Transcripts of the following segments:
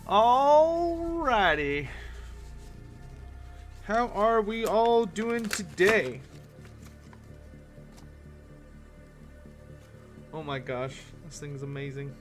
Alrighty. How are we all doing today? Oh my gosh, this thing's amazing.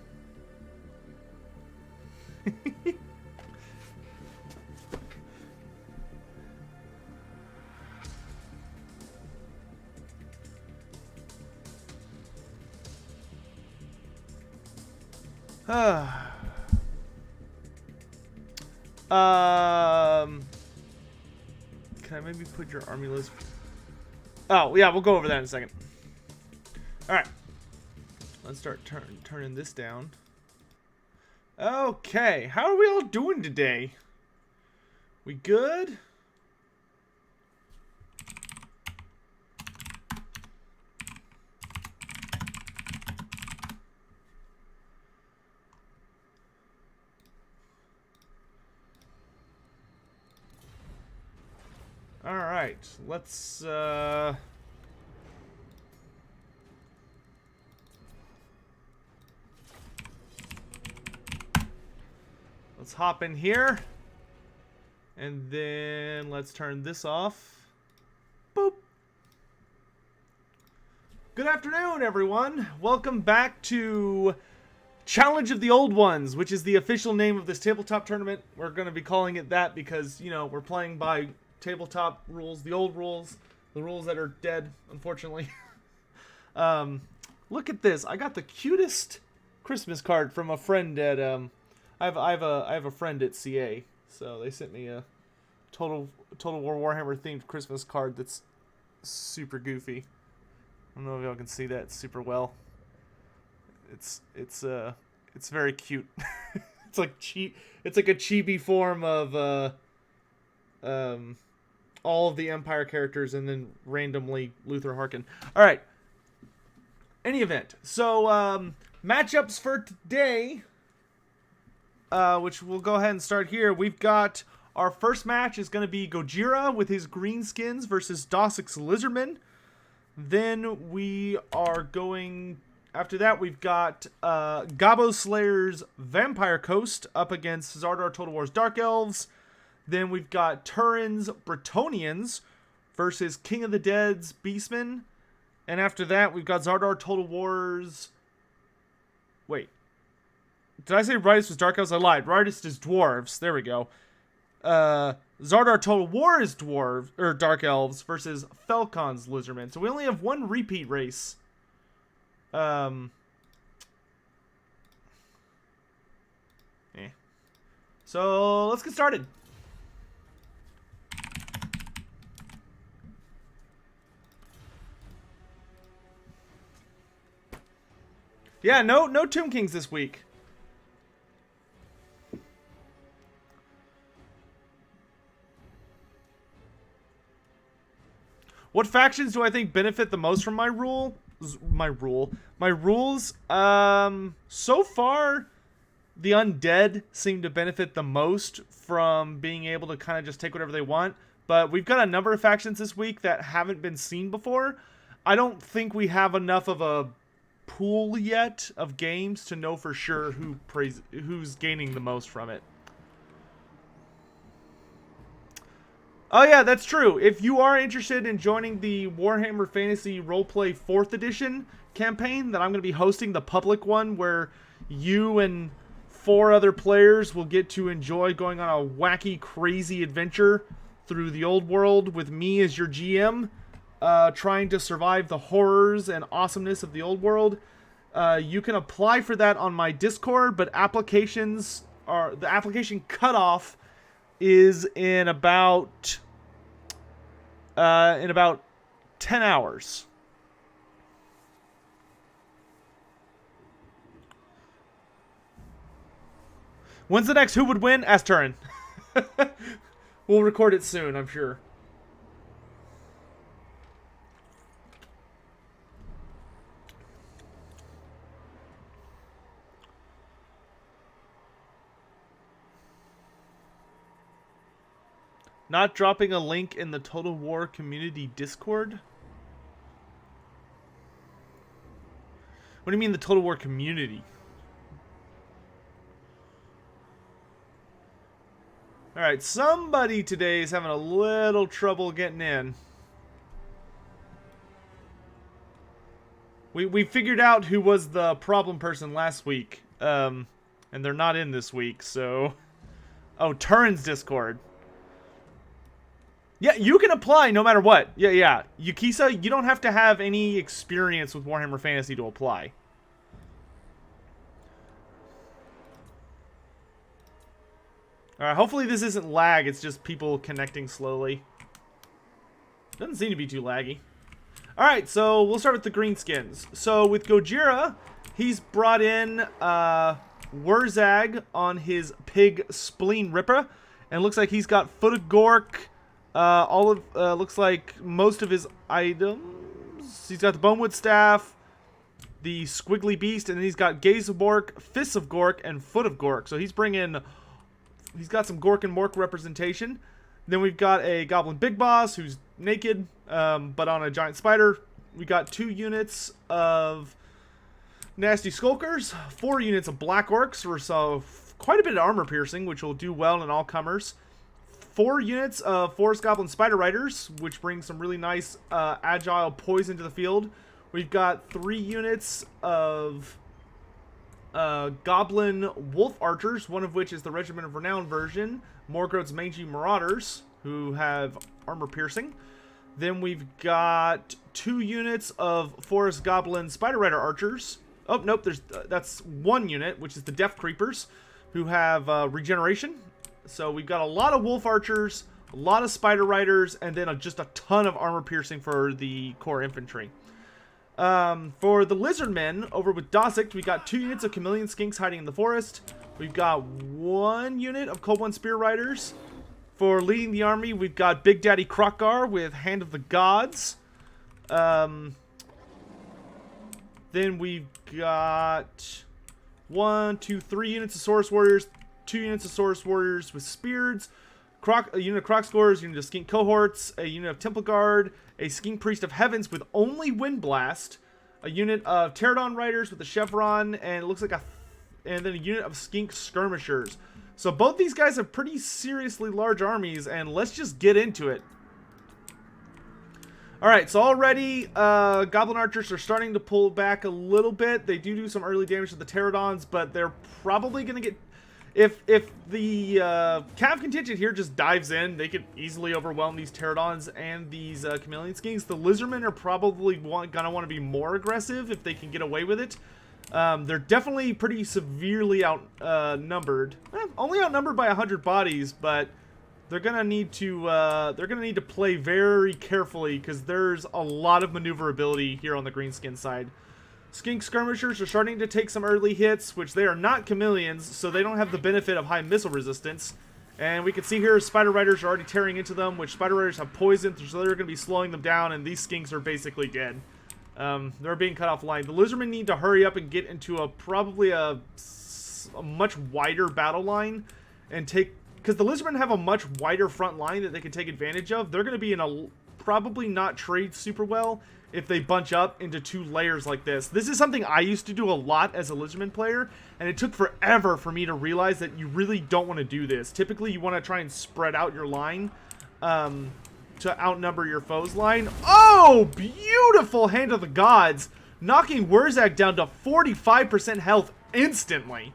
Can I maybe put your army list? Oh, yeah, we'll go over that in a second. Alright. Let's start turning this down. Okay, how are we all doing today? We good? Alright, let's hop in here. And then let's turn this off. Boop. Good afternoon, everyone. Welcome back to Challenge of the Old Ones, which is the official name of this tabletop tournament. We're going to be calling it that because, you know, we're playing by tabletop rules, the old rules, the rules that are dead, unfortunately. Look at this. I got the cutest Christmas card from a friend at I have a friend at CA, so they sent me a Total War Warhammer themed Christmas card that's super goofy. I don't know if y'all can see that super well. It's very cute. It's like it's like a chibi form of all of the Empire characters and then randomly Luther Harkin. All right. Any event. So matchups for today, which we'll go ahead and start here. We've got our first match is going to be Gojira with his greenskins versus Dossic's Lizardmen. Then we are going. After that, we've got Gabo Slayer's Vampire Coast up against Zardar Total War's Dark Elves. Then we've got Turin's Bretonians versus King of the Dead's Beastmen. And after that, we've got Zardar Total War's... Wait. Did I say Rightist was Dark Elves? I lied. Rightist is Dwarves. There we go. Zardar Total War is Dark Elves versus Felcon's Lizardmen. So we only have one repeat race. So let's get started. Yeah, no Tomb Kings this week. What factions do I think benefit the most from my rules? So far, the undead seem to benefit the most from being able to kind of just take whatever they want. But we've got a number of factions this week that haven't been seen before. I don't think we have enough of a pool yet of games to know for sure who's gaining the most from it. Oh yeah, that's true. If you are interested in joining the Warhammer Fantasy Roleplay 4th Edition campaign that I'm going to be hosting, the public one where you and 4 other players will get to enjoy going on a wacky, crazy adventure through the old world with me as your GM, trying to survive the horrors and awesomeness of the old world. You can apply for that on my Discord, but the application cutoff is in about 10 hours. When's the next Who Would Win? Ask Turin. We'll record it soon, I'm sure. Not dropping a link in the Total War community Discord? What do you mean the Total War community? Alright, somebody today is having a little trouble getting in. We figured out who was the problem person last week. And they're not in this week, so... Oh, Turin's Discord. Yeah, you can apply no matter what. Yeah. Yukisa, you don't have to have any experience with Warhammer Fantasy to apply. Alright, hopefully this isn't lag, it's just people connecting slowly. Doesn't seem to be too laggy. Alright, so we'll start with the greenskins. So with Gojira, he's brought in Wurzag on his Pig Spleen Ripper. And it looks like he's got Foot of Gork, looks like most of his items. He's got the Bonewood Staff, the Squiggly Beast, and then he's got Gaze of Gork, Fists of Gork, and Foot of Gork. So he's got some Gork and Mork representation. Then we've got a Goblin Big Boss who's naked, but on a giant spider. We got 2 units of Nasty Skulkers, 4 units of Black Orcs, so quite a bit of armor piercing, which will do well in all comers. 4 units of Forest Goblin Spider Riders, which brings some really nice agile poison to the field. We've got 3 units of Goblin Wolf Archers, one of which is the Regiment of Renown version, Morgroth's Mangy Marauders, who have armor piercing. Then we've got 2 units of Forest Goblin Spider Rider Archers. Oh, nope, that's 1 unit, which is the Death Creepers, who have regeneration. So we've got a lot of Wolf Archers, a lot of Spider Riders, and then just a ton of armor piercing for the core infantry. For the Lizardmen, over with Dosick, we got 2 units of Chameleon Skinks hiding in the forest. We've got 1 unit of Cold One Spear Riders. For leading the army, we've got Big Daddy Krokgar with Hand of the Gods. Then we've got 1, 2, 3 units of Saurus Warriors, 2 units of Saurus Warriors with Spears, a unit of Crocscores, a unit of Skink Cohorts, a unit of Temple Guard, a Skink Priest of Heavens with only Wind Blast, a unit of Pterodon Riders with the Chevron, and it looks like and then a unit of Skink Skirmishers. So both these guys have pretty seriously large armies, and let's just get into it. Alright, so already Goblin Archers are starting to pull back a little bit. They do some early damage to the Pterodons, but they're probably going to get... If the Cav contingent here just dives in, they could easily overwhelm these Pterodons and these Chameleon Skinks. The Lizardmen are probably going to want to be more aggressive if they can get away with it. They're definitely pretty severely outnumbered. Only outnumbered by 100 bodies, but they're gonna need to play very carefully because there's a lot of maneuverability here on the greenskin side. Skink Skirmishers are starting to take some early hits, which they are not chameleons, so they don't have the benefit of high missile resistance. And we can see here Spider Riders are already tearing into them, which Spider Riders have poison, so they're going to be slowing them down, and these Skinks are basically dead. They're being cut off line. The Lizardmen need to hurry up and get into probably a much wider battle line and because the Lizardmen have a much wider front line that they can take advantage of. They're going to be in a probably not trade super well if they bunch up into 2 layers like this. This is something I used to do a lot as a Lizardman player, and it took forever for me to realize that you really don't want to do this. Typically, you want to try and spread out your line to outnumber your foe's line. Oh, beautiful Hand of the Gods, knocking Wurzag down to 45% health instantly.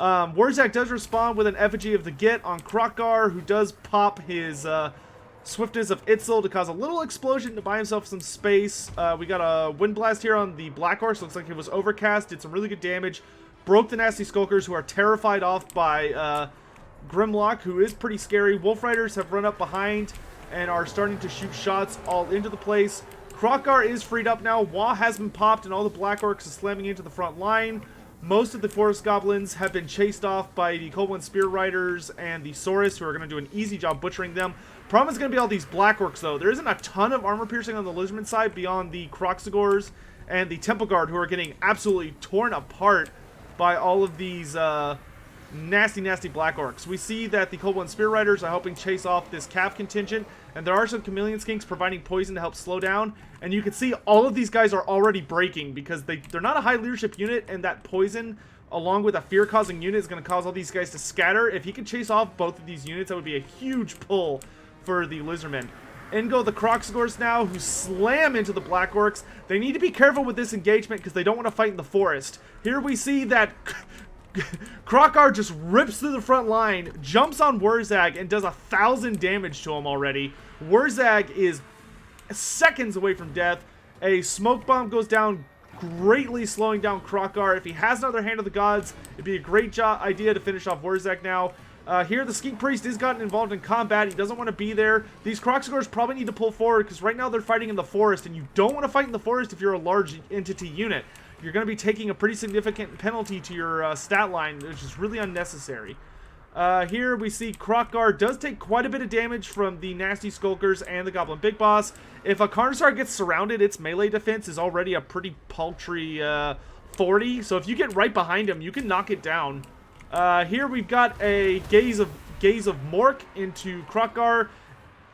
Wurzag does respond with an Effigy of the Git on Krokgar, who does pop his Swiftness of Itzel to cause a little explosion to buy himself some space. We got a Wind Blast here on the Black Horse. Looks like it was overcast. Did some really good damage. Broke the Nasty Skulkers, who are terrified off by Grimlock, who is pretty scary. Wolf Riders have run up behind and are starting to shoot shots all into the place. Krokgar is freed up now. Wah has been popped, and all the Black Orcs are slamming into the front line. Most of the Forest Goblins have been chased off by the Cold One Spear Riders and the Saurus, who are going to do an easy job butchering them. Problem is going to be all these Black Orcs, though. There isn't a ton of armor piercing on the Lizardman side beyond the Croxagores and the Temple Guard, who are getting absolutely torn apart by all of these nasty, nasty Black Orcs. We see that the Cold One Spear Riders are helping chase off this Cav contingent, and there are some Chameleon Skinks providing poison to help slow down. And you can see all of these guys are already breaking because they're not a high leadership unit, and that poison along with a fear-causing unit, is going to cause all these guys to scatter. If he can chase off both of these units, that would be a huge pull for the Lizardmen. In go the Kroxigors now, who slam into the Black Orcs. They need to be careful with this engagement because they don't want to fight in the forest. Here we see that Krokar just rips through the front line, jumps on Wurzag, and does 1,000 damage to him already. Wurzag is seconds away from death. A smoke bomb goes down, greatly slowing down Krokar. If he has another Hand of the Gods, it'd be a great idea to finish off Wurzag now. Here, the Skink Priest is gotten involved in combat. He doesn't want to be there. These Kroxigors probably need to pull forward because right now they're fighting in the forest, and you don't want to fight in the forest if you're a large entity unit. You're going to be taking a pretty significant penalty to your stat line, which is really unnecessary. Here we see Krokar does take quite a bit of damage from the Nasty Skulkers and the Goblin Big Boss. If a Carnosaur gets surrounded, its melee defense is already a pretty paltry 40, so if you get right behind him, you can knock it down. Here we've got a Gaze of Mork into Krokar.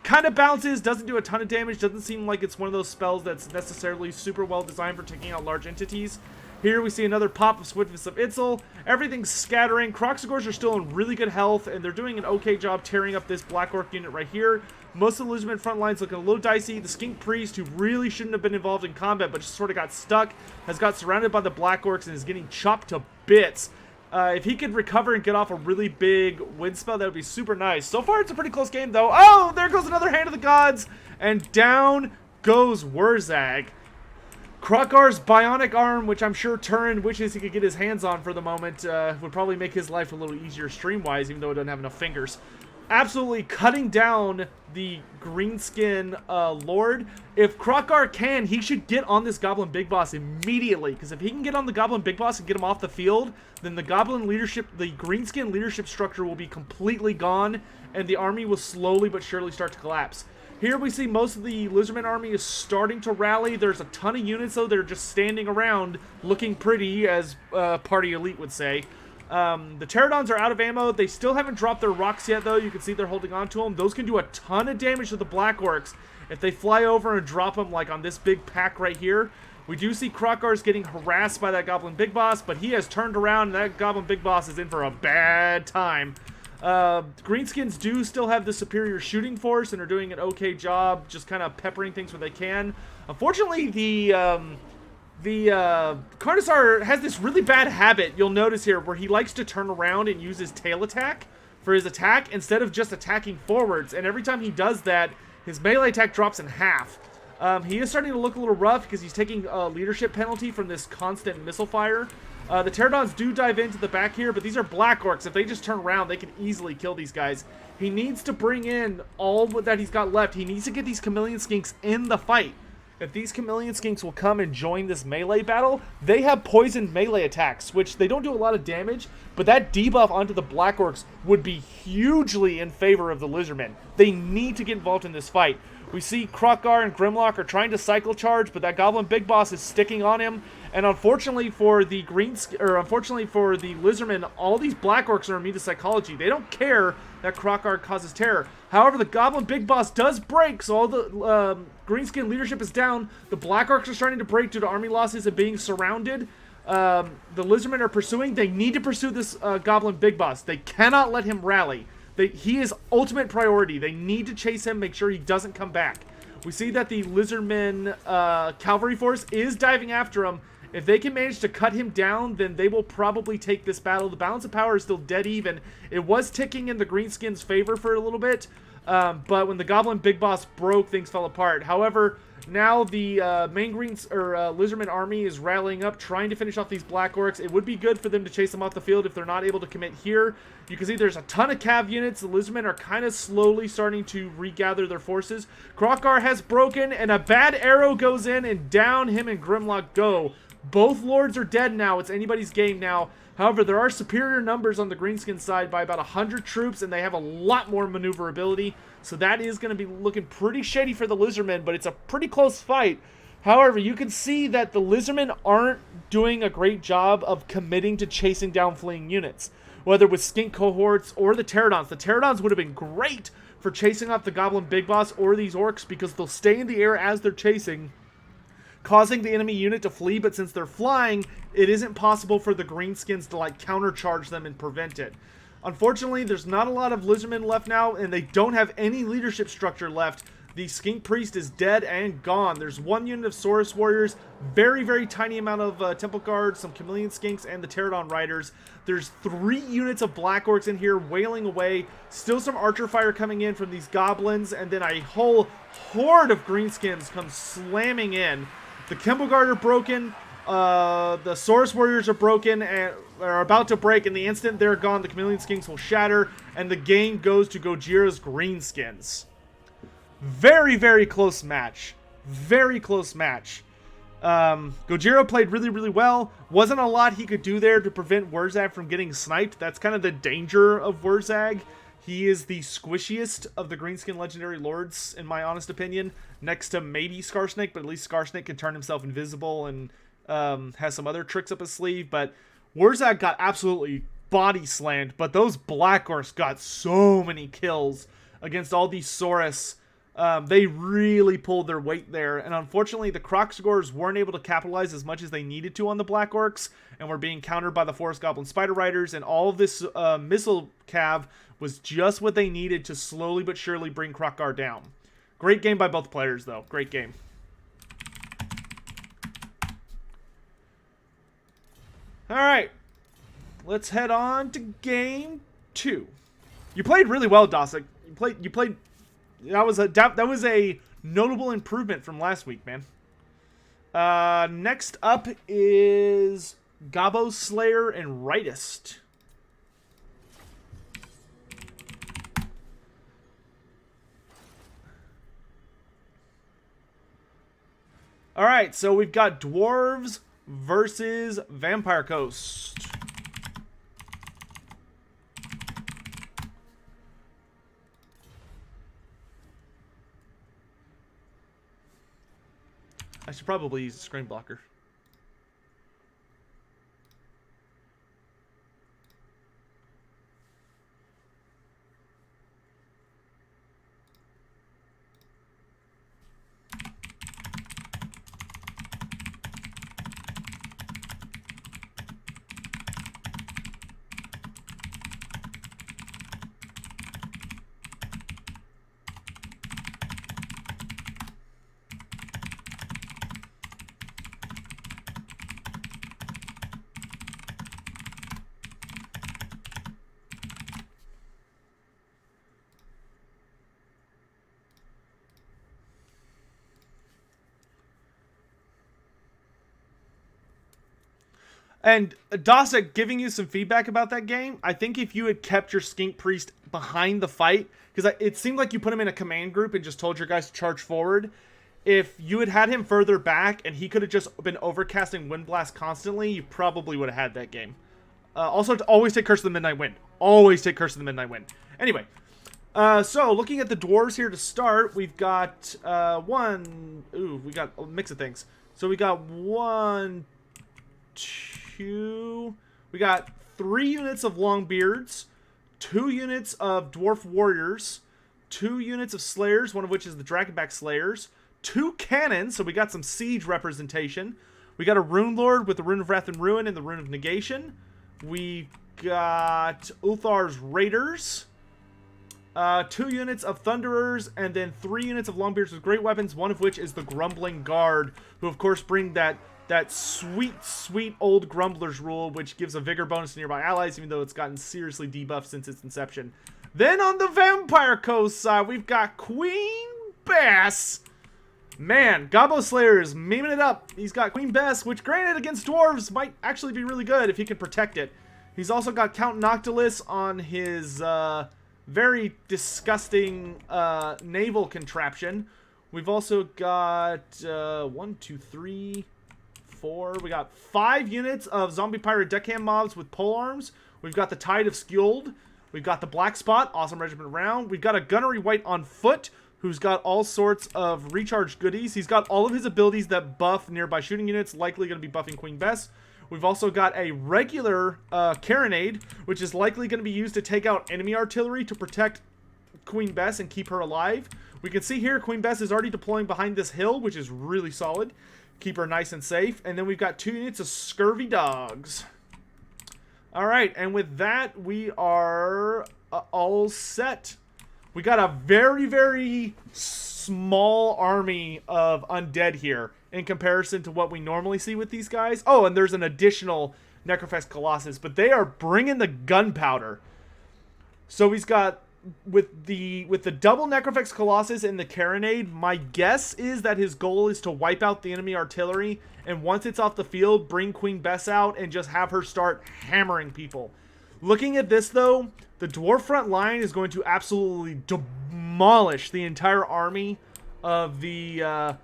Kind of bounces, doesn't do a ton of damage, doesn't seem like it's one of those spells that's necessarily super well designed for taking out large entities. Here we see another pop of Swiftness of Itzel. Everything's scattering. Kroxigors are still in really good health, and they're doing an okay job tearing up this Black Orc unit right here. Most of the Lizardmen front lines looking a little dicey. The Skink Priest, who really shouldn't have been involved in combat but just sort of got stuck, has got surrounded by the Black Orcs and is getting chopped to bits. If he could recover and get off a really big wind spell, that would be super nice. So far, it's a pretty close game, though. Oh, there goes another Hand of the Gods. And down goes Wurzag. Krokar's bionic arm, which I'm sure Turin wishes he could get his hands on for the moment, would probably make his life a little easier stream-wise, even though it doesn't have enough fingers. Absolutely cutting down the Greenskin Lord. If Krokar can, he should get on this Goblin Big Boss immediately, because if he can get on the Goblin Big Boss and get him off the field, then the Goblin leadership, the Greenskin leadership structure will be completely gone, and the army will slowly but surely start to collapse. Here we see most of the Lizardman army is starting to rally. There's a ton of units, though, that are just standing around looking pretty, as Party Elite would say. The Pterodons are out of ammo. They still haven't dropped their rocks yet, though. You can see they're holding on to them. Those can do a ton of damage to the Black Orcs if they fly over and drop them, like on this big pack right here. We do see Krokar's getting harassed by that Goblin Big Boss, but he has turned around, and that Goblin Big Boss is in for a bad time. Greenskins do still have the superior shooting force and are doing an okay job just kind of peppering things where they can. Unfortunately, the Carnosaur has this really bad habit, you'll notice here, where he likes to turn around and use his tail attack for his attack instead of just attacking forwards. And every time he does that, his melee attack drops in half. He is starting to look a little rough because he's taking a leadership penalty from this constant missile fire. The Pterodons do dive into the back here, but these are Black Orcs. If they just turn around, they can easily kill these guys. He needs to bring in all that he's got left. He needs to get these Chameleon Skinks in the fight. If these Chameleon Skinks will come and join this melee battle, they have poisoned melee attacks, which they don't do a lot of damage, but that debuff onto the Black Orcs would be hugely in favor of the Lizardmen. They need to get involved in this fight. We see Krokar and Grimlock are trying to cycle charge, but that Goblin Big Boss is sticking on him. And unfortunately for the Lizardmen, all these Black Orcs are immune to psychology. They don't care that Krokar causes terror. However, the Goblin Big Boss does break, so all the Greenskin leadership is down. The Black Orcs are starting to break due to army losses and being surrounded. The Lizardmen are pursuing. They need to pursue this Goblin Big Boss. They cannot let him rally. He is ultimate priority. They need to chase him, make sure he doesn't come back. We see that the Lizardmen cavalry force is diving after him. If they can manage to cut him down, then they will probably take this battle. The balance of power is still dead even. It was ticking in the Greenskins' favor for a little bit, but when the Goblin Big Boss broke, things fell apart. However, now the main Lizardman army is rallying up, trying to finish off these Black Orcs. It would be good for them to chase them off the field if they're not able to commit here. You can see there's a ton of cav units. The Lizardmen are kind of slowly starting to regather their forces. Krokar has broken, and a bad arrow goes in, and down him and Grimlock go. Both lords are dead now. It's anybody's game now. However, there are superior numbers on the Greenskin side by about 100 troops, and they have a lot more maneuverability. So that is going to be looking pretty shady for the Lizardmen, but it's a pretty close fight. However, you can see that the Lizardmen aren't doing a great job of committing to chasing down fleeing units, whether with Skink cohorts or the Pterodons. The Pterodons would have been great for chasing off the Goblin Big Boss or these Orcs because they'll stay in the air as they're chasing, causing the enemy unit to flee, but since they're flying, it isn't possible for the greenskins to like countercharge them and prevent it. Unfortunately, there's not a lot of lizardmen left now, and they don't have any leadership structure left. The Skink Priest is dead and gone. There's one unit of Saurus Warriors, very, very tiny amount of Temple Guards, some Chameleon Skinks, and the Pterodon Riders. There's 3 units of Black Orcs in here wailing away. Still some Archer Fire coming in from these Goblins, and then a whole horde of Greenskins comes slamming in. The Temple Guard are broken. The Saurus Warriors are broken and are about to break. In the instant they're gone, the Chameleon Skinks will shatter, and the game goes to Gojira's Greenskins. Very, very close match. Very close match. Gojira played really, really well. Wasn't a lot he could do there to prevent Wurzag from getting sniped. That's kind of the danger of Wurzag. He is the squishiest of the Greenskin Legendary Lords, in my honest opinion. Next to maybe Scarsnake, but at least Scarsnake can turn himself invisible and has some other tricks up his sleeve. But Wurzag got absolutely body slammed, but those Black Orcs got so many kills against all these Saurus. They really pulled their weight there, and unfortunately the Kroxigors weren't able to capitalize as much as they needed to on the Black Orcs, and were being countered by the Forest Goblin Spider Riders, and all of this missile cav was just what they needed to slowly but surely bring Kroxgar down. Great game by both players, though. Great game. Alright, let's head on to game 2. You played really well, Dosick. You played that was a notable improvement from last week, man. Next up is Gabo Slayer and Rightist. Alright, so we've got Dwarves versus Vampire Coast. I should probably use a screen blocker. And Dosick, giving you some feedback about that game, I think if you had kept your Skink Priest behind the fight, because it seemed like you put him in a command group and just told your guys to charge forward. If you had him further back and he could have just been overcasting Wind Blast constantly, you probably would have had that game. Also, to always take Curse of the Midnight Wind. Always take Curse of the Midnight Wind. Anyway, so looking at the dwarves here to start, we've got we got a mix of things. So we got 1, 2, we got 3 units of Longbeards, 2 units of Dwarf Warriors, 2 units of Slayers, one of which is the Dragonback Slayers, 2 cannons, so we got some siege representation. We got a Rune Lord with the Rune of Wrath and Ruin and the Rune of Negation. We got Uthar's Raiders, 2 units of Thunderers, and then 3 units of Longbeards with great weapons, one of which is the Grumbling Guard, who of course bring that sweet, sweet old Grumbler's rule, which gives a vigor bonus to nearby allies, even though it's gotten seriously debuffed since its inception. Then on the Vampire Coast side, we've got Queen Bess. Man, Gabo Slayer is memeing it up. He's got Queen Bess, which granted against dwarves might actually be really good if he can protect it. He's also got Count Noctilus on his very disgusting naval contraption. We've also got 1, 2, 3, 4. We got 5 units of Zombie Pirate Deckhand mobs with polearms. We've got the Tide of Skjold. We've got the Black Spot, awesome regiment round. We've got a Gunnery Wight on foot, who's got all sorts of recharge goodies. He's got all of his abilities that buff nearby shooting units, likely going to be buffing Queen Bess. We've also got a regular Carronade, which is likely going to be used to take out enemy artillery to protect Queen Bess and keep her alive. We can see here Queen Bess is already deploying behind this hill, which is really solid. keep her nice and safe. And then we've got 2 units of scurvy dogs. All right, and with that, we are all set. We got a very, very small army of undead here in comparison to what we normally see with these guys. Oh, and there's an additional Necrofex Colossus, but they are bringing the gunpowder. So he's got, with the double Necrofex Colossus and the Carronade, my guess is that his goal is to wipe out the enemy artillery, and once it's off the field, bring Queen Bess out and just have her start hammering people. Looking at this, though, the dwarf front line is going to absolutely demolish the entire army of the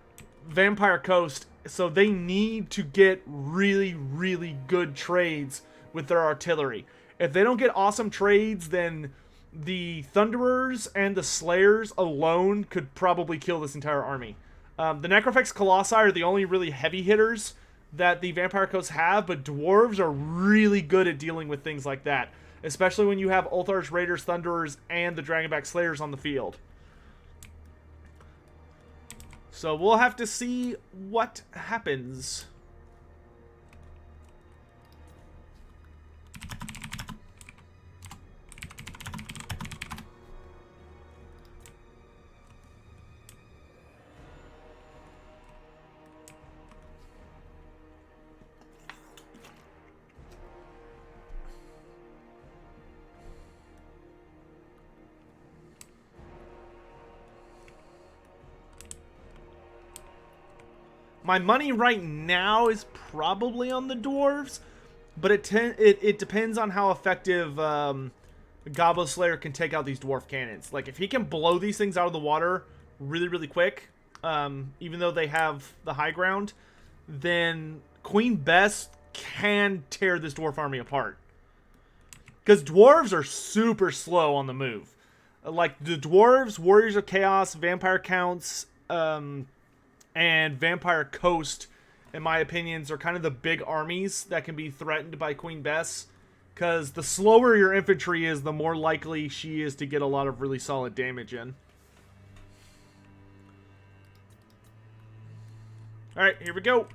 Vampire Coast, so they need to get really, really good trades with their artillery. If they don't get awesome trades, then the Thunderers and the Slayers alone could probably kill this entire army. The Necrofex Colossi are the only really heavy hitters that the Vampire Coast have, but dwarves are really good at dealing with things like that, especially when you have Ultharch Raiders, Thunderers, and the Dragonback Slayers on the field. So we'll have to see what happens. My money right now is probably on the dwarves, but it depends on how effective Goblin Slayer can take out these dwarf cannons. Like, if he can blow these things out of the water really, really quick, even though they have the high ground, then Queen Bess can tear this dwarf army apart. Because dwarves are super slow on the move. Like, the dwarves, Warriors of Chaos, Vampire Counts, and Vampire Coast, in my opinions, are kind of the big armies that can be threatened by Queen Bess. Because the slower your infantry is, the more likely she is to get a lot of really solid damage in. Alright, here we go.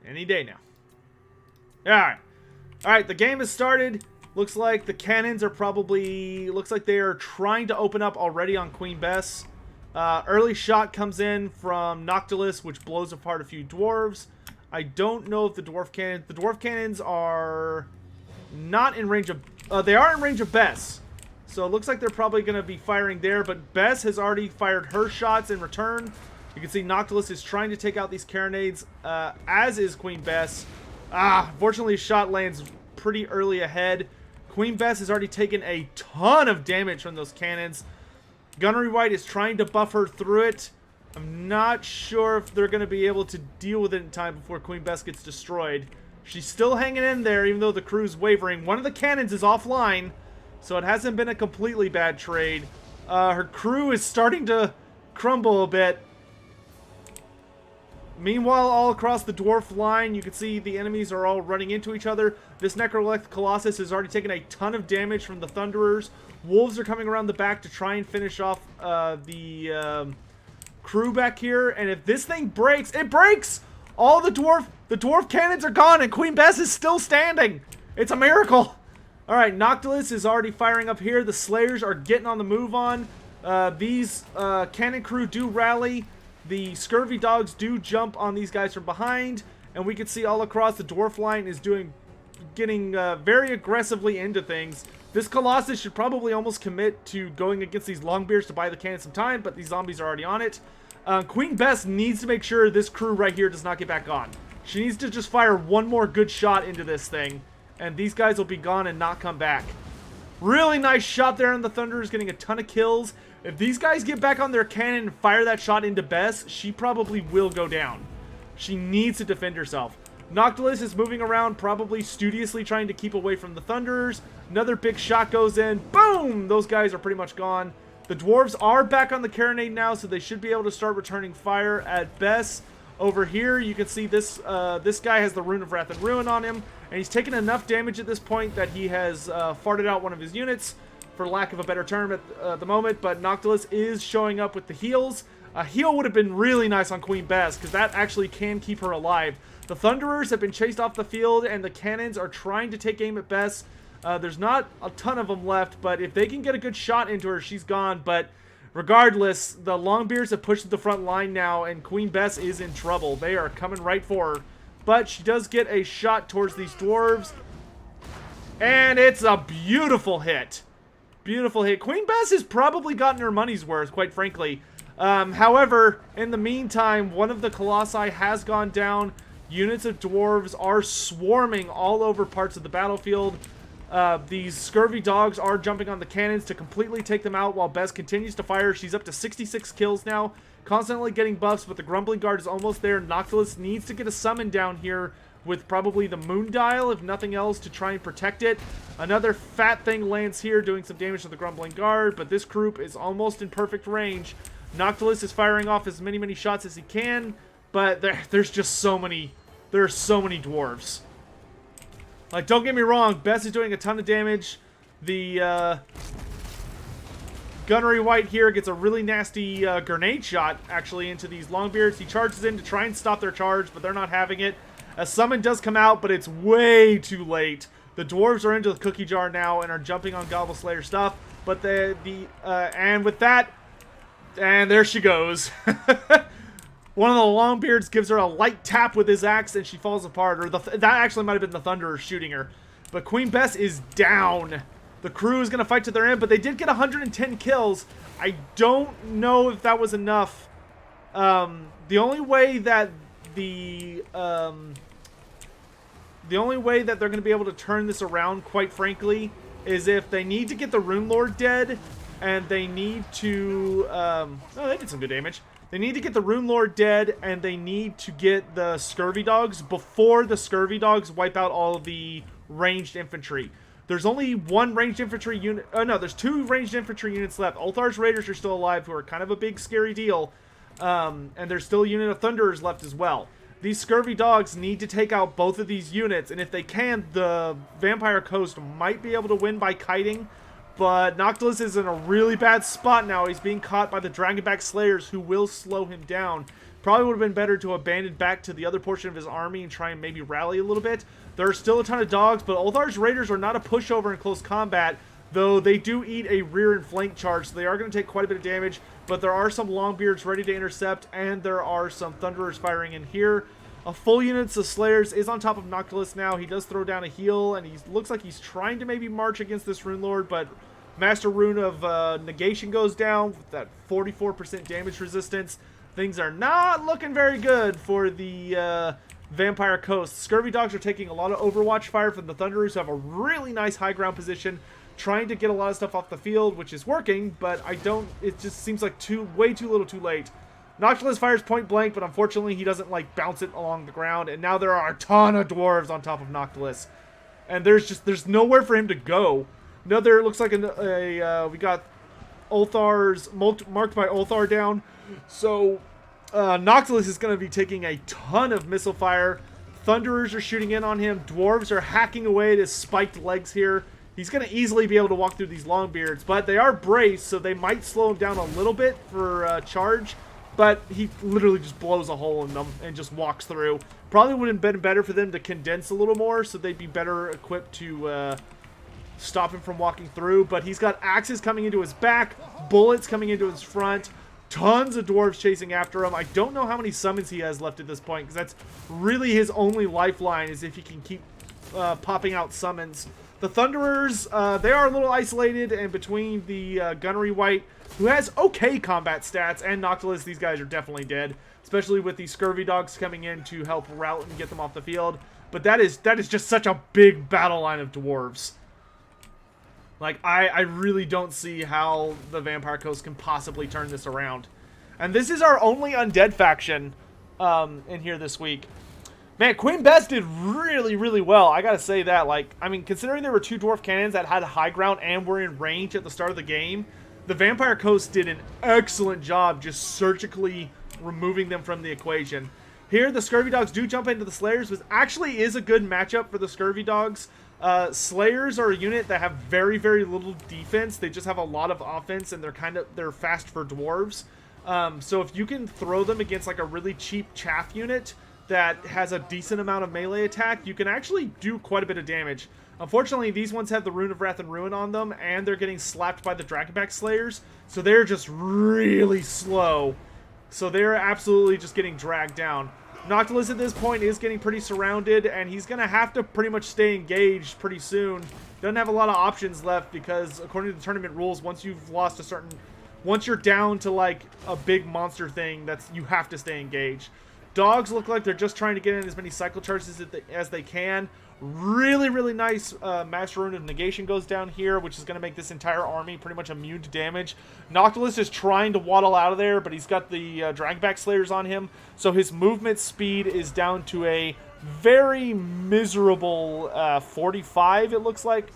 Any day now. Alright. Alright, the game has started. Looks like the cannons are probably... Looks like they are trying to open up already on Queen Bess. Early shot comes in from Noctilus, which blows apart a few dwarves. I don't know if the dwarf cannons... The dwarf cannons are not in range of... they are in range of Bess. So it looks like they're probably going to be firing there. But Bess has already fired her shots in return. You can see Noctilus is trying to take out these Carronades, as is Queen Bess. Unfortunately, his shot lands pretty early ahead. Queen Bess has already taken a ton of damage from those cannons. Gunnery White is trying to buff her through it. I'm not sure if they're going to be able to deal with it in time before Queen Bess gets destroyed. She's still hanging in there, even though the crew's wavering. One of the cannons is offline, so it hasn't been a completely bad trade. Her crew is starting to crumble a bit. Meanwhile, all across the dwarf line, you can see the enemies are all running into each other. This Necrolith Colossus has already taken a ton of damage from the Thunderers. Wolves are coming around the back to try and finish off the crew back here. And if this thing breaks, it breaks! All the dwarf cannons are gone, and Queen Bess is still standing. It's a miracle. All right, Noctilus is already firing up here. The Slayers are getting on the move on. These cannon crew do rally. The scurvy dogs do jump on these guys from behind, and we can see all across the dwarf line is getting very aggressively into things. This Colossus should probably almost commit to going against these Longbeards to buy the cannon some time, but these zombies are already on it. Queen Bess needs to make sure this crew right here does not get back on. She needs to just fire one more good shot into this thing, and these guys will be gone and not come back. Really nice shot there on the Thunderers, getting a ton of kills. If these guys get back on their cannon and fire that shot into Bess, she probably will go down. She needs to defend herself. Noctilus is moving around, probably studiously trying to keep away from the Thunderers. Another big shot goes in. Boom! Those guys are pretty much gone. The dwarves are back on the Carronade now, so they should be able to start returning fire at Bess. Over here, you can see this this guy has the Rune of Wrath and Ruin on him, and he's taken enough damage at this point that he has farted out one of his units, for lack of a better term at the moment, but Noctilus is showing up with the heals. A heal would have been really nice on Queen Bess, because that actually can keep her alive. The Thunderers have been chased off the field, and the cannons are trying to take aim at Bess. There's not a ton of them left, but if they can get a good shot into her, she's gone, but regardless, the Longbeards have pushed to the front line now, and Queen Bess is in trouble. They are coming right for her. But she does get a shot towards these dwarves. And it's a beautiful hit. Beautiful hit. Queen Bess has probably gotten her money's worth, quite frankly. However, in the meantime, one of the Colossi has gone down. Units of dwarves are swarming all over parts of the battlefield. These scurvy dogs are jumping on the cannons to completely take them out while Bess continues to fire. She's up to 66 kills now, constantly getting buffs, but the Grumbling Guard is almost there. Noctilus needs to get a summon down here with probably the Moon Dial, if nothing else, to try and protect it. Another fat thing lands here, doing some damage to the Grumbling Guard, but this group is almost in perfect range. Noctilus is firing off as many shots as he can, but there's just so many. There are so many dwarves. Like, don't get me wrong, Bess is doing a ton of damage. The Gunnery White here gets a really nasty grenade shot, actually, into these Longbeards. He charges in to try and stop their charge, but they're not having it. A summon does come out, but it's way too late. The dwarves are into the cookie jar now and are jumping on Gobble Slayer stuff. But and with that, and there she goes. One of the Longbeards gives her a light tap with his axe, and she falls apart. Or that actually might have been the Thunderer shooting her. But Queen Bess is down. The crew is going to fight to their end, but they did get 110 kills. I don't know if that was enough. The only way that they're going to be able to turn this around, quite frankly, is if they need to get the Rune Lord dead, and they need to... oh, they did some good damage. They need to get the Rune Lord dead, and they need to get the Scurvy Dogs before the Scurvy Dogs wipe out all of the ranged infantry. There's only one ranged infantry unit... Oh, no, there's two ranged infantry units left. Ulthar's Raiders are still alive, who are kind of a big, scary deal. And there's still a unit of Thunderers left as well. These Scurvy Dogs need to take out both of these units, and if they can, the Vampire Coast might be able to win by kiting. But Noctilus is in a really bad spot now. He's being caught by the Dragonback Slayers, who will slow him down. Probably would have been better to abandon back to the other portion of his army and try and maybe rally a little bit. There are still a ton of dogs, but Ulthar's Raiders are not a pushover in close combat, though they do eat a rear and flank charge, so they are going to take quite a bit of damage. But there are some Longbeards ready to intercept, and there are some Thunderers firing in here. A full unit of Slayers is on top of Noctilus now. He does throw down a heal, and he looks like he's trying to maybe march against this Rune Lord, but Master Rune of Negation goes down with that 44% damage resistance. Things are not looking very good for the Vampire Coast. Scurvy Dogs are taking a lot of Overwatch fire from the Thunderers, who have a really nice high ground position, trying to get a lot of stuff off the field, which is working, but it just seems like way too little too late. Noctilus fires point blank, but unfortunately he doesn't like bounce it along the ground, and now there are a ton of dwarves on top of Noctilus. And there's nowhere for him to go. Another, looks like we got Ulthar's, marked by Ulthar down. So Noctilus is going to be taking a ton of missile fire. Thunderers are shooting in on him. Dwarves are hacking away at his spiked legs here. He's going to easily be able to walk through these Longbeards, but they are braced, so they might slow him down a little bit for charge. But he literally just blows a hole in them and just walks through. Probably would have been better for them to condense a little more, so they'd be better equipped to stop him from walking through. But he's got axes coming into his back, bullets coming into his front, tons of dwarves chasing after him. I don't know how many summons he has left at this point, because that's really his only lifeline, is if he can keep popping out summons. The Thunderers, they are a little isolated, and between the Gunnery White, who has okay combat stats, and Noctilus, these guys are definitely dead. Especially with these Scurvy Dogs coming in to help rout and get them off the field. But that is just such a big battle line of dwarves. Like, I really don't see how the Vampire Coast can possibly turn this around. And this is our only undead faction in here this week. Man, Queen Bess did really, really well. I gotta say that. Like, I mean, considering there were two dwarf cannons that had high ground and were in range at the start of the game, the Vampire Coast did an excellent job just surgically removing them from the equation. Here, the Scurvy Dogs do jump into the Slayers, which actually is a good matchup for the Scurvy Dogs. Slayers are a unit that have very, very little defense. They just have a lot of offense, and they're fast for dwarves. So if you can throw them against like a really cheap chaff unit that has a decent amount of melee attack, you can actually do quite a bit of damage. Unfortunately, these ones have the Rune of Wrath and Ruin on them, and they're getting slapped by the Dragonback Slayers, so they're just really slow. So they're absolutely just getting dragged down. Noctilus at this point is getting pretty surrounded, and he's going to have to pretty much stay engaged pretty soon. Doesn't have a lot of options left because, according to the tournament rules, once you're down to like a big monster thing, you have to stay engaged. Dogs look like they're just trying to get in as many cycle charges as they can. Really, really nice Master Rune of Negation goes down here, which is going to make this entire army pretty much immune to damage. Noctilus is trying to waddle out of there, but he's got the Dragback Slayers on him, so his movement speed is down to a very miserable 45, it looks like.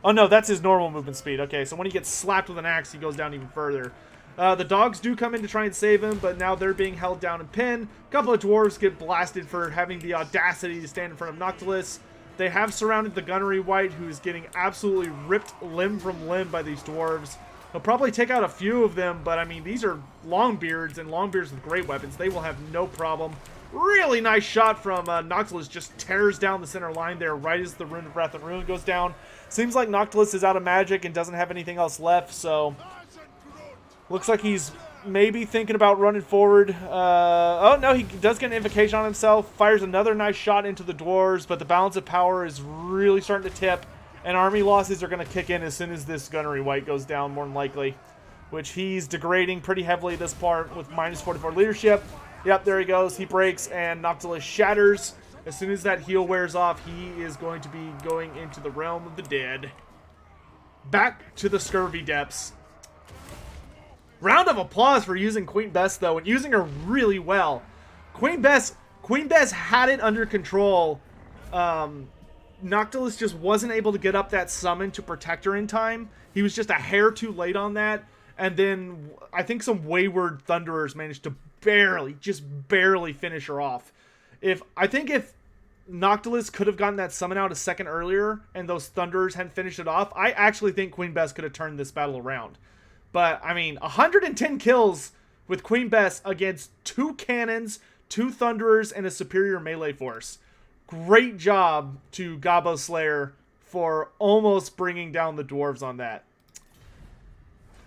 Oh no, that's his normal movement speed. Okay, so when he gets slapped with an axe, he goes down even further. The dogs do come in to try and save him, but now they're being held down and pinned. A couple of dwarves get blasted for having the audacity to stand in front of Noctilus. They have surrounded the Gunnery Wight, who's getting absolutely ripped limb from limb by these dwarves. He'll probably take out a few of them, but I mean, these are Longbeards, and Longbeards with great weapons. They will have no problem. Really nice shot from Noctilus, just tears down the center line there right as the Rune of Wrath and Ruin goes down. Seems like Noctilus is out of magic and doesn't have anything else left, so looks like he's maybe thinking about running forward. Oh, no, he does get an invocation on himself. Fires another nice shot into the dwarves, but the balance of power is really starting to tip, and army losses are going to kick in as soon as this Gunnery Wight goes down, more than likely, which he's degrading pretty heavily this part with minus 44 leadership. Yep, there he goes. He breaks, and Noctilus shatters. As soon as that heal wears off, he is going to be going into the realm of the dead. Back to the Scurvy Depths. Round of applause for using Queen Bess, though, and using her really well. Queen Bess had it under control. Noctilus just wasn't able to get up that summon to protect her in time. He was just a hair too late on that. And then I think some wayward Thunderers managed to just barely finish her off. I think if Noctilus could have gotten that summon out a second earlier and those Thunderers hadn't finished it off, I actually think Queen Bess could have turned this battle around. But, I mean, 110 kills with Queen Bess against 2 cannons, 2 Thunderers, and a superior melee force. Great job to Gabo Slayer for almost bringing down the dwarves on that.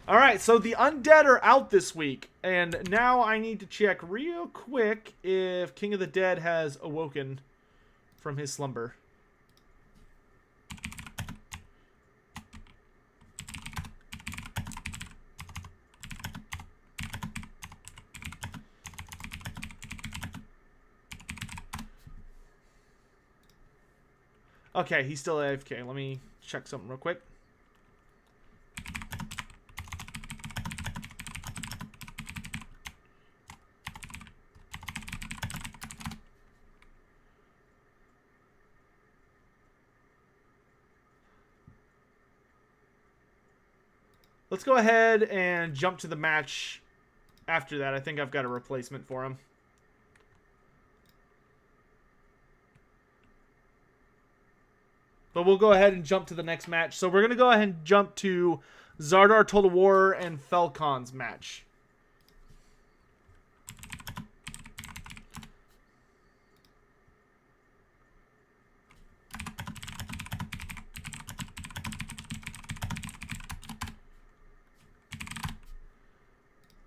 Alright, so the undead are out this week, and now I need to check real quick if King of the Dead has awoken from his slumber. Okay, he's still AFK. Let me check something real quick. Let's go ahead and jump to the match after that. I think I've got a replacement for him. But we'll go ahead and jump to the next match. So we're going to go ahead and jump to Zardar Total War and Felcon's match.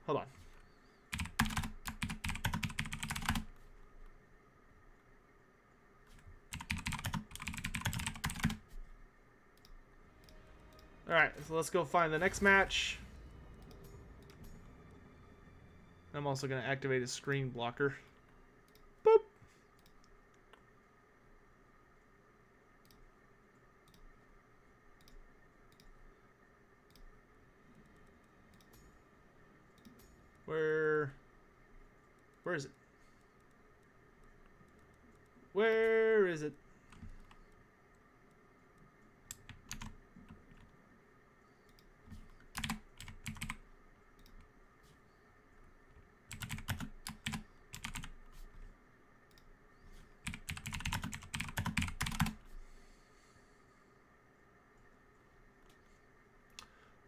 Hold on. Alright, so let's go find the next match. I'm also going to activate a screen blocker. Boop. Where is it? Where is it?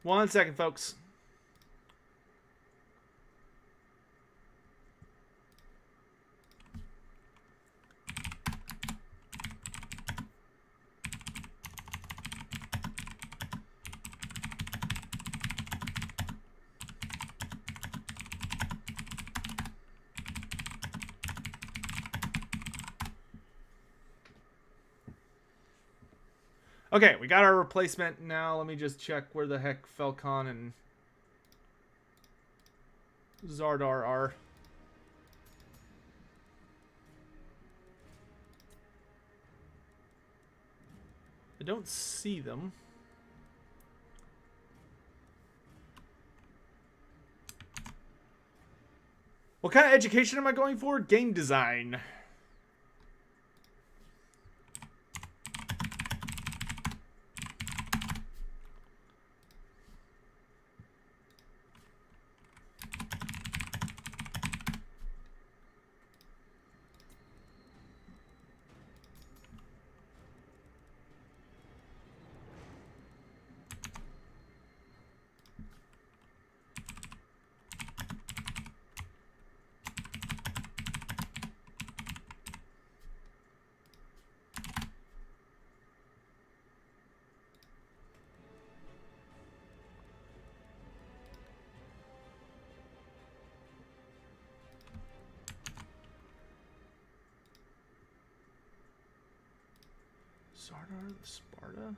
1 second, folks. Okay, we got our replacement. Now let me just check where the heck Falcon and Zardar are. I don't see them. What kind of education am I going for? Game design. Zardar, Sparta?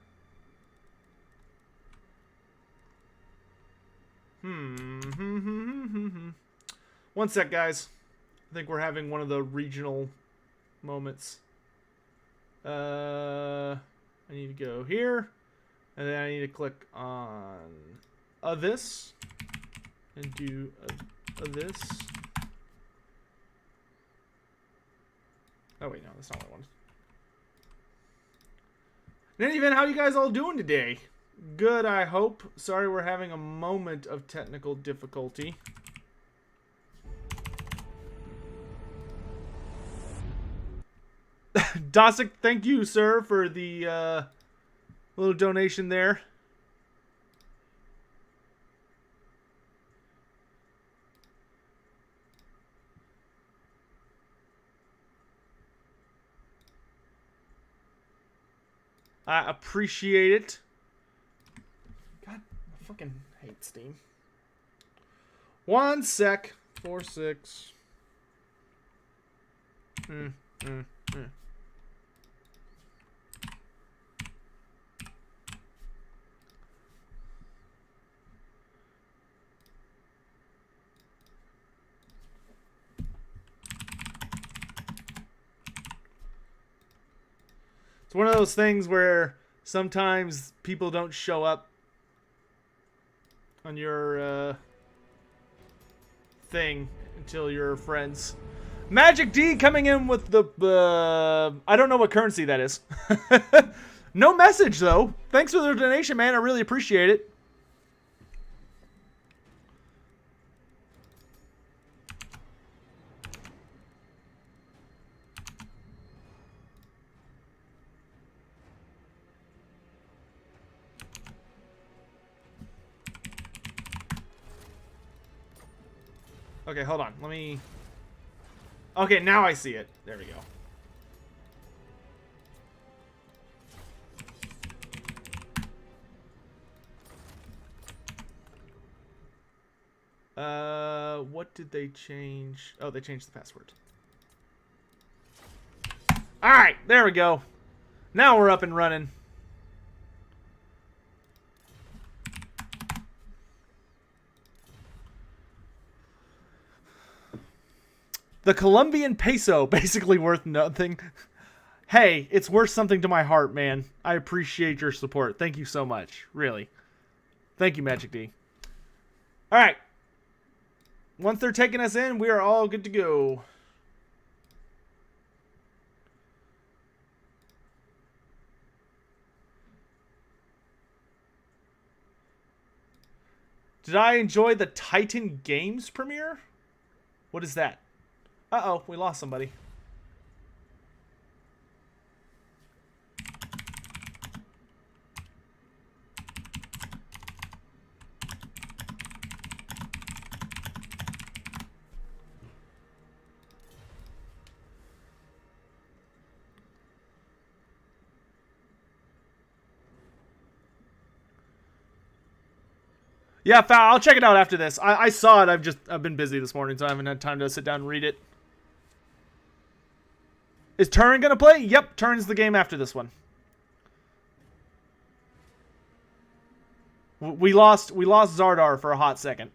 One sec, guys. I think we're having one of the regional moments. I need to go here, and then I need to click on this, and do this. Oh wait, no, that's not what I wanted. In any event, how you guys all doing today? Good, I hope. Sorry we're having a moment of technical difficulty. Dosick, thank you, sir, for the little donation there. I appreciate it. God, I fucking hate Steam. 1 sec. 4-6. It's one of those things where sometimes people don't show up on your thing until you're friends. Magic D coming in with the I don't know what currency that is. No message though. Thanks for the donation, man. I really appreciate it. Okay, hold on. Let me... Okay, now I see it. There we go. What did they change? Oh, they changed the password. Alright, there we go. Now we're up and running. The Colombian peso, basically worth nothing. Hey, it's worth something to my heart, man. I appreciate your support. Thank you so much. Really. Thank you, Magic D. Alright. Once they're taking us in, we are all good to go. Did I enjoy the Titan Games premiere? What is that? Uh-oh, we lost somebody. Yeah, I'll check it out after this. I saw it. I've been busy this morning, so I haven't had time to sit down and read it. Is Turin gonna play? Yep, Turin's the game after this one. We lost Zardar for a hot second.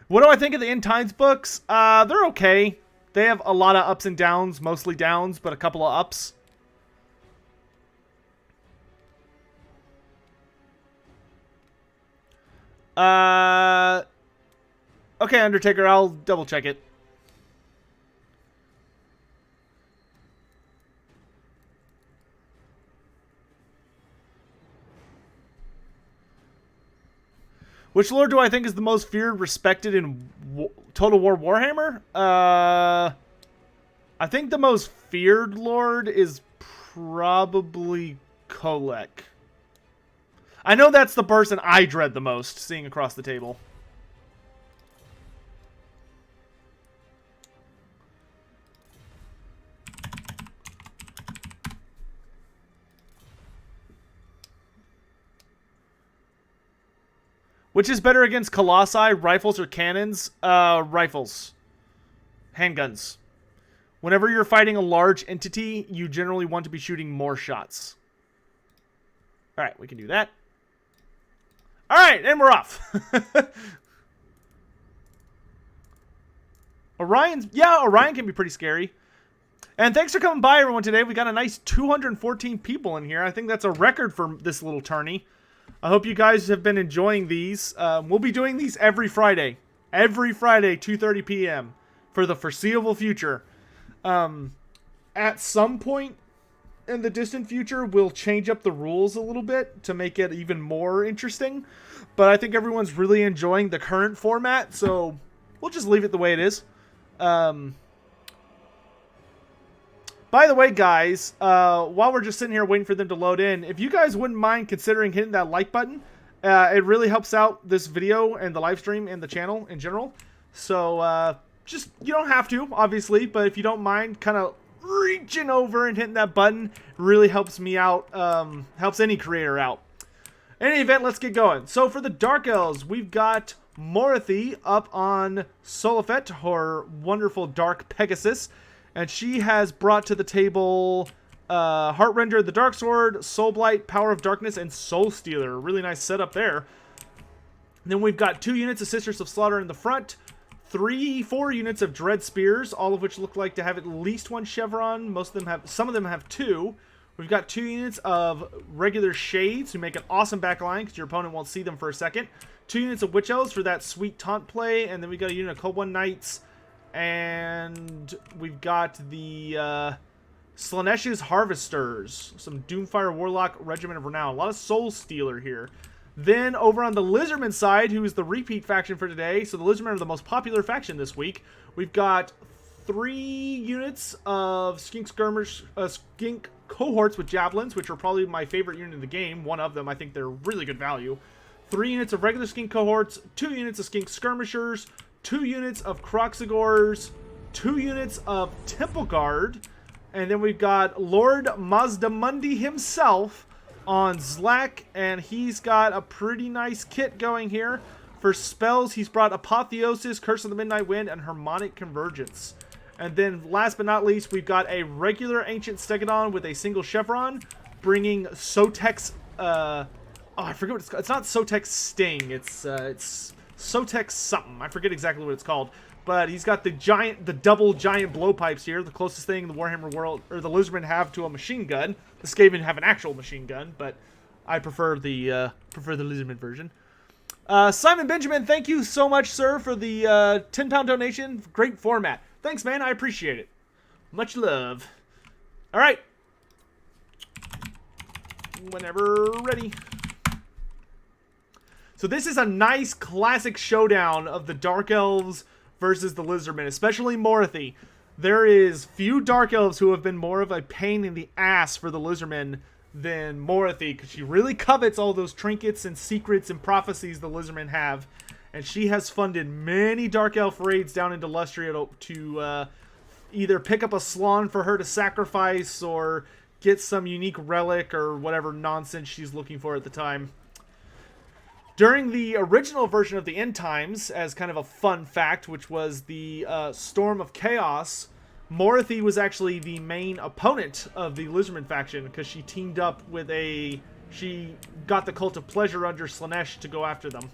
What do I think of the End Times books? They're okay. They have a lot of ups and downs, mostly downs, but a couple of ups. Okay, Undertaker, I'll double check it. Which lord do I think is the most feared, respected in Total War Warhammer? I think the most feared lord is probably Kolek. I know that's the person I dread the most, seeing across the table. Which is better against Colossi, rifles or cannons? Rifles. Handguns. Whenever you're fighting a large entity, you generally want to be shooting more shots. Alright, we can do that. Alright, and we're off. Orion can be pretty scary. And thanks for coming by, everyone, today. We got a nice 214 people in here. I think that's a record for this little tourney. I hope you guys have been enjoying these. We'll be doing these every Friday. Every Friday, 2:30 p.m. for the foreseeable future. At some point in the distant future, we'll change up the rules a little bit to make it even more interesting. But I think everyone's really enjoying the current format, so we'll just leave it the way it is. By the way, guys, while we're just sitting here waiting for them to load in, if you guys wouldn't mind considering hitting that like button, it really helps out this video and the live stream and the channel in general. So, just, you don't have to, obviously, but if you don't mind kind of reaching over and hitting that button, really helps me out, helps any creator out. In any event, let's get going. So, for the Dark Elves, we've got Morathi up on Solifet, her wonderful Dark Pegasus. And she has brought to the table Heartrender, the Dark Sword, Soulblight, Power of Darkness, and Soul Stealer. Really nice setup there. And then we've got 2 units of Sisters of Slaughter in the front, 4 units of Dread Spears, all of which look like to have at least 1 chevron. Some of them have 2. We've got 2 units of regular Shades, who make an awesome backline because your opponent won't see them for a second. 2 units of Witch Elves for that sweet taunt play, and then we got a unit of Cold One Knights. And we've got the Slaanesh's Harvesters, some Doomfire Warlock Regiment of Renown. A lot of Soul Stealer here. Then over on the Lizardman side, who is the repeat faction for today, so the Lizardmen are the most popular faction this week. We've got 3 units of Skink Cohorts with Javelins, which are probably my favorite unit in the game. One of them, I think they're really good value. 3 units of regular Skink Cohorts, 2 units of Skink Skirmishers, 2 units of Croxagors, 2 units of Temple Guard, and then we've got Lord Mazdamundi himself on Zlak, and he's got a pretty nice kit going here. For spells, he's brought Apotheosis, Curse of the Midnight Wind, and Harmonic Convergence. And then, last but not least, we've got a regular Ancient Stegodon with a single chevron, bringing Sotek's, I forget what it's called. It's not Sotek's Sting, it's Sotek something. I forget exactly what it's called. But he's got the double giant blowpipes here. The closest thing the Warhammer world, or the Lizardmen have to a machine gun. The Skaven have an actual machine gun, but I prefer the Lizardmen version. Simon Benjamin, thank you so much, sir, for the £10 donation. Great format. Thanks, man. I appreciate it. Much love. All right. Whenever ready. So this is a nice classic showdown of the Dark Elves versus the Lizardmen, especially Morathi. There is few Dark Elves who have been more of a pain in the ass for the Lizardmen than Morathi, because she really covets all those trinkets and secrets and prophecies the Lizardmen have. And she has funded many Dark Elf raids down into Lustria to either pick up a Slann for her to sacrifice or get some unique relic or whatever nonsense she's looking for at the time. During the original version of the End Times, as kind of a fun fact, which was the Storm of Chaos, Morathi was actually the main opponent of the Lizardman faction because she teamed up with she got the Cult of Pleasure under Slaanesh to go after them.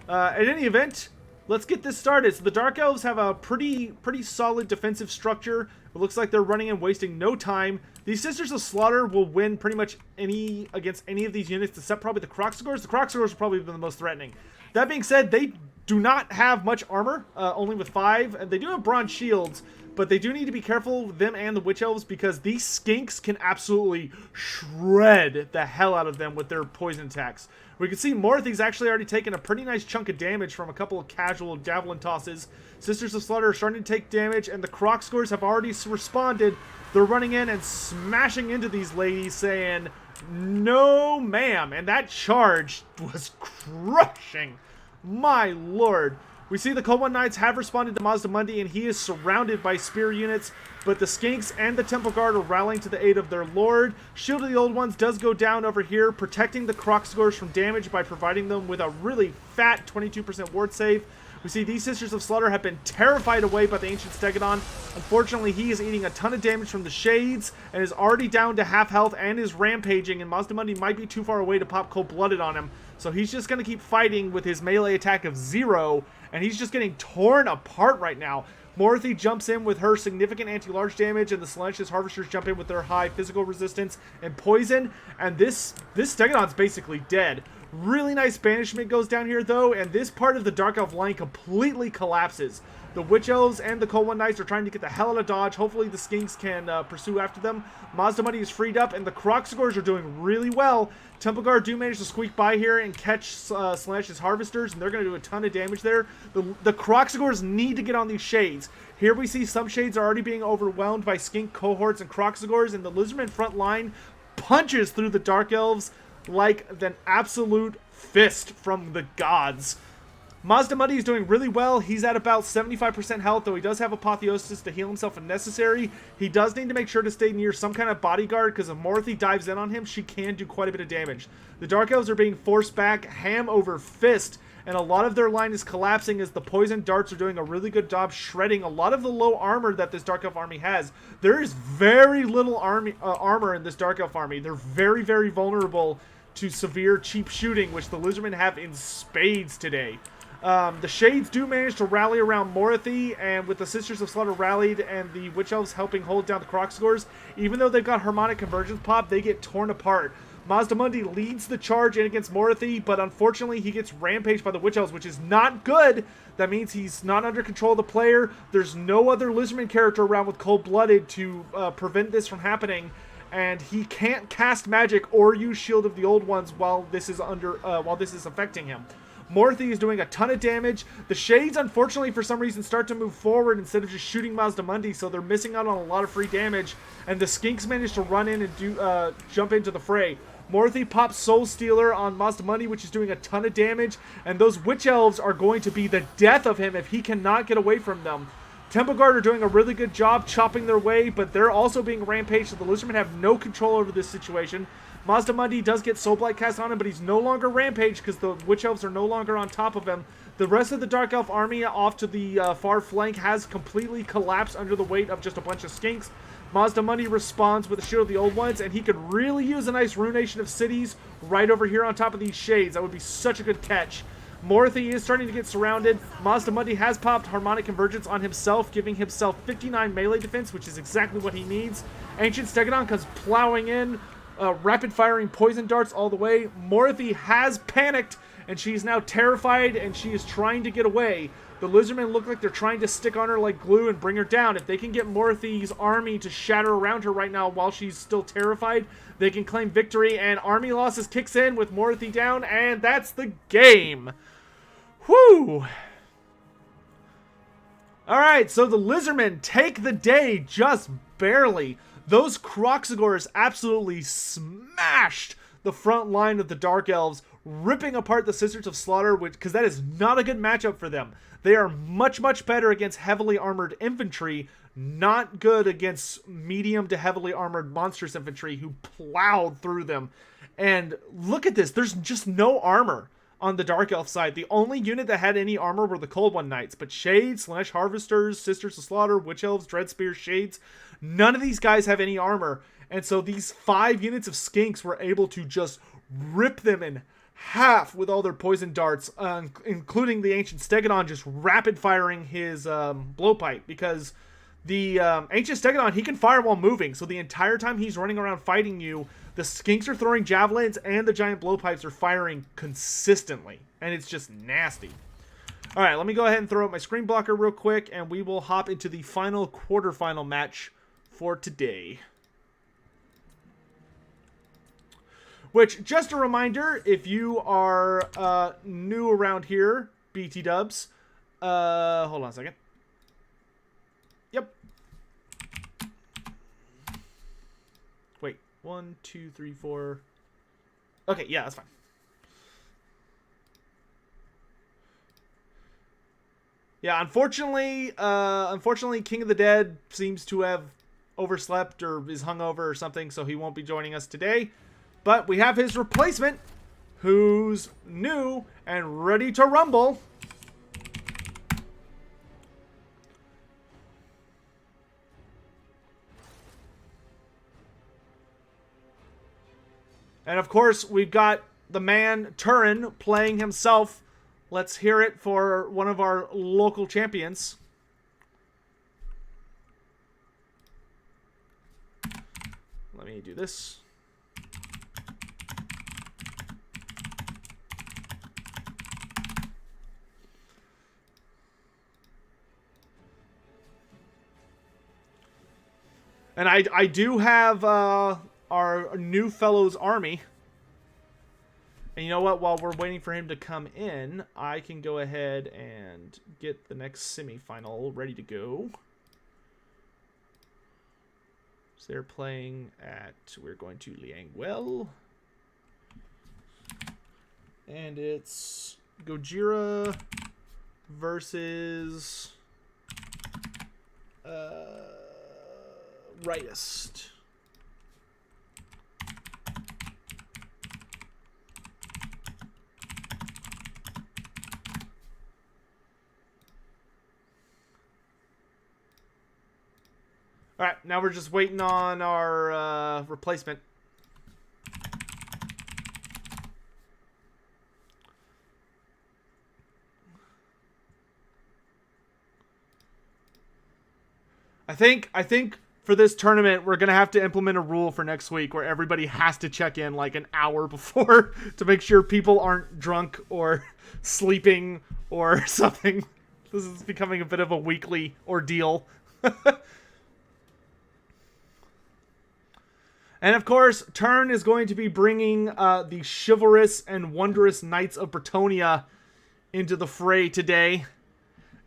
At any event, let's get this started. So the Dark Elves have a pretty solid defensive structure. It looks like they're running and wasting no time. These Sisters of Slaughter will win pretty much against any of these units except probably the Kroxigors. The Kroxigors will probably be the most threatening. That being said, they do not have much armor, only with 5, and they do have bronze shields, but they do need to be careful, them and the Witch Elves, because these skinks can absolutely shred the hell out of them with their poison attacks. We can see Morathi's actually already taken a pretty nice chunk of damage from a couple of casual javelin tosses. Sisters of Slaughter are starting to take damage, and the Kroxigors have already responded. They're running in and smashing into these ladies, saying, "No, ma'am." And that charge was crushing. My lord. We see the Cold One Knights have responded to Mazdamundi, and he is surrounded by spear units, but the Skinks and the Temple Guard are rallying to the aid of their lord. Shield of the Old Ones does go down over here, protecting the Kroxigors from damage by providing them with a really fat 22% ward save. We see these Sisters of Slaughter have been terrified away by the Ancient Stegodon. Unfortunately, he is eating a ton of damage from the Shades and is already down to half health and is rampaging, and Mazdamundi might be too far away to pop Cold-Blooded on him. So he's just going to keep fighting with his melee attack of 0, and he's just getting torn apart right now. Morathi jumps in with her significant anti-large damage, and the Slaanesh Harvesters jump in with their high physical resistance and poison, and this Stegodon's basically dead. Really nice banishment goes down here, though, and this part of the Dark Elf line completely collapses. The Witch Elves and the Cold One Knights are trying to get the hell out of dodge. Hopefully the Skinks can pursue after them. Mazdamundi is freed up, and the Kroxigors are doing really well. Temple Guard do manage to squeak by here and catch Slaanesh's Harvesters, and they're going to do a ton of damage there. The Kroxigors need to get on these Shades. Here we see some Shades are already being overwhelmed by Skink cohorts and Kroxigors, and the Lizardman front line punches through the Dark Elves like an absolute fist from the gods. Mazdamundi is doing really well. He's at about 75% health, though he does have Apotheosis to heal himself if necessary. He does need to make sure to stay near some kind of bodyguard, because if Morathi dives in on him, she can do quite a bit of damage. The Dark Elves are being forced back ham over fist, and a lot of their line is collapsing as the poison darts are doing a really good job shredding a lot of the low armor that this Dark Elf army has. There is very little armor in this Dark Elf army. They're very, very vulnerable to severe cheap shooting, which the Lizardmen have in spades today. The Shades do manage to rally around Morathi, and with the Sisters of Slaughter rallied and the Witch Elves helping hold down the Kroxigors, even though they've got Harmonic Convergence pop, they get torn apart. Mazdamundi leads the charge in against Morathi, but unfortunately he gets rampaged by the Witch Elves, which is not good. That means he's not under control of the player. There's no other Lizardman character around with Cold-Blooded to prevent this from happening, and he can't cast magic or use Shield of the Old Ones while this is affecting him. Morathi is doing a ton of damage. The Shades, unfortunately, for some reason, start to move forward instead of just shooting Mazdamundi, so they're missing out on a lot of free damage, and the Skinks manage to run in and jump into the fray. Morathi pops Soul Stealer on Mazdamundi, which is doing a ton of damage, and those Witch Elves are going to be the death of him if he cannot get away from them. Temple Guard are doing a really good job chopping their way, but they're also being rampaged, so the Lizardmen have no control over this situation. Mazdamundi does get Soul Blight cast on him, but he's no longer rampaged because the Witch Elves are no longer on top of him. The rest of the Dark Elf army off to the far flank has completely collapsed under the weight of just a bunch of Skinks. Mazdamundi responds with a Shield of the Old Ones, and he could really use a nice Ruination of Cities right over here on top of these Shades. That would be such a good catch. Morathi is starting to get surrounded. Mazdamundi has popped Harmonic Convergence on himself, giving himself 59 melee defense, which is exactly what he needs. Ancient Stegodon comes plowing in, rapid-firing poison darts all the way. Morathi has panicked, and she's now terrified, and she is trying to get away. The Lizardmen look like they're trying to stick on her like glue and bring her down. If they can get Morathi's army to shatter around her right now while she's still terrified, they can claim victory, and army losses kicks in with Morathi down, and that's the game. Whew! Alright, so the Lizardmen take the day just barely. Those Kroxigors absolutely smashed the front line of the Dark Elves, ripping apart the Sisters of Slaughter, because that is not a good matchup for them. They are much, much better against heavily armored infantry, not good against medium to heavily armored monstrous infantry who plowed through them. And look at this, there's just no armor. on the Dark Elf side. The only unit that had any armor were the Cold One Knights, but Shades, Slanesh Harvesters, Sisters of Slaughter, Witch Elves, Dreadspear, Shades, none of these guys have any armor. And so these 5 units of Skinks were able to just rip them in half with all their poison darts, including the Ancient Stegodon just rapid firing his blowpipe, because the Ancient Stegodon, he can fire while moving, so the entire time he's running around fighting you, the Skinks are throwing javelins and the giant blowpipes are firing consistently, and it's just nasty. Alright, let me go ahead and throw up my screen blocker real quick, and we will hop into the final quarterfinal match for today. Which, just a reminder, if you are new around here, BT dubs, hold on a second. Yep. Wait, 1, 2, 3, 4. Okay, yeah, that's fine. Yeah, unfortunately, King of the Dead seems to have overslept or is hungover or something, so he won't be joining us today. But we have his replacement, who's new and ready to rumble. And of course, we've got the man, Turin, playing himself. Let's hear it for one of our local champions. Let me do this. And I do have our new fellow's army. And you know what? While we're waiting for him to come in, I can go ahead and get the next semifinal ready to go. So they're playing at, we're going to Liangwell. And it's Gojira versus Rightist. Alright, now we're just waiting on our replacement. I think for this tournament, we're going to have to implement a rule for next week where everybody has to check in like an hour before to make sure people aren't drunk or sleeping or something. This is becoming a bit of a weekly ordeal. And of course, Turn is going to be bringing the chivalrous and wondrous Knights of Bretonnia into the fray today.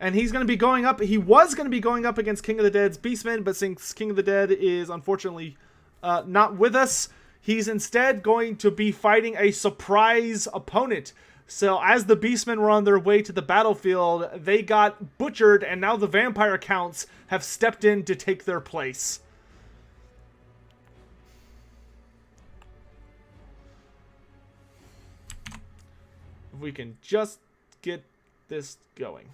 And he's going to be going up. He was going to be going up against King of the Dead's Beastman, but since King of the Dead is unfortunately not with us, he's instead going to be fighting a surprise opponent. So as the Beastmen were on their way to the battlefield, they got butchered, and now the vampire counts have stepped in to take their place. If we can just get this going.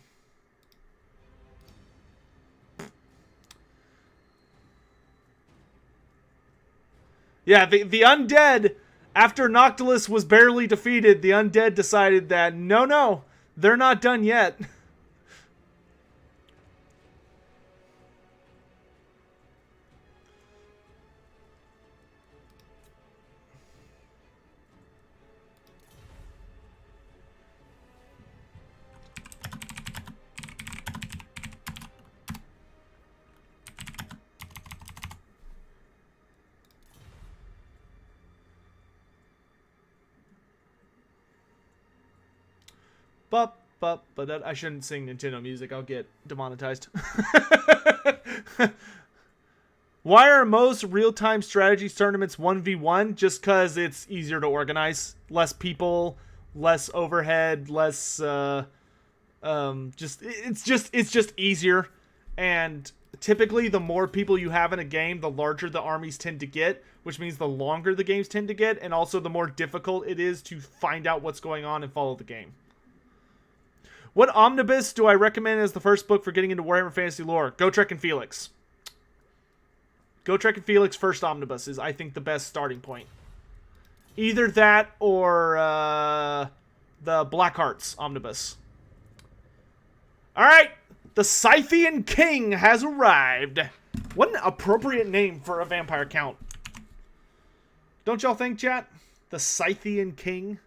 Yeah, the undead, after Noctilus was barely defeated, the undead decided that, no, they're not done yet. But I shouldn't sing Nintendo music. I'll get demonetized. Why are most real-time strategy tournaments 1v1? Just because it's easier to organize. Less people, less overhead, less it's just easier. And typically the more people you have in a game, the larger the armies tend to get, which means the longer the games tend to get, and also the more difficult it is to find out what's going on and follow the game. What omnibus do I recommend as the first book for getting into Warhammer Fantasy lore? Gotrek and Felix. Gotrek and Felix first omnibus is, I think, the best starting point. Either that or the Black Hearts omnibus. Alright, the Scythian King has arrived. What an appropriate name for a vampire count. Don't y'all think, chat? The Scythian King.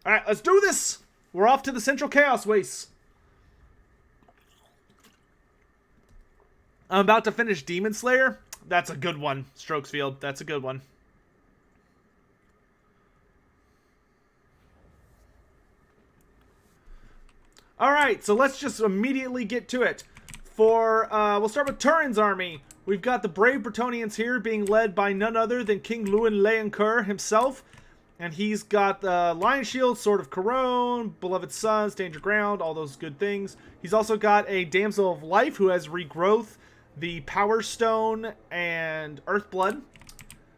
Alright, let's do this! We're off to the Central Chaos Wastes. I'm about to finish Demon Slayer. That's a good one, Strokesfield. That's a good one. Alright, so let's just immediately get to it. We'll start with Turin's army. We've got the brave Bretonnians here being led by none other than King Lewin Leoncoeur himself. And he's got the Lion Shield, Sword of Corone, Beloved Sons, Danger Ground, all those good things. He's also got a Damsel of Life who has Regrowth, the Power Stone, and Earthblood.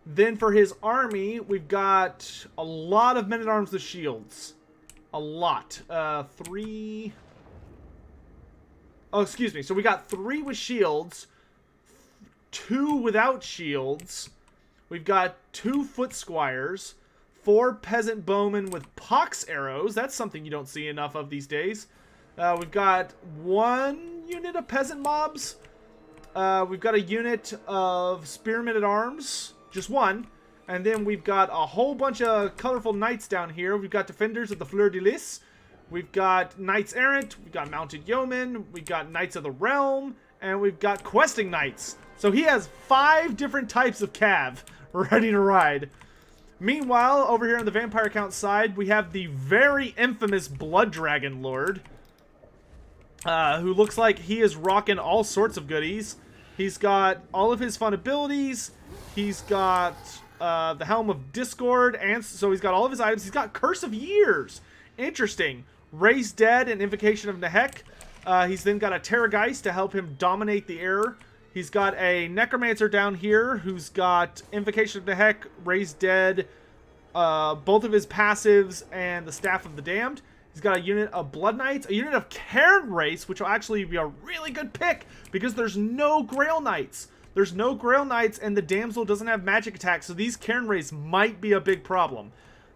Then for his army, we've got a lot of men-at-arms with shields. A lot. 3... Oh, excuse me. So we got 3 with shields, 2 without shields. We've got 2 foot squires, 4 peasant bowmen with pox arrows. That's something you don't see enough of these days. We've got 1 unit of peasant mobs. We've got a unit of spearmen at arms. Just 1. And then we've got a whole bunch of colorful knights down here. We've got defenders of the Fleur de Lis. We've got knights errant. We've got mounted yeomen. We've got knights of the realm. And we've got questing knights. So he has 5 different types of cav ready to ride. Meanwhile, over here on the vampire count side, we have the very infamous Blood Dragon Lord. Who looks like he is rocking all sorts of goodies. He's got all of his fun abilities. He's got the Helm of Discord, and so he's got all of his items. He's got Curse of Years. Interesting. Raise Dead and Invocation of Nehek. He's then got a Terrorgeist to help him dominate the air. He's got a Necromancer down here who's got Invocation of Nehek, Raise Dead, both of his passives, and the Staff of the Damned. He's got a unit of Blood Knights, a unit of Cairn Race, which will actually be a really good pick because there's no Grail Knights. There's no Grail Knights, and the Damsel doesn't have magic attacks, so these Cairn Race might be a big problem.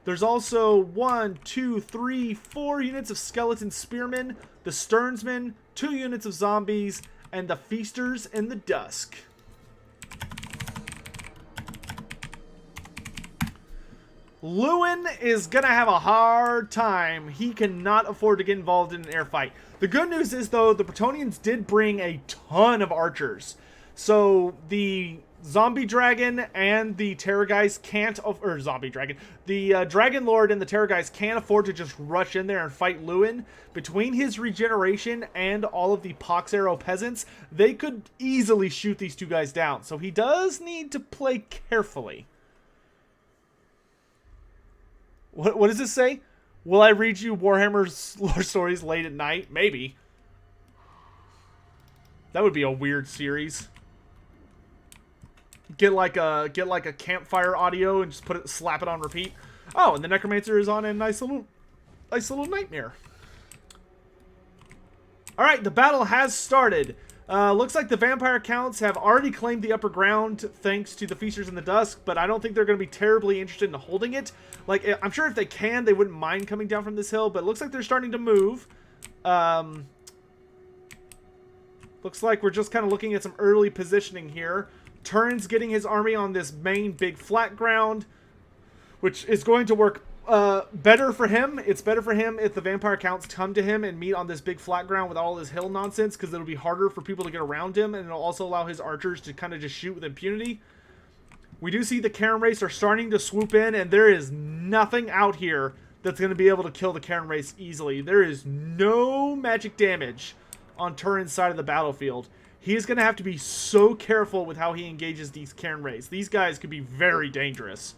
There's also 1, 2, 3, 4 units of Skeleton Spearmen, the Sternsmen, 2 units of Zombies, and the Feasters in the Dusk. Lewin is going to have a hard time. He cannot afford to get involved in an air fight. The good news is, though, the Bretonnians did bring a ton of archers. So the Zombie Dragon and the Terrorgeist can't... Or Zombie Dragon. The Dragon Lord and the Terrorgeist can't afford to just rush in there and fight Lewin. Between his regeneration and all of the Pox Arrow peasants, they could easily shoot these 2 guys down. So he does need to play carefully. What does this say? Will I read you Warhammer's lore stories late at night? Maybe. That would be a weird series. Get like a campfire audio and just slap it on repeat. Oh, and the Necromancer is on a nice little nightmare. All right, the battle has started. Looks like the vampire counts have already claimed the upper ground thanks to the Feasters in the Dusk, but I don't think they're going to be terribly interested in holding it. Like, I'm sure if they can, they wouldn't mind coming down from this hill, but it looks like they're starting to move. Looks like we're just kind of looking at some early positioning here. Turin's getting his army on this main big flat ground, which is going to work better for him. It's better for him if the vampire counts come to him and meet on this big flat ground with all this hill nonsense, because it'll be harder for people to get around him, and it'll also allow his archers to kind of just shoot with impunity. We do see the Cairn Race are starting to swoop in, and there is nothing out here that's going to be able to kill the Cairn Race easily. There is no magic damage on Turin's side of the battlefield. He is going to have to be so careful with how he engages these Cairn Race. These guys could be very dangerous.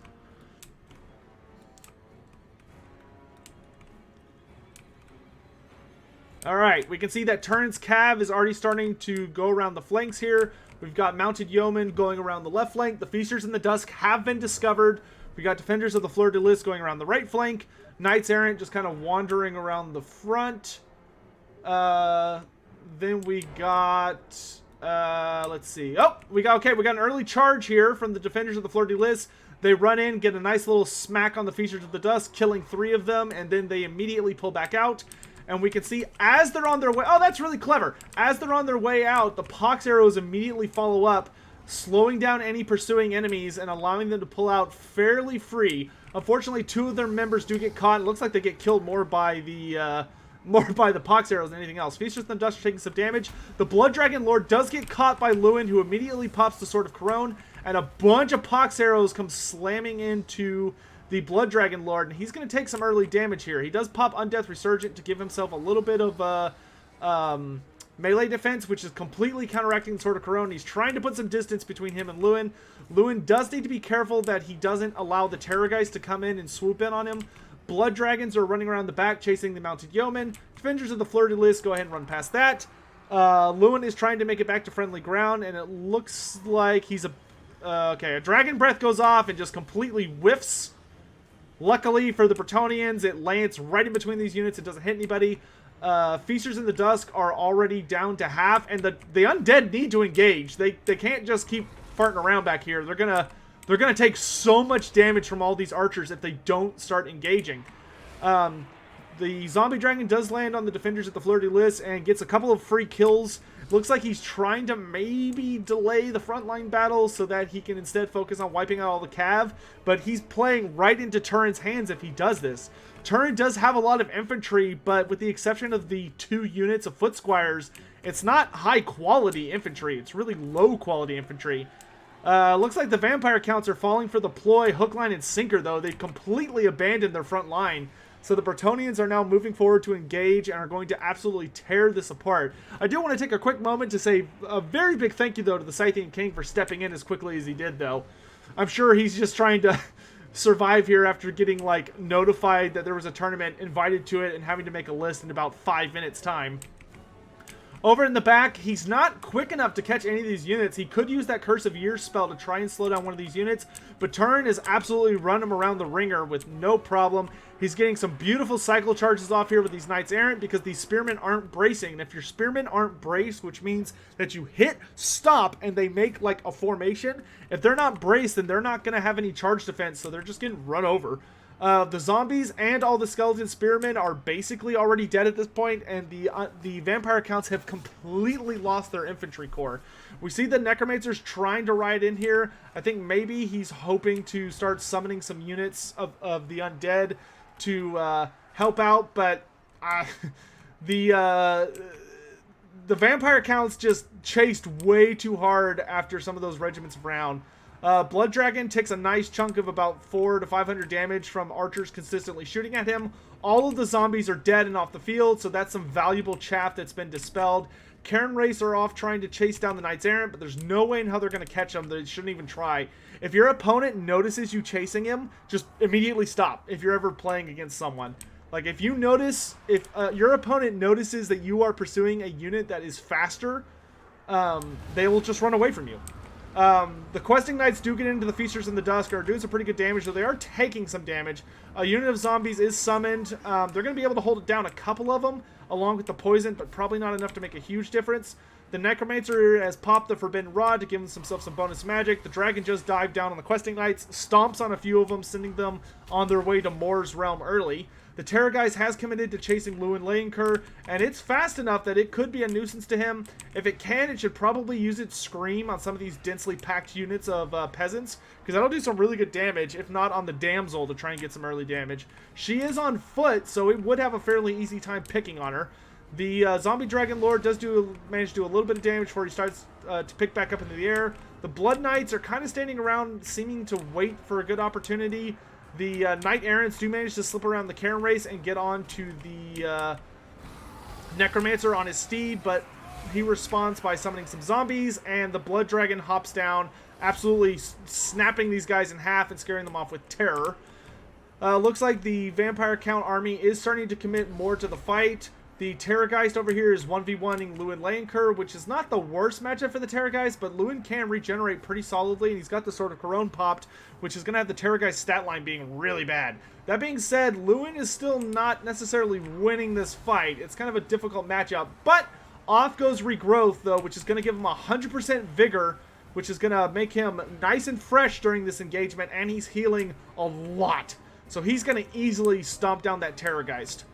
All right, we can see that Turin's Cav is already starting to go around the flanks here. We've got Mounted Yeomen going around the left flank. The Feasters in the Dusk have been discovered. We got Defenders of the Fleur de Lis going around the right flank. Knights Errant just kind of wandering around the front. Then we got... let's see. Oh, we got an early charge here from the Defenders of the Fleur de Lis. They run in, get a nice little smack on the Feasters of the Dusk, killing 3 of them, and then they immediately pull back out. And we can see as they're on their way... Oh, that's really clever. As they're on their way out, the pox arrows immediately follow up, slowing down any pursuing enemies and allowing them to pull out fairly free. Unfortunately, 2 of their members do get caught. It looks like they get killed more by the pox arrows than anything else. Feasters of the Dusk are taking some damage. The Blood Dragon Lord does get caught by Lewin, who immediately pops the Sword of Corone, and a bunch of pox arrows come slamming into the Blood Dragon Lord, and he's going to take some early damage here. He does pop Undeath Resurgent to give himself a little bit of melee defense, which is completely counteracting the Sword of Corone. He's trying to put some distance between him and Lewin. Lewin does need to be careful that he doesn't allow the Terrorgeist to come in and swoop in on him. Blood Dragons are running around the back chasing the Mounted Yeomen. Defenders of the Fleur de Lis go ahead and run past that. Lewin is trying to make it back to friendly ground, and it looks like he's okay, a Dragon Breath goes off and just completely whiffs. Luckily for the Bretonnians, it lands right in between these units. It doesn't hit anybody. Feasters in the Dusk are already down to half, and the undead need to engage. They can't just keep farting around back here. They're gonna take so much damage from all these archers if they don't start engaging. The zombie dragon does land on the Defenders at the Fleur de Lis and gets a couple of free kills. Looks like he's trying to maybe delay the frontline battle so that he can instead focus on wiping out all the cav, but he's playing right into Turin's hands if he does this. Turin does have a lot of infantry, but with the exception of the 2 units of foot squires, it's not high quality infantry. It's really low quality infantry. Looks like the vampire counts are falling for the ploy, hook, line, and sinker, though. They've completely abandoned their front line. So the Bretonnians are now moving forward to engage and are going to absolutely tear this apart. I do want to take a quick moment to say a very big thank you, though, to the Scythian King for stepping in as quickly as he did, though. I'm sure he's just trying to survive here after getting, like, notified that there was a tournament, invited to it, and having to make a list in about 5 minutes' time. Over in the back, he's not quick enough to catch any of these units. He could use that Curse of Years spell to try and slow down one of these units, but Turin is absolutely run him around the ringer with no problem. He's getting some beautiful cycle charges off here with these Knights Errant because these Spearmen aren't bracing. And if your Spearmen aren't braced, which means that you hit stop and they make like a formation, if they're not braced, then they're not going to have any charge defense, so they're just getting run over. The zombies and all the skeleton spearmen are basically already dead at this point, and the vampire counts have completely lost their infantry corps. We see the necromancers trying to ride in here. I think maybe he's hoping to start summoning some units of the undead to help out, but the vampire counts just chased way too hard after some of those regiments of round. Blood Dragon takes a nice chunk of about 400 to 500 damage from archers consistently shooting at him. All of the zombies are dead and off the field, so that's some valuable chaff that's been dispelled. Cairn Race are off trying to chase down the Knights Errant, but there's no way in how they're going to catch them. They shouldn't even try. If your opponent notices you chasing him, just immediately stop if you're ever playing against someone. Like, if you notice, if your opponent notices that you are pursuing a unit that is faster, they will just run away from you. The questing knights do get into the Feasters in the Dusk, are doing some pretty good damage, though they are taking some damage. A unit of zombies is summoned. They're going to be able to hold it down, a couple of them, along with the poison, but probably not enough to make a huge difference. The Necromancer has popped the Forbidden Rod to give himself some bonus magic. The Dragon just dived down on the questing knights, stomps on a few of them, sending them on their way to Mor's realm early. The Terrorgeist has committed to chasing Lewin Leyenkur, and it's fast enough that it could be a nuisance to him. If it can, it should probably use its Scream on some of these densely packed units of peasants, because that'll do some really good damage, if not on the Damsel to try and get some early damage. She is on foot, so it would have a fairly easy time picking on her. The Zombie Dragon Lord does manage to do a little bit of damage before he starts to pick back up into the air. The Blood Knights are kind of standing around, seeming to wait for a good opportunity. The Knight Errants do manage to slip around the Cairn Race and get onto the Necromancer on his steed, but he responds by summoning some zombies, and the Blood Dragon hops down, absolutely snapping these guys in half and scaring them off with terror. Looks like the Vampire Count army is starting to commit more to the fight. The Terrorgeist over here is 1v1ing Lewin Leyenkur, which is not the worst matchup for the Terrorgeist, but Lewin can regenerate pretty solidly, and he's got the Sword of Corone popped, which is going to have the Terrorgeist stat line being really bad. That being said, Lewin is still not necessarily winning this fight. It's kind of a difficult matchup, but off goes Regrowth, though, which is going to give him 100% Vigor, which is going to make him nice and fresh during this engagement, and he's healing a lot. So he's going to easily stomp down that Terrorgeist.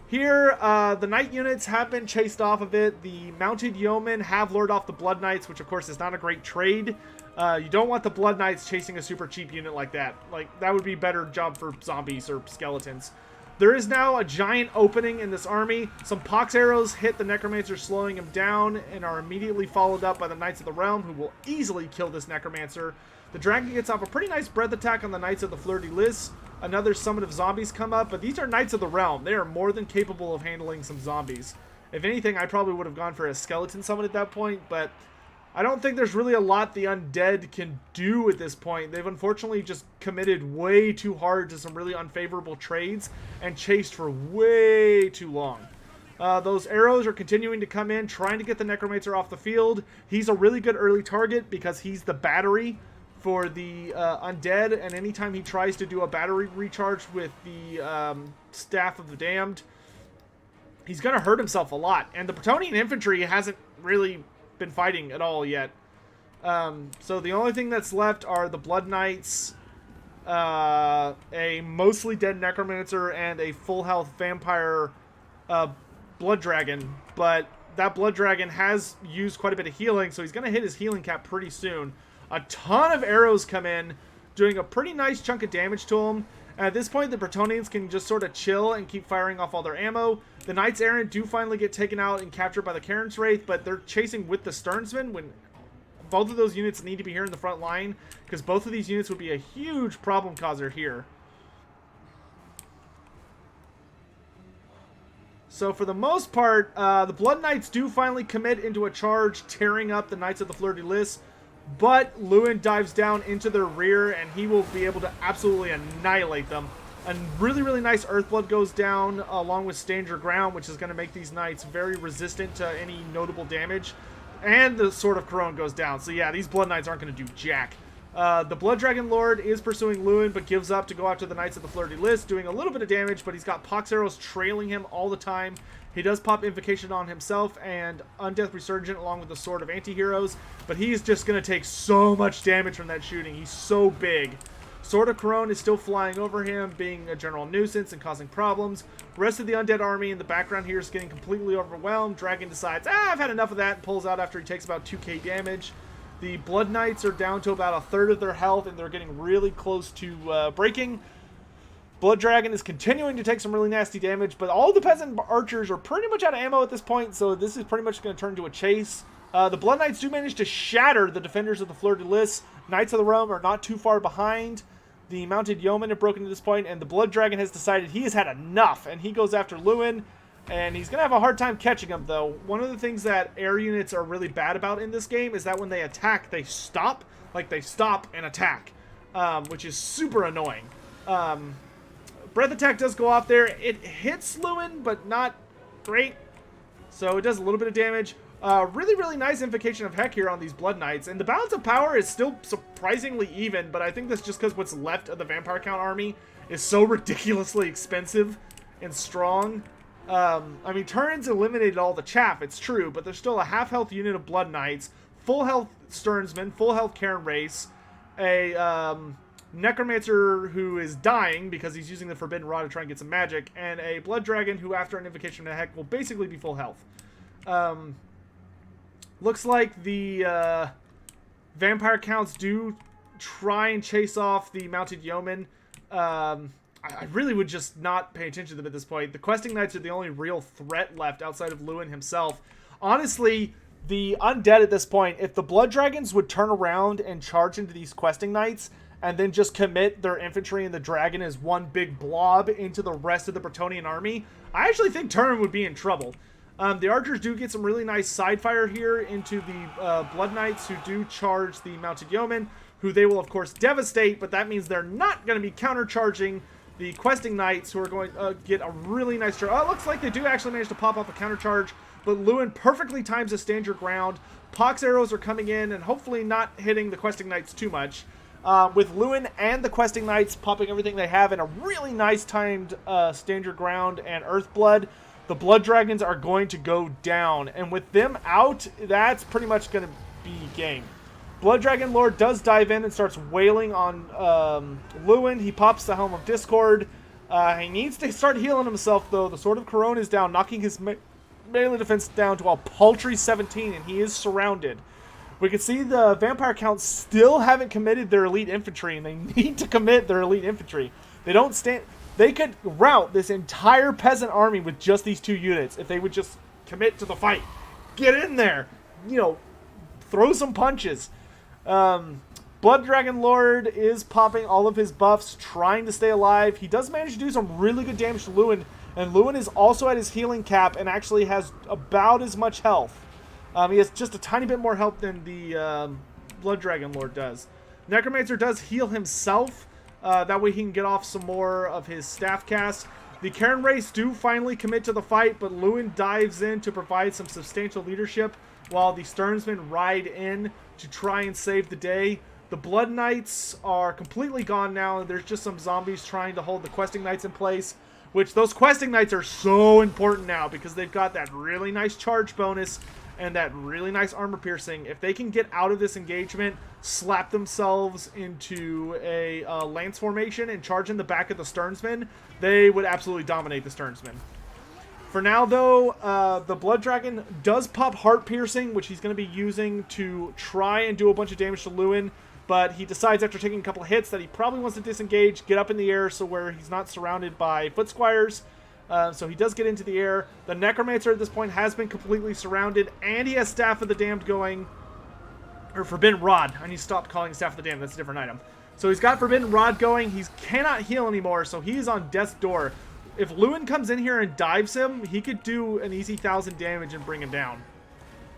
Here, the Knight units have been chased off of it. The Mounted Yeomen have lured off the Blood Knights, which of course is not a great trade. You don't want the Blood Knights chasing a super cheap unit like that. Like, that would be a better job for zombies or skeletons. There is now a giant opening in this army. Some Pox arrows hit the Necromancer, slowing him down, and are immediately followed up by the Knights of the Realm, who will easily kill this Necromancer. The Dragon gets off a pretty nice breath attack on the Knights of the Fleur-de-Lis. Another summon of zombies come up, but these are Knights of the Realm. They are more than capable of handling some zombies. If anything, I probably would have gone for a skeleton summon at that point, but I don't think there's really a lot the undead can do at this point. They've unfortunately just committed way too hard to some really unfavorable trades and chased for way too long. Those arrows are continuing to come in, trying to get the Necromancer off the field. He's a really good early target because he's the battery for the undead, and anytime he tries to do a battery recharge with the Staff of the Damned, he's going to hurt himself a lot. And the Bretonnian infantry hasn't really been fighting at all yet. So the only thing that's left are the Blood Knights, a mostly dead Necromancer, and a full health Vampire Blood Dragon. But that Blood Dragon has used quite a bit of healing, so he's going to hit his healing cap pretty soon. A ton of arrows come in, doing a pretty nice chunk of damage to him. At this point, the Bretonnians can just sort of chill and keep firing off all their ammo. The Knights Errant do finally get taken out and captured by the Cairns Wraith, but they're chasing with the Sternsmen when both of those units need to be here in the front line, because both of these units would be a huge problem causer here. So for the most part, the Blood Knights do finally commit into a charge, tearing up the Knights of the Fleur-de-Lis. But Lewin dives down into their rear, and he will be able to absolutely annihilate them. A really, really nice Earthblood goes down, along with Stand Your Ground, which is going to make these Knights very resistant to any notable damage. And the Sword of Corone goes down. So yeah, these Blood Knights aren't going to do jack. The Blood Dragon Lord is pursuing Lewin, but gives up to go after the Knights of the Fleur-de-Lis, doing a little bit of damage, but he's got Pox arrows trailing him all the time. He does pop Invocation on himself and Undeath Resurgent along with the Sword of Antiheroes, but he's just going to take so much damage from that shooting. He's so big. Sword of Corone is still flying over him, being a general nuisance and causing problems. The rest of the undead army in the background here is getting completely overwhelmed. Dragon decides, I've had enough of that, and pulls out after he takes about 2k damage. The Blood Knights are down to about a third of their health, and they're getting really close to breaking. Blood Dragon is continuing to take some really nasty damage, but all the peasant archers are pretty much out of ammo at this point, so this is pretty much going to turn into a chase. The Blood Knights do manage to shatter the defenders of the Fleur-de-Lis. Knights of the Realm are not too far behind. The Mounted Yeomen have broken to this point, and the Blood Dragon has decided he has had enough, and he goes after Lewin, and he's going to have a hard time catching him, though. One of the things that air units are really bad about in this game is that when they attack, they stop. Like, they stop and attack, which is super annoying. Breath attack does go off there. It hits Lewin, but not great. So it does a little bit of damage. Really, really nice Invocation of Heck here on these Blood Knights. And the balance of power is still surprisingly even, but I think that's just because what's left of the Vampire Count army is so ridiculously expensive and strong. I mean, Turin's eliminated all the chaff, it's true, but there's still a half-health unit of Blood Knights, full health Sternsmen, full health Cairn Race, a Necromancer who is dying because he's using the Forbidden Rod to try and get some magic, and a Blood Dragon who, after an Invocation of Heck, will basically be full health. Looks like the Vampire Counts do try and chase off the Mounted Yeomen. I really would just not pay attention to them at this point. The Questing Knights are the only real threat left outside of Lewin himself. Honestly, the undead at this point, if the Blood Dragons would turn around and charge into these Questing Knights, and then just commit their infantry and the dragon as one big blob into the rest of the Bretonnian army, I actually think Turin would be in trouble. The archers do get some really nice side fire here into the Blood Knights, who do charge the Mounted Yeomen, who they will of course devastate, but that means they're not going to be countercharging the questing knights, who are going to get a really nice charge. Oh, it looks like they do actually manage to pop off a counter charge, but Lewin perfectly times to stand your ground. Pox arrows are coming in and hopefully not hitting the questing knights too much. With Lewin and the questing knights popping everything they have in a really nice timed stand your ground and Earthblood, the blood dragons are going to go down. And with them out, that's pretty much going to be game. Blood Dragon Lord does dive in and starts wailing on Lewin. He pops the Helm of Discord. He needs to start healing himself, though. The Sword of Corona is down, knocking his melee defense down to a paltry 17, and he is surrounded. We can see the Vampire Counts still haven't committed their elite infantry, and they need to commit their elite infantry. They don't stand... They could rout this entire peasant army with just these 2 units if they would just commit to the fight. Get in there! You know, throw some punches. Blood Dragon Lord is popping all of his buffs, trying to stay alive. He does manage to do some really good damage to Lewin, and Lewin is also at his healing cap and actually has about as much health. He has just a tiny bit more health than the Blood Dragon Lord does. Necromancer does heal himself. That way he can get off some more of his staff cast. The Karen Race do finally commit to the fight, but Lewin dives in to provide some substantial leadership while the Sternsmen ride in to try and save the day. The Blood Knights are completely gone now, and there's just some zombies trying to hold the Questing Knights in place, which those Questing Knights are so important now because they've got that really nice charge bonus and that really nice armor piercing. If they can get out of this engagement, slap themselves into a lance formation and charge in the back of the Sternsmen, they would absolutely dominate the Sternsmen. For now, though, the Blood Dragon does pop Heart Piercing, which he's going to be using to try and do a bunch of damage to Lewin, but he decides after taking a couple of hits that he probably wants to disengage, get up in the air so where he's not surrounded by Foot Squires. So he does get into the air. The Necromancer at this point has been completely surrounded, and he has Staff of the Damned going. Or Forbidden Rod. I need to stop calling Staff of the Damned. That's a different item. So he's got Forbidden Rod going. He cannot heal anymore, so he's on death's door. If Lewin comes in here and dives him, he could do an easy 1,000 damage and bring him down.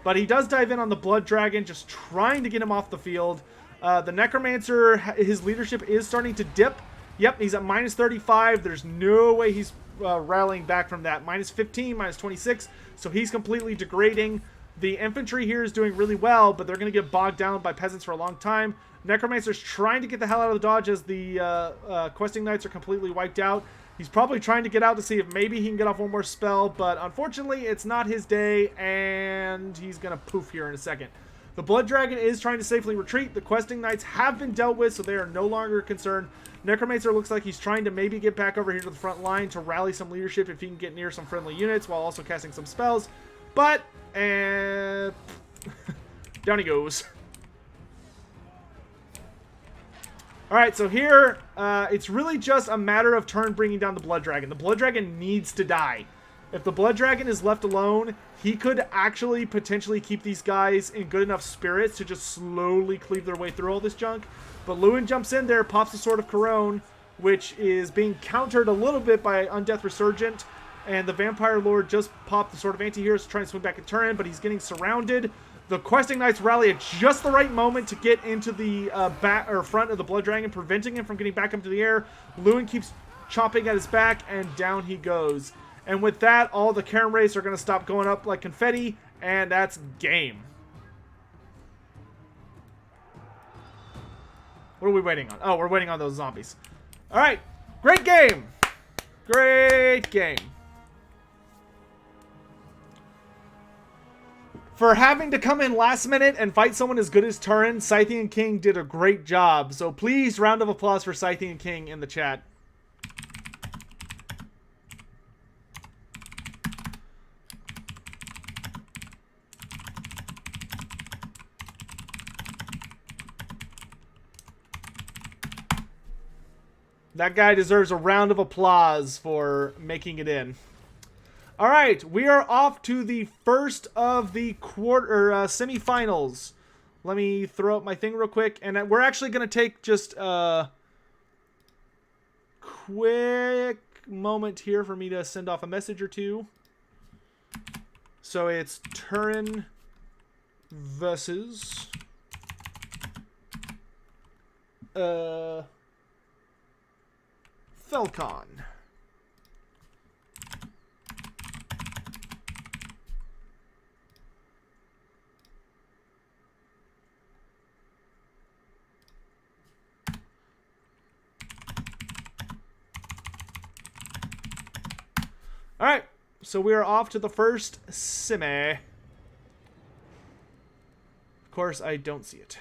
But he does dive in on the Blood Dragon, just trying to get him off the field. The Necromancer, his leadership is starting to dip. Yep, he's at minus 35. There's no way he's rallying back from that. Minus 15, minus 26. So he's completely degrading. The infantry here is doing really well, but they're going to get bogged down by peasants for a long time. Necromancer's trying to get the hell out of the dodge as the Questing Knights are completely wiped out. He's probably trying to get out to see if maybe he can get off one more spell, but unfortunately it's not his day, and he's going to poof here in a second. The Blood Dragon is trying to safely retreat. The Questing Knights have been dealt with, so they are no longer concerned. Necromancer looks like he's trying to maybe get back over here to the front line to rally some leadership if he can get near some friendly units while also casting some spells. But, down he goes. Alright, so here, it's really just a matter of turn bringing down the Blood Dragon. The Blood Dragon needs to die. If the Blood Dragon is left alone, he could actually potentially keep these guys in good enough spirits to just slowly cleave their way through all this junk. But Lewin jumps in there, pops the Sword of Corona, which is being countered a little bit by Undeath Resurgent. And the Vampire Lord just popped the Sword of Anti-Heroes to try and swing back a turn, but he's getting surrounded. The Questing Knights rally at just the right moment to get into the front of the Blood Dragon, preventing him from getting back up to the air. Lewin keeps chomping at his back, and down he goes. And with that, all the Karen Rays are going to stop going up like confetti, and that's game. What are we waiting on? Oh, we're waiting on those zombies. All right, great game. Great game. For having to come in last minute and fight someone as good as Turin, Scythian King did a great job. So please, round of applause for Scythian King in the chat. That guy deserves a round of applause for making it in. All right, we are off to the first of the semifinals. Let me throw up my thing real quick, and we're actually going to take just a quick moment here for me to send off a message or two. So it's Turin versus Felcon. Alright, so we are off to the first semi. Of course, I don't see it.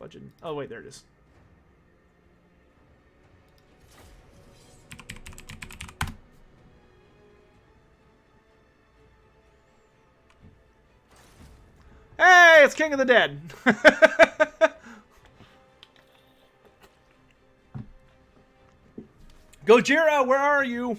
Fudging. Oh, wait, there it is. Hey, it's King of the Dead. Gojira, where are you?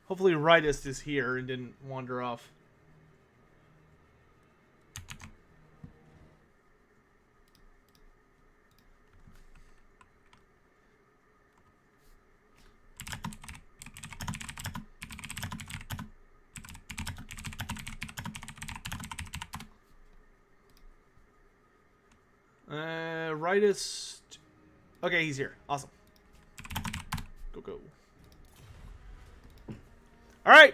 Hopefully Rightist is here and didn't wander off. Rightist. Okay, he's here. Awesome. Go. All right,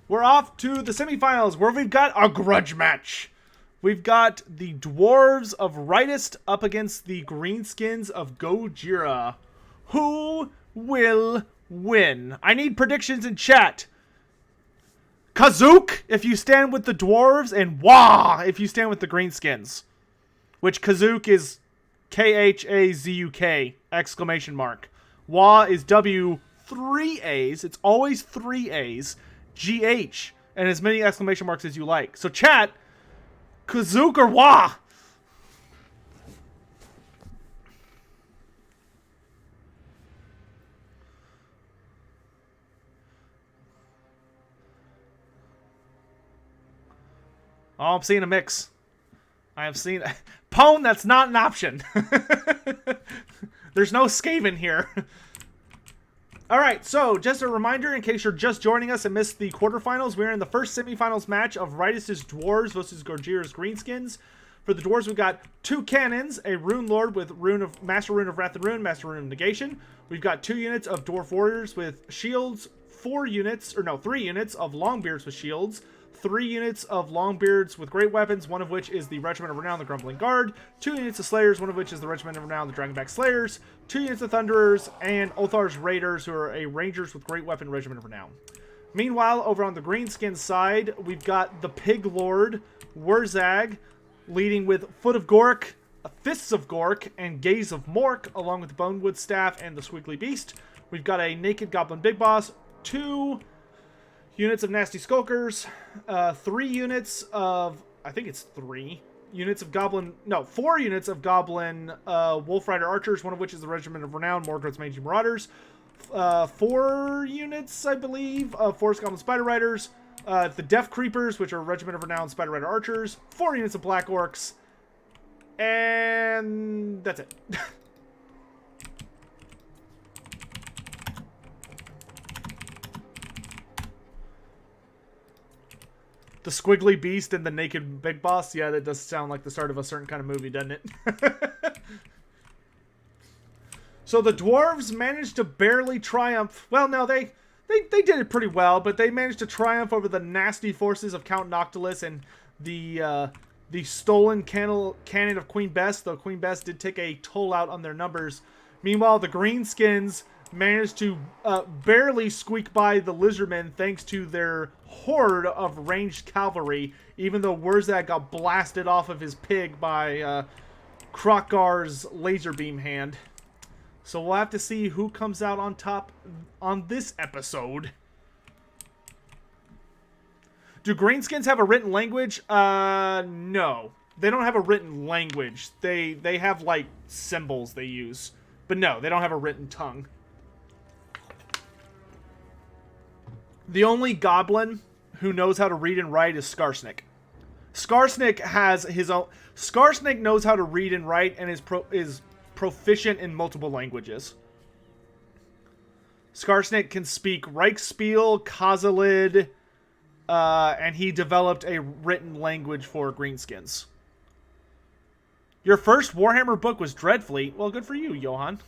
we're off to the semifinals where we've got a grudge match. We've got the Dwarves of Rightist up against the Greenskins of Gojira. Who will win? I need predictions in chat. Kazook if you stand with the Dwarves, and Wah if you stand with the Greenskins. Which Kazook is K-H-A-Z-U-K, exclamation mark. Wah is W, 3 A's. It's always 3 A's. G-H, and as many exclamation marks as you like. So chat, Kazook or Wah? Oh, I'm seeing a mix. I have seen... Pwn, that's not an option. There's no Skaven here. Alright, so just a reminder, in case you're just joining us and missed the quarterfinals, we're in the first semifinals match of Rightist's Dwarves versus Gojira's Greenskins. For the Dwarves, we've got 2 cannons, a Rune Lord with Master Rune of Wrath and Ruin, Master Rune of Negation. We've got 2 units of Dwarf Warriors with shields, 3 units of Longbeards with shields, 3 units of Longbeards with great weapons, one of which is the Regiment of Renown, the Grumbling Guard, 2 units of Slayers, one of which is the Regiment of Renown, the Dragonback Slayers, 2 units of Thunderers, and Othar's Raiders, who are a Rangers with great weapon Regiment of Renown. Meanwhile, over on the Greenskin side, we've got the Pig Lord, Wurzag, leading with Foot of Gork, Fists of Gork, and Gaze of Mork, along with the Bonewood Staff and the Squiggly Beast. We've got a Naked Goblin Big Boss, 2 units of Nasty Skulkers, 3 units of... I think it's 3 units of Goblin... No, 4 units of Goblin Wolf Rider Archers, one of which is the Regiment of Renown, Morgoth's Mangy Marauders. 4 units, I believe, of Forest Goblin Spider Riders. The Death Creepers, which are Regiment of Renown Spider Rider Archers. 4 units of Black Orcs. And that's it. The Squiggly Beast and the Naked Big Boss. Yeah, that does sound like the start of a certain kind of movie, doesn't it? So the Dwarves managed to barely triumph. Well, no, they did it pretty well, but they managed to triumph over the nasty forces of Count Noctilus and the the stolen cannon of Queen Bess, though Queen Bess did take a toll out on their numbers. Meanwhile, the Greenskins managed to barely squeak by the Lizardmen thanks to their horde of ranged cavalry, even though Wurzag got blasted off of his pig by Krokar's laser beam hand. So we'll have to see who comes out on top on this episode. Do Greenskins have a written language? No. They don't have a written language. They have, like, symbols they use. But no, they don't have a written tongue. The only goblin who knows how to read and write is Skarsnik. Skarsnik has his own... Skarsnik knows how to read and write and is proficient in multiple languages. Skarsnik can speak Reichspiel, Khazalid, and he developed a written language for Greenskins. Your first Warhammer book was Dreadfleet. Well, good for you, Johan.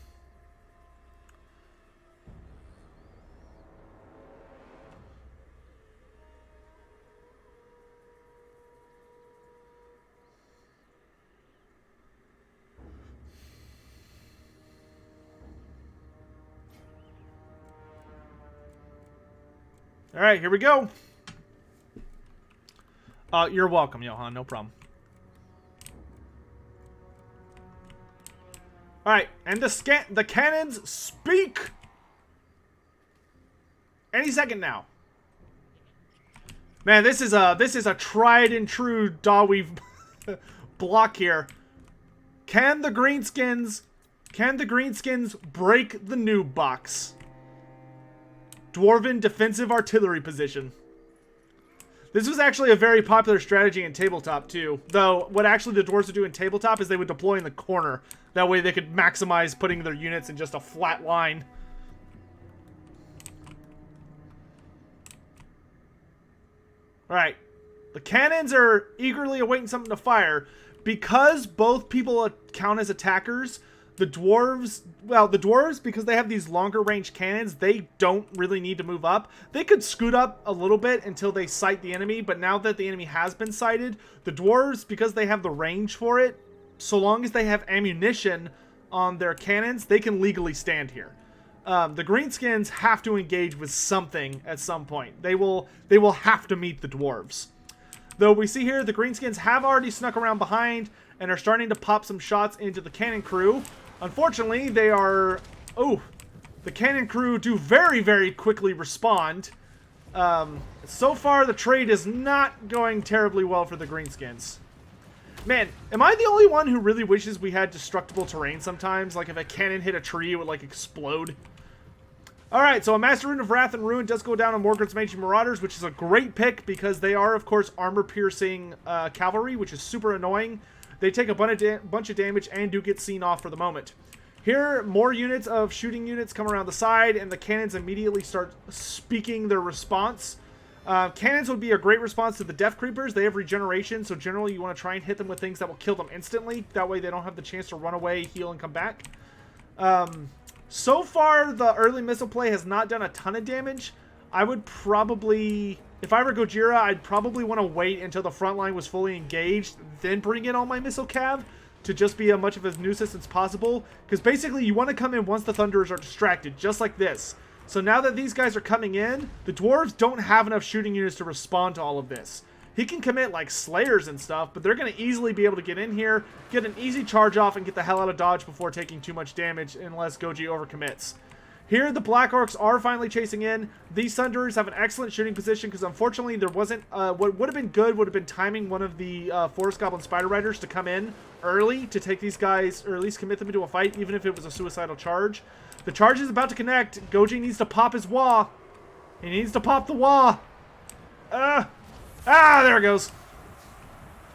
All right, here we go. You're welcome, Johan. No problem. All right, and the cannons speak. Any second now. Man, this is a tried and true Dawi block here. Can the Greenskins break the noob box? Dwarven defensive artillery position. This was actually a very popular strategy in Tabletop, too. Though, what actually the dwarves would do in Tabletop is they would deploy in the corner. That way they could maximize putting their units in just a flat line. Alright. The cannons are eagerly awaiting something to fire. Because both people count as attackers, the dwarves, because they have these longer range cannons, they don't really need to move up. They could scoot up a little bit until they sight the enemy, but now that the enemy has been sighted, the dwarves, because they have the range for it, so long as they have ammunition on their cannons, they can legally stand here. The Greenskins have to engage with something at some point. They will have to meet the dwarves. Though we see here the Greenskins have already snuck around behind and are starting to pop some shots into the cannon crew. Unfortunately, they are... Oh, the cannon crew do very, very quickly respond. So far, the trade is not going terribly well for the Greenskins. Man, am I the only one who really wishes we had destructible terrain sometimes? Like, if a cannon hit a tree, it would, like, explode. Alright, so a Master Rune of Wrath and Ruin does go down on Morgoth's Mangy Marauders, which is a great pick because they are, of course, armor-piercing cavalry, which is super annoying. They take a bunch of damage and do get seen off for the moment. Here, more units of shooting units come around the side, and the cannons immediately start speaking their response. Cannons would be a great response to the Death Creepers. They have regeneration, so generally you want to try and hit them with things that will kill them instantly. That way they don't have the chance to run away, heal, and come back. So far, the early missile play has not done a ton of damage. I would probably... If I were Gojira, I'd probably want to wait until the front line was fully engaged, then bring in all my missile cav to just be as much of a nuisance as possible. Because basically, you want to come in once the Thunderers are distracted, just like this. So now that these guys are coming in, the Dwarves don't have enough shooting units to respond to all of this. He can commit like Slayers and stuff, but they're going to easily be able to get in here, get an easy charge off, and get the hell out of dodge before taking too much damage unless Goji overcommits. Here, the Black Orcs are finally chasing in. These Thunderers have an excellent shooting position because, unfortunately, there wasn't... what would have been good would have been timing one of the Forest Goblin Spider Riders to come in early to take these guys, or at least commit them into a fight, even if it was a suicidal charge. The charge is about to connect. Goji needs to pop his wah. He needs to pop the wah. There it goes.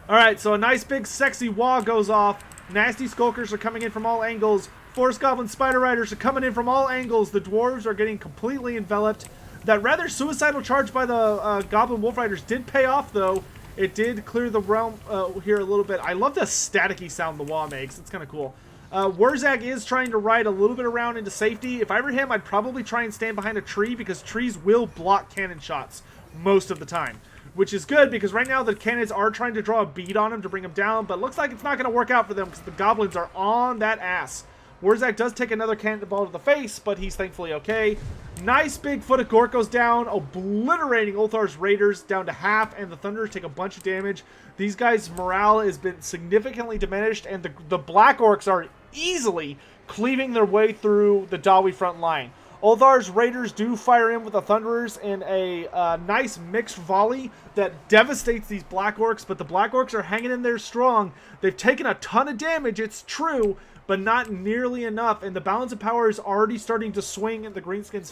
Alright, so a nice big sexy wah goes off. Nasty Skulkers are coming in from all angles. Forest Goblin Spider Riders are coming in from all angles. The Dwarves are getting completely enveloped. That rather suicidal charge by the Goblin Wolf Riders did pay off, though. It did clear the realm here a little bit. I love the staticky sound the wah makes. It's kind of cool. Wurzag is trying to ride a little bit around into safety. If I were him, I'd probably try and stand behind a tree because trees will block cannon shots most of the time. which is good because right now the cannons are trying to draw a bead on him to bring him down, but looks like it's not going to work out for them because the goblins are on that ass. Wurzak does take another cannonball to the face, but he's thankfully okay. Nice big foot of Gork goes down, obliterating Ulthar's Raiders down to half, and the Thunderers take a bunch of damage. These guys' morale has been significantly diminished, and the Black Orcs are easily cleaving their way through the Dawi front line. Ulthar's Raiders do fire in with the Thunderers in a nice mixed volley that devastates these Black Orcs, but the Black Orcs are hanging in there strong. They've taken a ton of damage, it's true, but not nearly enough, and the balance of power is already starting to swing in the Greenskins'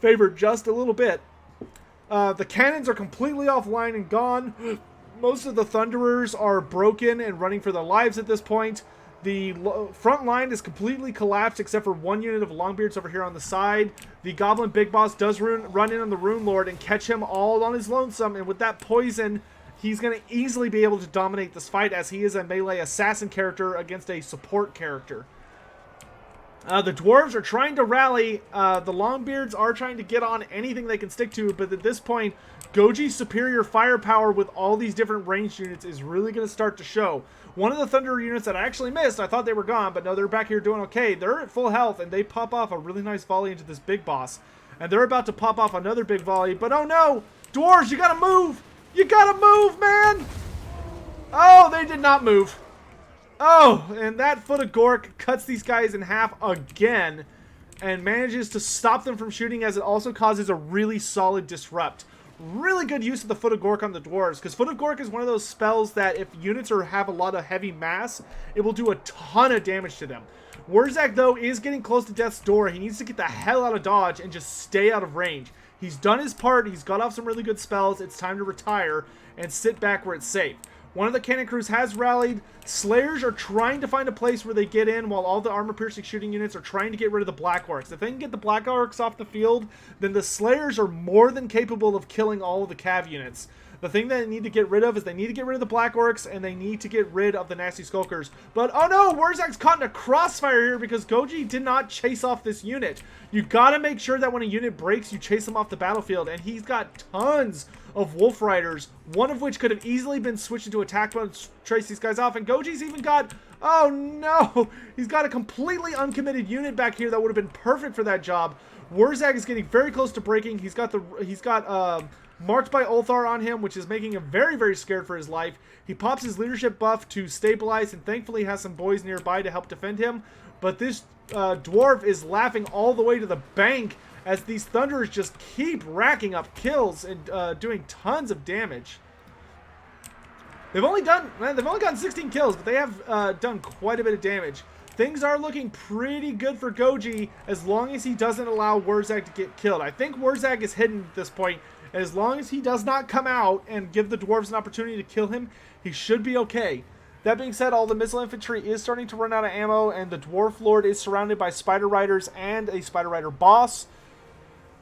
favor just a little bit. The cannons are completely offline and gone. Most of the Thunderers are broken and running for their lives at this point. The front line is completely collapsed except for one unit of Longbeards over here on the side. The Goblin Big Boss does run in on the Rune Lord and catch him all on his lonesome, and with that poison, he's going to easily be able to dominate this fight as he is a melee assassin character against a support character. The Dwarves are trying to rally. The Longbeards are trying to get on anything they can stick to, but at this point, Goji's superior firepower with all these different ranged units is really going to start to show. One of the Thunder units that I actually missed, I thought they were gone, but no, they're back here doing okay. They're at full health, and they pop off a really nice volley into this big boss. And they're about to pop off another big volley, but oh no! Dwarves, you gotta move! You gotta move, man! Oh, they did not move. Oh, and that foot of Gork cuts these guys in half again and manages to stop them from shooting, as it also causes a really solid disrupt. Really good use of the Foot of Gork on the Dwarves, because Foot of Gork is one of those spells that if units have a lot of heavy mass, it will do a ton of damage to them. Wurzak, though, is getting close to death's door. He needs to get the hell out of dodge and just stay out of range. He's done his part. He's got off some really good spells. It's time to retire and sit back where it's safe. One of the cannon crews has rallied. Slayers are trying to find a place where they get in while all the armor-piercing shooting units are trying to get rid of the Black Orcs. If they can get the Black Orcs off the field, then the Slayers are more than capable of killing all of the Cav units. The thing that they need to get rid of is they need to get rid of the Black Orcs, and they need to get rid of the Nasty Skulkers. But, oh no, Wurzak's caught in a crossfire here because Goji did not chase off this unit. You gotta make sure that when a unit breaks, you chase them off the battlefield, and he's got tons of Wolf Riders, one of which could have easily been switched into attack mode to trace these guys off, and Goji's even got, oh no, he's got a completely uncommitted unit back here that would have been perfect for that job. Wurzak is getting very close to breaking. He's got Marked by Ulthar on him, which is making him very, very scared for his life. He pops his leadership buff to stabilize and thankfully has some boys nearby to help defend him. But this dwarf is laughing all the way to the bank as these Thunderers just keep racking up kills and doing tons of damage. They've only gotten 16 kills, but they have done quite a bit of damage. Things are looking pretty good for Goji as long as he doesn't allow Wurzak to get killed. I think Wurzak is hidden at this point. As long as he does not come out and give the dwarves an opportunity to kill him, he should be okay. That being said, all the missile infantry is starting to run out of ammo, and the Dwarf Lord is surrounded by Spider Riders and a Spider Rider boss.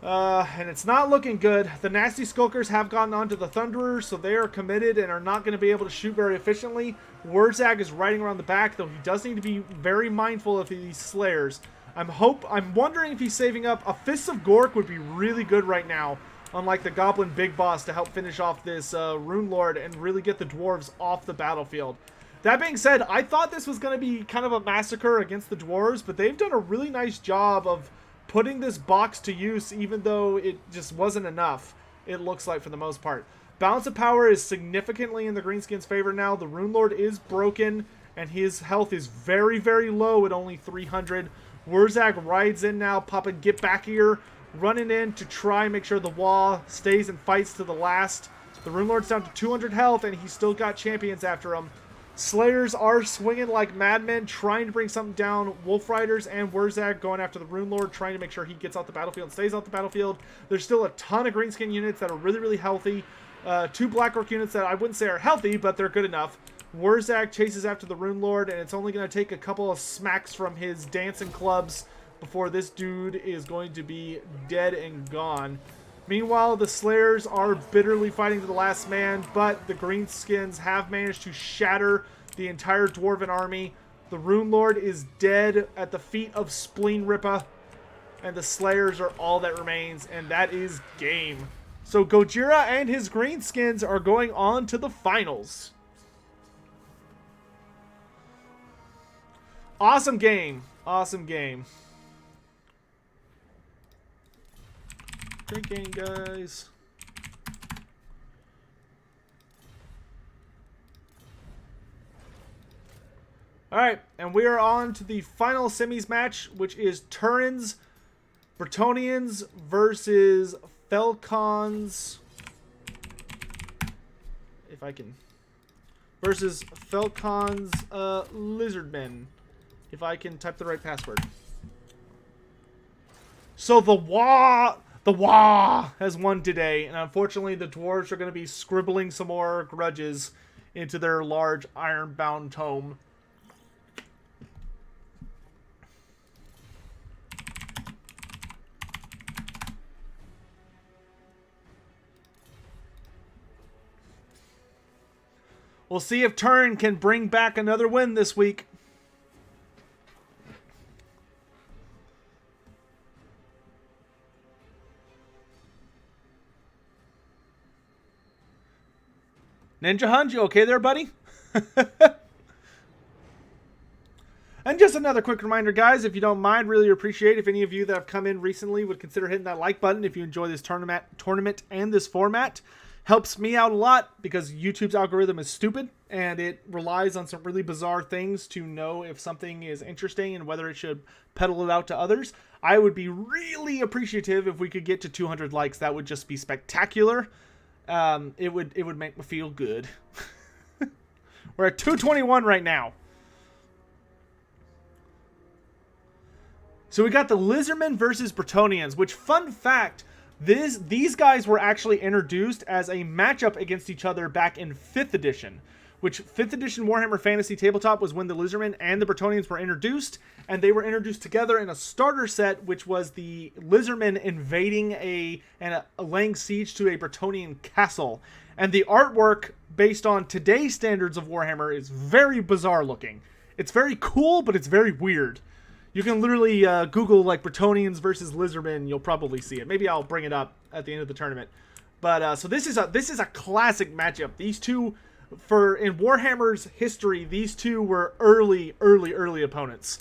And it's not looking good. The Nasty Skulkers have gotten onto the Thunderers, so they are committed and are not going to be able to shoot very efficiently. Wurzak is riding around the back, though he does need to be very mindful of these Slayers. I'm wondering if he's saving up. A Fist of Gork would be really good right now, unlike the Goblin Big Boss, to help finish off this Rune Lord and really get the dwarves off the battlefield. That being said, I thought this was going to be kind of a massacre against the dwarves, but they've done a really nice job of putting this box to use, even though it just wasn't enough, it looks like, for the most part. Balance of power is significantly in the Greenskins' favor now. The Rune Lord is broken, and his health is very, very low at only 300. Wurzak rides in now, popping Get Back Here, running in to try and make sure the wall stays and fights to the last. The Rune Lord's down to 200 health, and he's still got champions after him. Slayers are swinging like madmen, trying to bring something down. Wolf Riders and Wurzak going after the Rune Lord, trying to make sure he gets off the battlefield and stays off the battlefield. There's still a ton of Greenskin units that are really, really healthy. 2 Black Orc units that I wouldn't say are healthy, but they're good enough. Wurzak chases after the Rune Lord, and it's only going to take a couple of smacks from his dancing clubs before this dude is going to be dead and gone. Meanwhile, the Slayers are bitterly fighting to the last man, but the Greenskins have managed to shatter the entire Dwarven army. The Rune Lord is dead at the feet of Spleen Rippa, and the Slayers are all that remains, and that is game. So Gojira and his greenskins are going on to the finals. Awesome game. Awesome game. Great game, guys. Alright, and we are on to the final semis match, which is Turin's Bretonnians versus Falcons. If I can. Versus Falcons Lizardmen. If I can type the right password. So the Wah has won today, and unfortunately the dwarves are going to be scribbling some more grudges into their large iron-bound tome. We'll see if Turin can bring back another win this week. Ninja Hunt, you okay there, buddy? And just another quick reminder, guys, if you don't mind, really appreciate if any of you that have come in recently would consider hitting that like button if you enjoy this tournament and this format. Helps me out a lot because YouTube's algorithm is stupid and it relies on some really bizarre things to know if something is interesting and whether it should peddle it out to others. I would be really appreciative if we could get to 200 likes. That would just be spectacular. It would make me feel good. We're at 221 right now. So we got the Lizardmen versus Bretonnians, which, fun fact, these guys were actually introduced as a matchup against each other back in 5th edition, which 5th edition Warhammer Fantasy Tabletop was when the Lizardmen and the Bretonnians were introduced, and they were introduced together in a starter set, which was the Lizardmen invading and laying siege to a Bretonnian castle. And the artwork, based on today's standards of Warhammer, is very bizarre looking. It's very cool, but it's very weird. You can literally Google like Bretonnians versus Lizardmen. You'll probably see it. Maybe I'll bring it up at the end of the tournament. But so this is a classic matchup. These two, in Warhammer's history, these two were early opponents.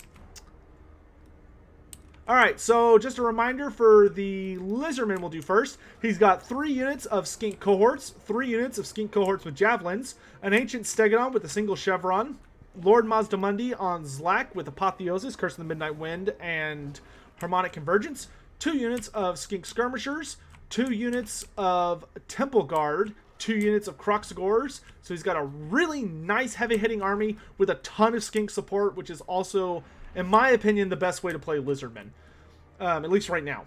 All right, so just a reminder for the Lizardman we'll do first. He's got 3 units of skink cohorts, 3 units of skink cohorts with javelins, an ancient stegodon with a single chevron, Lord Mazdamundi on Zlak with Apotheosis, Curse of the Midnight Wind, and Harmonic Convergence. 2 units of Skink Skirmishers. 2 units of Temple Guard. 2 units of Croxagores. So he's got a really nice heavy-hitting army with a ton of Skink support, which is also, in my opinion, the best way to play Lizardmen. At least right now.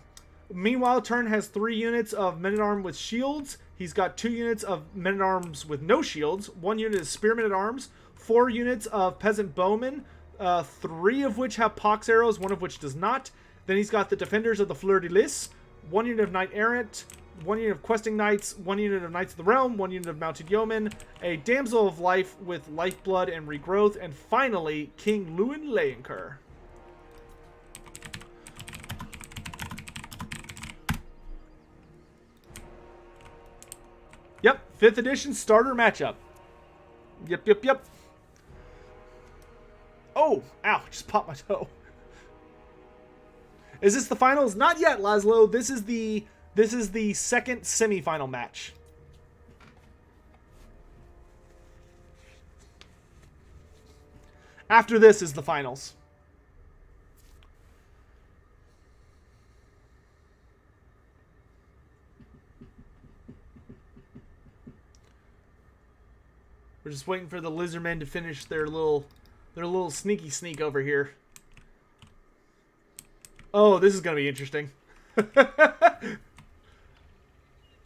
Meanwhile, Turn has 3 units of Men-at-Arms with shields. He's got 2 units of Men-at-Arms with no shields. 1 unit is Spearmen-at-Arms. 4 units of Peasant Bowmen, 3 of which have pox arrows, 1 of which does not. Then he's got the Defenders of the Fleur de Lis, 1 unit of Knight Errant, 1 unit of Questing Knights, 1 unit of Knights of the Realm, 1 unit of Mounted Yeomen, a Damsel of Life with Lifeblood and Regrowth, and finally, King Lewin Leyenkur. Yep, 5th edition starter matchup. Yep. Oh, ow, just popped my toe. Is this the finals? Not yet, Laszlo. This is the second semifinal match. After this is the finals. We're just waiting for the Lizardmen to finish their little sneaky sneak over here. Oh, this is going to be interesting.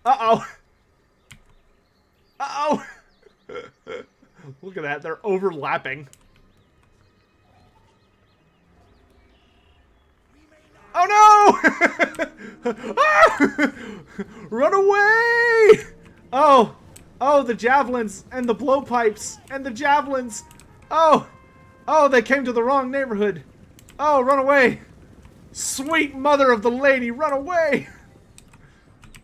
Uh-oh. Uh-oh. Look at that. They're overlapping. Oh, no! Ah! Run away! Oh, the javelins and the blowpipes and the javelins. Oh, they came to the wrong neighborhood. Oh, run away. Sweet mother of the lady, run away.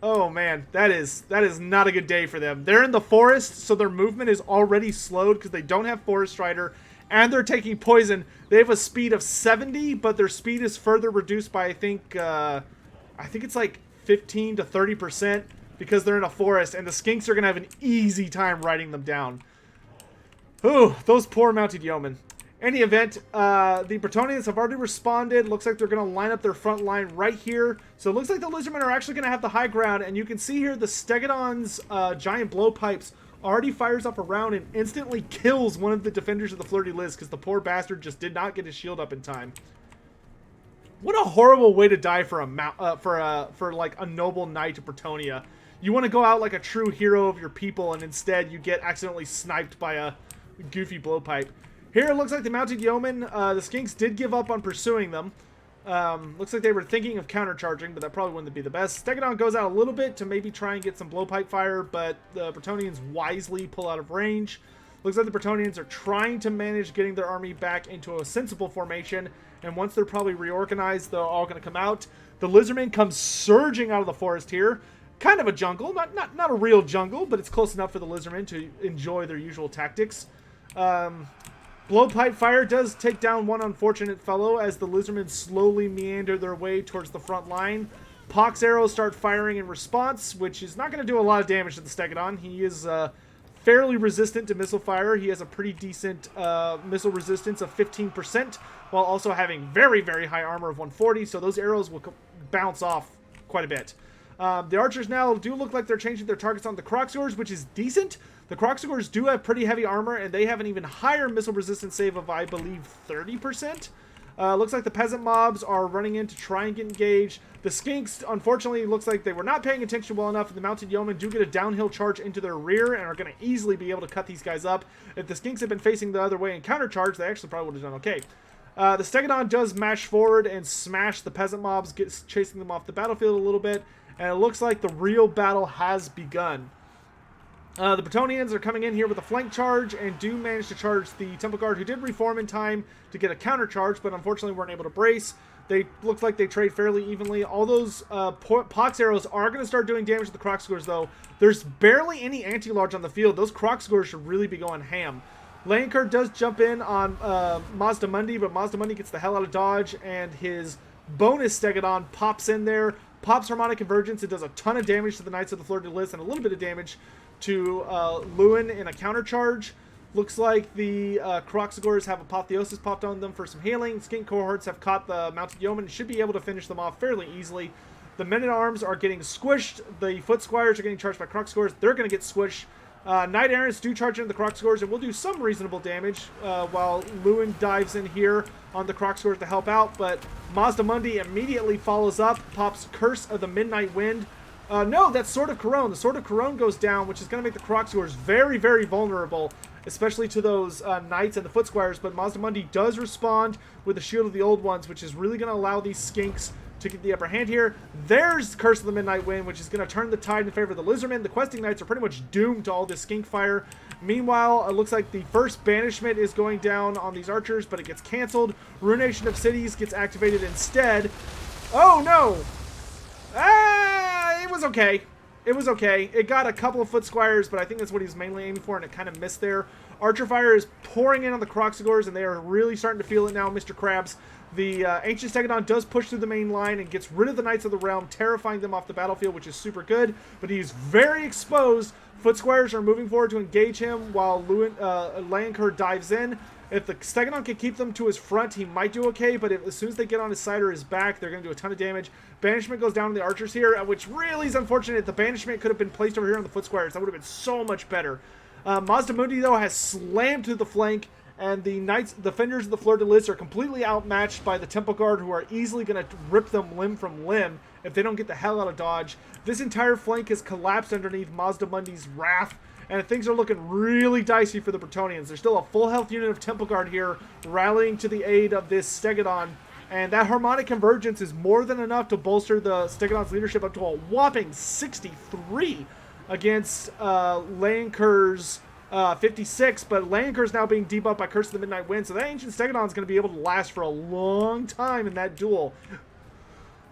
Oh man, that is not a good day for them. They're in the forest, so their movement is already slowed because they don't have Forest Strider, and they're taking poison. They have a speed of 70, but their speed is further reduced by I think it's like 15 to 30% because they're in a forest, and the skinks are gonna have an easy time riding them down. Ooh, those poor mounted yeomen. Any event, the Bretonnians have already responded. Looks like they're going to line up their front line right here. So it looks like the Lizardmen are actually going to have the high ground. And you can see here the Stegodon's giant blowpipes already fires up a round and instantly kills one of the defenders of the Fleur-de-Lis because the poor bastard just did not get his shield up in time. What a horrible way to die for for like a noble knight of Bretonnia. You want to go out like a true hero of your people, and instead you get accidentally sniped by a goofy blowpipe. Here it looks like the mounted yeomen, the skinks did give up on pursuing them. Looks like they were thinking of countercharging, but that probably wouldn't be the best. Stegodon goes out a little bit to maybe try and get some blowpipe fire, but the Bretonnians wisely pull out of range. Looks like the Bretonnians are trying to manage getting their army back into a sensible formation, and once they're probably reorganized, they're all going to come out. The Lizardmen come surging out of the forest here. Kind of a jungle, not a real jungle, but it's close enough for the Lizardmen to enjoy their usual tactics. Blowpipe fire does take down one unfortunate fellow as the Lizardmen slowly meander their way towards the front line. Pox arrows start firing in response, which is not going to do a lot of damage to the Stegodon. He is fairly resistant to missile fire. He has a pretty decent missile resistance of 15%, while also having very, very high armor of 140, so those arrows will bounce off quite a bit. The archers now do look like they're changing their targets on the Kroxigors, which is decent. The Kroxigors do have pretty heavy armor, and they have an even higher missile resistance save of, I believe, 30%. Looks like the peasant mobs are running in to try and get engaged. The skinks, unfortunately, looks like they were not paying attention well enough, and the mounted yeomen do get a downhill charge into their rear and are going to easily be able to cut these guys up. If the skinks had been facing the other way and countercharge, they actually probably would have done okay. The Stegodon does mash forward and smash the peasant mobs, chasing them off the battlefield a little bit, and it looks like the real battle has begun. The Bretonnians are coming in here with a flank charge and do manage to charge the Temple Guard, who did reform in time to get a counter charge, but unfortunately weren't able to brace. They look like they trade fairly evenly. All those pox arrows are going to start doing damage to the Kroxigors, though. There's barely any anti-large on the field. Those Kroxigors should really be going ham. Leoncoeur does jump in on Mazdamundi, but Mazdamundi gets the hell out of dodge, and his bonus Stegodon pops in there, pops Harmonic Convergence. It does a ton of damage to the Knights of the Fleur-de-Lis and a little bit of damage to Lewin in a counter charge. Looks like the Kroxigors have Apotheosis popped on them for some healing. Skink cohorts have caught the mounted yeomen and should be able to finish them off fairly easily. The men-at-arms are getting squished. The foot squires are getting charged by Kroxigors. They're going to get squished. Knight Errants do charge into the Kroxigors and will do some reasonable damage while Lewin dives in here on the Kroxigors to help out. But Mazdamundi immediately follows up, pops Curse of the Midnight Wind. No, that's Sword of Corone. The Sword of Corone goes down, which is going to make the Kroxigors very, very vulnerable, especially to those Knights and the Foot Squires. But Mazdamundi does respond with the Shield of the Old Ones, which is really going to allow these skinks to get the upper hand here. There's Curse of the Midnight Wind, which is going to turn the tide in favor of the Lizardmen. The Questing Knights are pretty much doomed to all this skink fire. Meanwhile, it looks like the first banishment is going down on these archers, but it gets canceled. Ruination of Cities gets activated instead. Oh, no! It was okay. It was okay. It got a couple of Foot Squires, but I think that's what he was mainly aiming for, and it kind of missed there. Archer fire is pouring in on the Kroxigors, and they are really starting to feel it now, Mr. Krabs. The Ancient Stegodon does push through the main line and gets rid of the Knights of the Realm, terrifying them off the battlefield, which is super good, but he's very exposed. Foot Squires are moving forward to engage him while Leoncoeur dives in. If the Stegodon can keep them to his front, he might do okay, but as soon as they get on his side or his back, they're going to do a ton of damage. Banishment goes down to the archers here, which really is unfortunate. The Banishment could have been placed over here on the Foot Squires. That would have been so much better. Mazdamundi, though, has slammed to the flank, and the Knights, defenders of the Fleur-de-Lis, are completely outmatched by the Temple Guard, who are easily going to rip them limb from limb if they don't get the hell out of dodge. This entire flank has collapsed underneath Mazdamundi's wrath, and things are looking really dicey for the Bretonnians. There's still a full health unit of Temple Guard here rallying to the aid of this Stegodon, and that Harmonic Convergence is more than enough to bolster the Stegodon's leadership up to a whopping 63 against Leoncoeur's 56, but Leoncoeur's now being debuffed by Curse of the Midnight Wind, so that Ancient Stegodon is going to be able to last for a long time in that duel.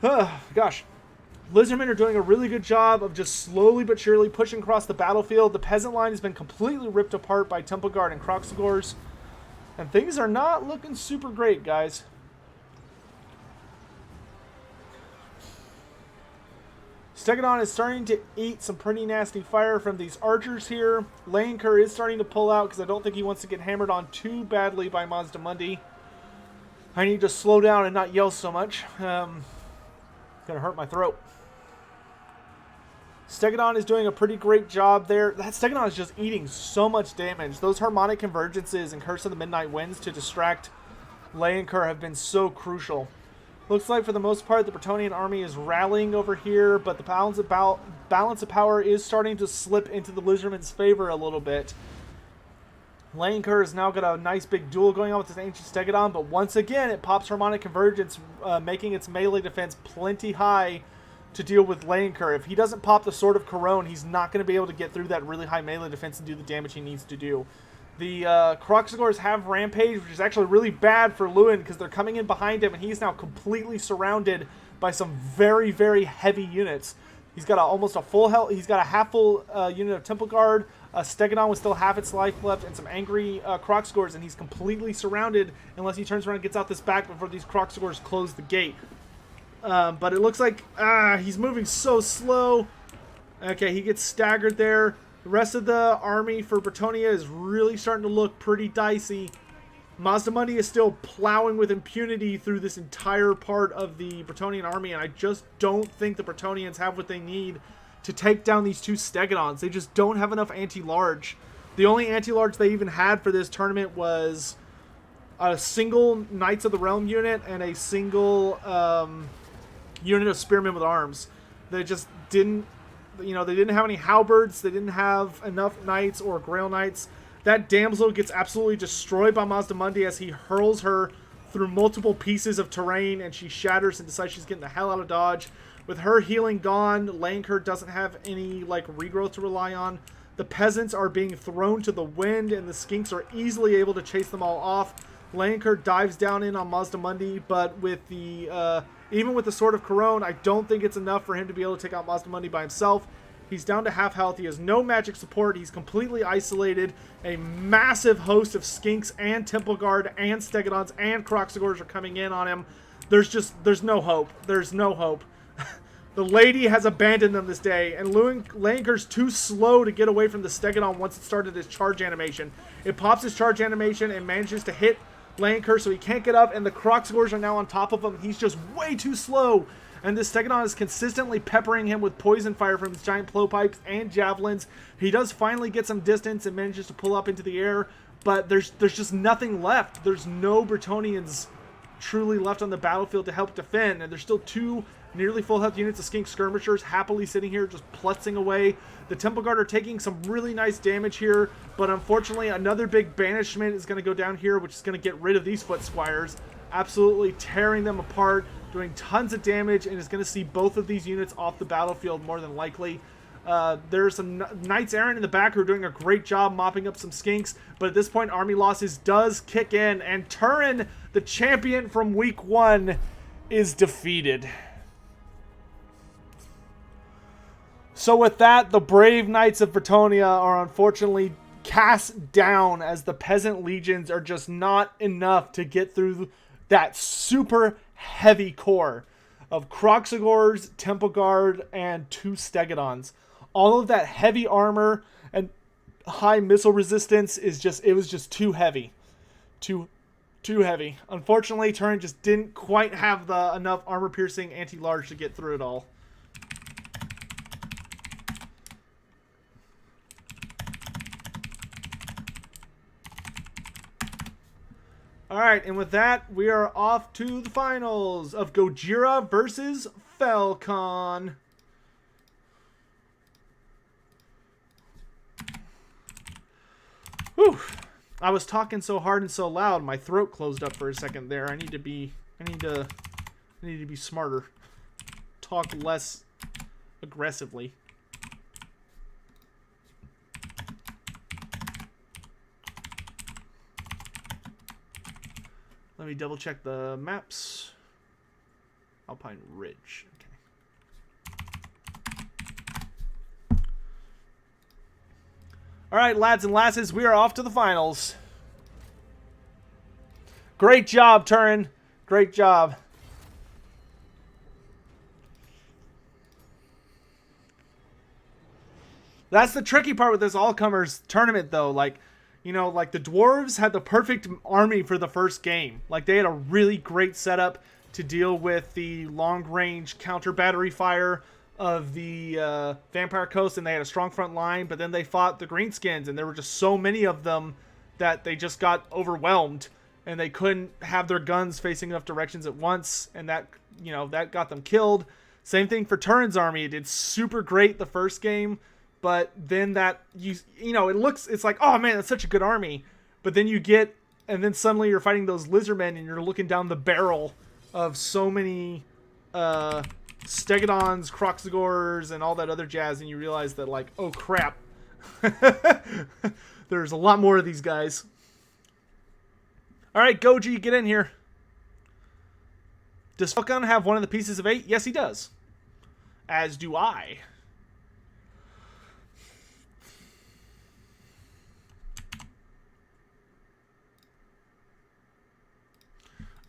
Gosh. Lizardmen are doing a really good job of just slowly but surely pushing across the battlefield. The peasant line has been completely ripped apart by Temple Guard and Kroxigors. And things are not looking super great, guys. Stegadon is starting to eat some pretty nasty fire from these archers here. Layankur is starting to pull out because I don't think he wants to get hammered on too badly by Mazdamundi. I need to slow down and not yell so much. It's going to hurt my throat. Stegadon is doing a pretty great job there. That Stegadon is just eating so much damage. Those harmonic convergences and Curse of the Midnight Winds to distract Layankur have been so crucial. Looks like for the most part the Bretonnian army is rallying over here, but the balance of power is starting to slip into the Lizardmen's favor a little bit. Layankur has now got a nice big duel going on with this Ancient Stegadon, but once again it pops Harmonic Convergence, making its melee defense plenty high to deal with Layankur. If he doesn't pop the Sword of Corone, he's not going to be able to get through that really high melee defense and do the damage he needs to do. The Kroxigors have Rampage, which is actually really bad for Lewin because they're coming in behind him and he's now completely surrounded by some very, very heavy units. He's got almost a full health. He's got a half full unit of Temple Guard, a Stegadon with still half its life left, and some angry Kroxigors, and he's completely surrounded unless he turns around and gets out this back before these Kroxigors close the gate. But it looks like he's moving so slow. Okay, he gets staggered there. The rest of the army for Bretonnia is really starting to look pretty dicey. Mazdamundi is still plowing with impunity through this entire part of the Bretonnian army, and I just don't think the Bretonnians have what they need to take down these two Stegadons. They just don't have enough anti-large. The only anti-large they even had for this tournament was a single Knights of the Realm unit and a single unit of Spearmen with Arms. They just didn't, they didn't have any halberds. They didn't have enough Knights or Grail Knights. That damsel gets absolutely destroyed by Mazdamundi as he hurls her through multiple pieces of terrain, and she shatters and decides she's getting the hell out of dodge. With her healing gone, Layankur doesn't have any regrowth to rely on. The peasants are being thrown to the wind, and the skinks are easily able to chase them all off. Layankur dives down in on Mazdamundi, but with the even with the Sword of Corone, I don't think it's enough for him to be able to take out Mazdamundi by himself. He's down to half health. He has no magic support. He's completely isolated. A massive host of skinks and Temple Guard and Stegadons and Kroxigors are coming in on him. There's no hope. There's no hope. The lady has abandoned them this day, and Layankur's too slow to get away from the Stegadon once it started his charge animation. It pops his charge animation and manages to hit Layankur, so he can't get up, and the Kroxigors are now on top of him. He's just way too slow, and this Stegadon is consistently peppering him with poison fire from his giant blowpipes and javelins. He does finally get some distance and manages to pull up into the air, but there's just nothing left. There's no Bretonnians truly left on the battlefield to help defend, and there's still two nearly full health units of skink skirmishers happily sitting here just plutzing away. The Temple Guard are taking some really nice damage here, but unfortunately another big banishment is going to go down here, which is going to get rid of these foot squires, absolutely tearing them apart, doing tons of damage, and is going to see both of these units off the battlefield more than likely. There's some Knights Errant in the back who are doing a great job mopping up some skinks, but at this point army losses does kick in, and Turin, the champion from week 1, is defeated. So with that, the brave Knights of Bretonnia are unfortunately cast down, as the peasant legions are just not enough to get through that super heavy core of Kroxigors, Temple Guard, and 2 Stegadons. All of that heavy armor and high missile resistance was just too heavy. Too heavy. Unfortunately, Turin just didn't quite have enough armor-piercing anti-large to get through it all. Alright, and with that, we are off to the finals of Gojira versus Falcon. Whew. I was talking so hard and so loud, my throat closed up for a second there. I need to be smarter. Talk less aggressively. Let me double check the maps. Alpine Ridge. Okay. All right, lads and lasses, we are off to the finals. Great job, Turin. Great job. That's the tricky part with this all-comers tournament, though. Like, you know, like the dwarves had the perfect army for the first game. Like, they had a really great setup to deal with the long-range counter battery fire of the Vampire Coast, and they had a strong front line, but then they fought the Greenskins, and there were just so many of them that they just got overwhelmed, and they couldn't have their guns facing enough directions at once, and that, you know, that got them killed. Same thing for Turin's army. It did super great the first game, but then that, you know, it's like, oh man, that's such a good army, but then you get, and then suddenly you're fighting those lizardmen, and you're looking down the barrel of so many Stegodons, Kroxigors, and all that other jazz, and you realize that, like, oh crap, there's a lot more of these guys. All right, Goji, get in here. Does Falcon have one of the pieces of 8? Yes, he does. As do I.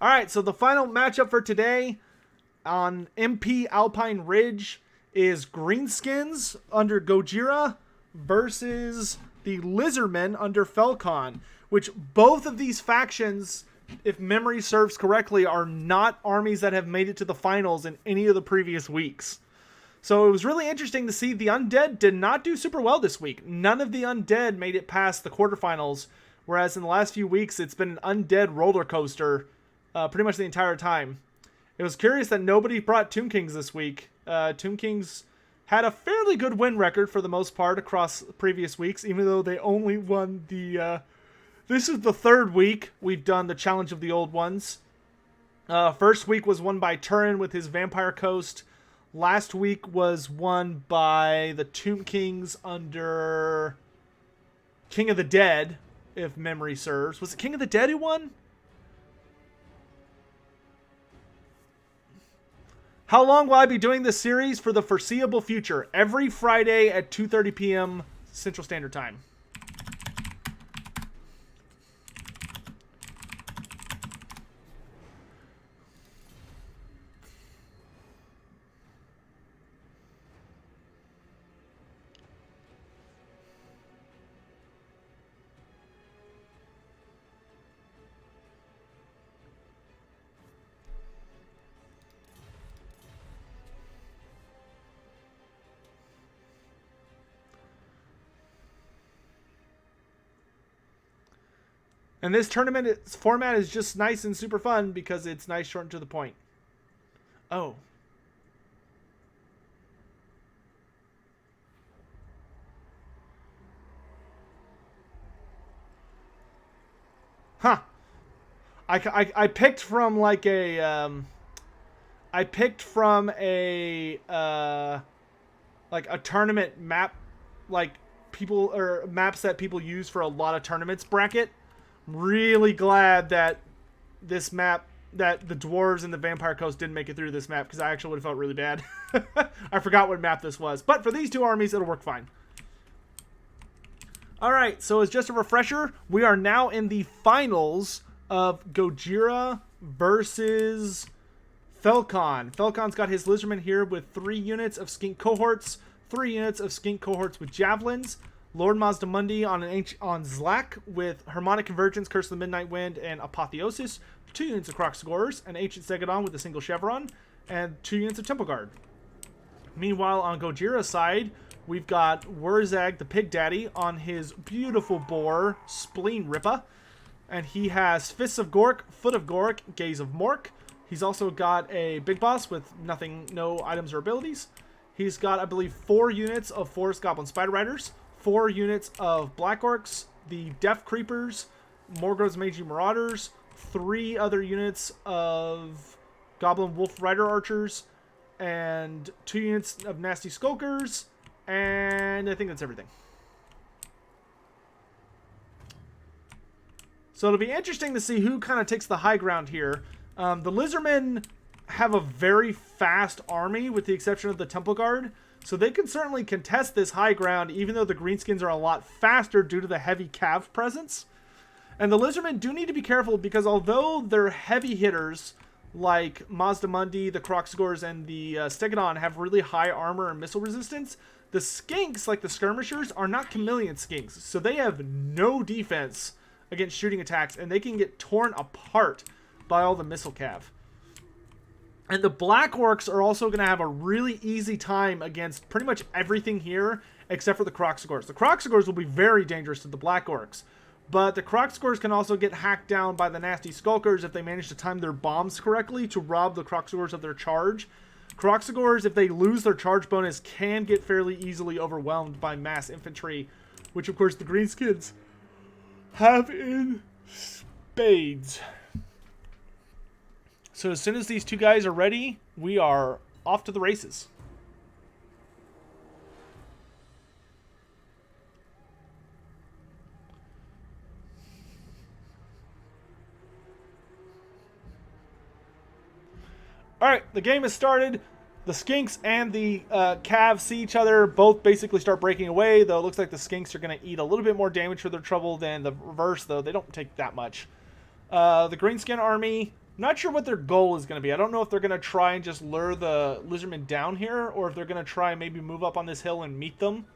All right, so the final matchup for today on MP Alpine Ridge is Greenskins under Gojira versus the Lizardmen under Falcon, which both of these factions, if memory serves correctly, are not armies that have made it to the finals in any of the previous weeks. So it was really interesting to see the Undead did not do super well this week. None of the Undead made it past the quarterfinals, whereas in the last few weeks it's been an Undead roller coaster pretty much the entire time. It was curious that nobody brought Tomb Kings this week. Tomb Kings had a fairly good win record for the most part across previous weeks, even though they only won the... This is the third week we've done the Challenge of the Old Ones. First week was won by Turin with his Vampire Coast. Last week was won by the Tomb Kings under King of the Dead, if memory serves. Was it King of the Dead who won? How long will I be doing this series? For the foreseeable future. Every Friday at 2:30 p.m. Central Standard Time. And this tournament format is just nice and super fun because it's nice, short, and to the point. Oh. Huh. I picked from like a I picked from a like a tournament map, like people, or maps that people use for a lot of tournaments bracket. Really glad that this map, that the dwarves and the Vampire Coast didn't make it through this map, because I actually would have felt really bad. I forgot what map this was. But for these two armies, it'll work fine. Alright, so as just a refresher, we are now in the finals of Gojira versus Falcon. Falcon's got his Lizardman here with 3 units of Skink Cohorts, 3 units of Skink Cohorts with Javelins, Lord Mazdamundi on Zlak with Harmonic Convergence, Curse of the Midnight Wind, and Apotheosis. 2 units of Kroxigors, an Ancient Stegodon with a single Chevron, and 2 units of Temple Guard. Meanwhile, on Gojira's side, we've got Wurzag, the Pig Daddy, on his beautiful boar, Spleen Rippa. And he has Fists of Gork, Foot of Gork, Gaze of Mork. He's also got a Big Boss with no items or abilities. He's got, I believe, 4 units of Forest Goblin Spider Riders, 4 units of Black Orcs, the Death Creepers, Morgrove's Magi Marauders, 3 other units of Goblin Wolf Rider Archers, and 2 units of Nasty Skulkers, and I think that's everything. So it'll be interesting to see who kind of takes the high ground here. The Lizardmen have a very fast army, with the exception of the Temple Guard. So they can certainly contest this high ground, even though the greenskins are a lot faster due to the heavy cav presence. And the Lizardmen do need to be careful because although they're heavy hitters, like Mazdamundi, the Kroxigors, and the Stegodon have really high armor and missile resistance, the Skinks, like the Skirmishers, are not chameleon Skinks. So they have no defense against shooting attacks, and they can get torn apart by all the missile cav. And the Black Orcs are also going to have a really easy time against pretty much everything here, except for the Kroxigors. The Kroxigors will be very dangerous to the Black Orcs. But the Kroxigors can also get hacked down by the nasty Skulkers if they manage to time their bombs correctly to rob the Kroxigors of their charge. Kroxigors, if they lose their charge bonus, can get fairly easily overwhelmed by mass infantry, which of course the Greenskins have in spades. So as soon as these two guys are ready, we are off to the races. Alright, the game has started. The Skinks and the Cav see each other. Both basically start breaking away, though it looks like the Skinks are going to eat a little bit more damage for their trouble than the reverse, though they don't take that much. The Greenskin army, not sure what their goal is going to be. I don't know if they're going to try and just lure the Lizardmen down here, or if they're going to try and maybe move up on this hill and meet them.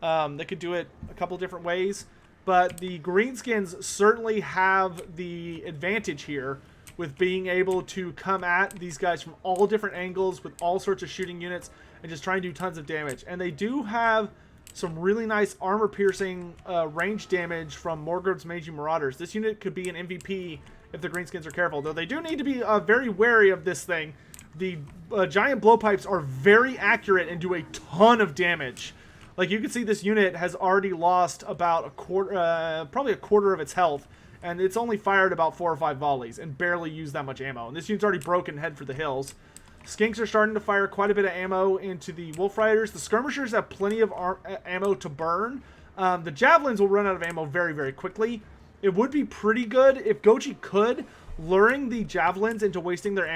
They could do it a couple different ways. But the Greenskins certainly have the advantage here with being able to come at these guys from all different angles with all sorts of shooting units and just try and do tons of damage. And they do have some really nice armor-piercing range damage from Morgoth's Mangy Marauders. This unit could be an MVP if the Greenskins are careful, though they do need to be very wary of this thing. The giant blowpipes are very accurate and do a ton of damage. Like, you can see this unit has already lost about a quarter, probably a quarter of its health, and it's only fired about 4 or 5 volleys and barely used that much ammo. And this unit's already broken head for the hills. Skinks are starting to fire quite a bit of ammo into the Wolf Riders. The Skirmishers have plenty of ammo to burn. The Javelins will run out of ammo very, very quickly. It would be pretty good if Goji could. Luring the Javelins into wasting their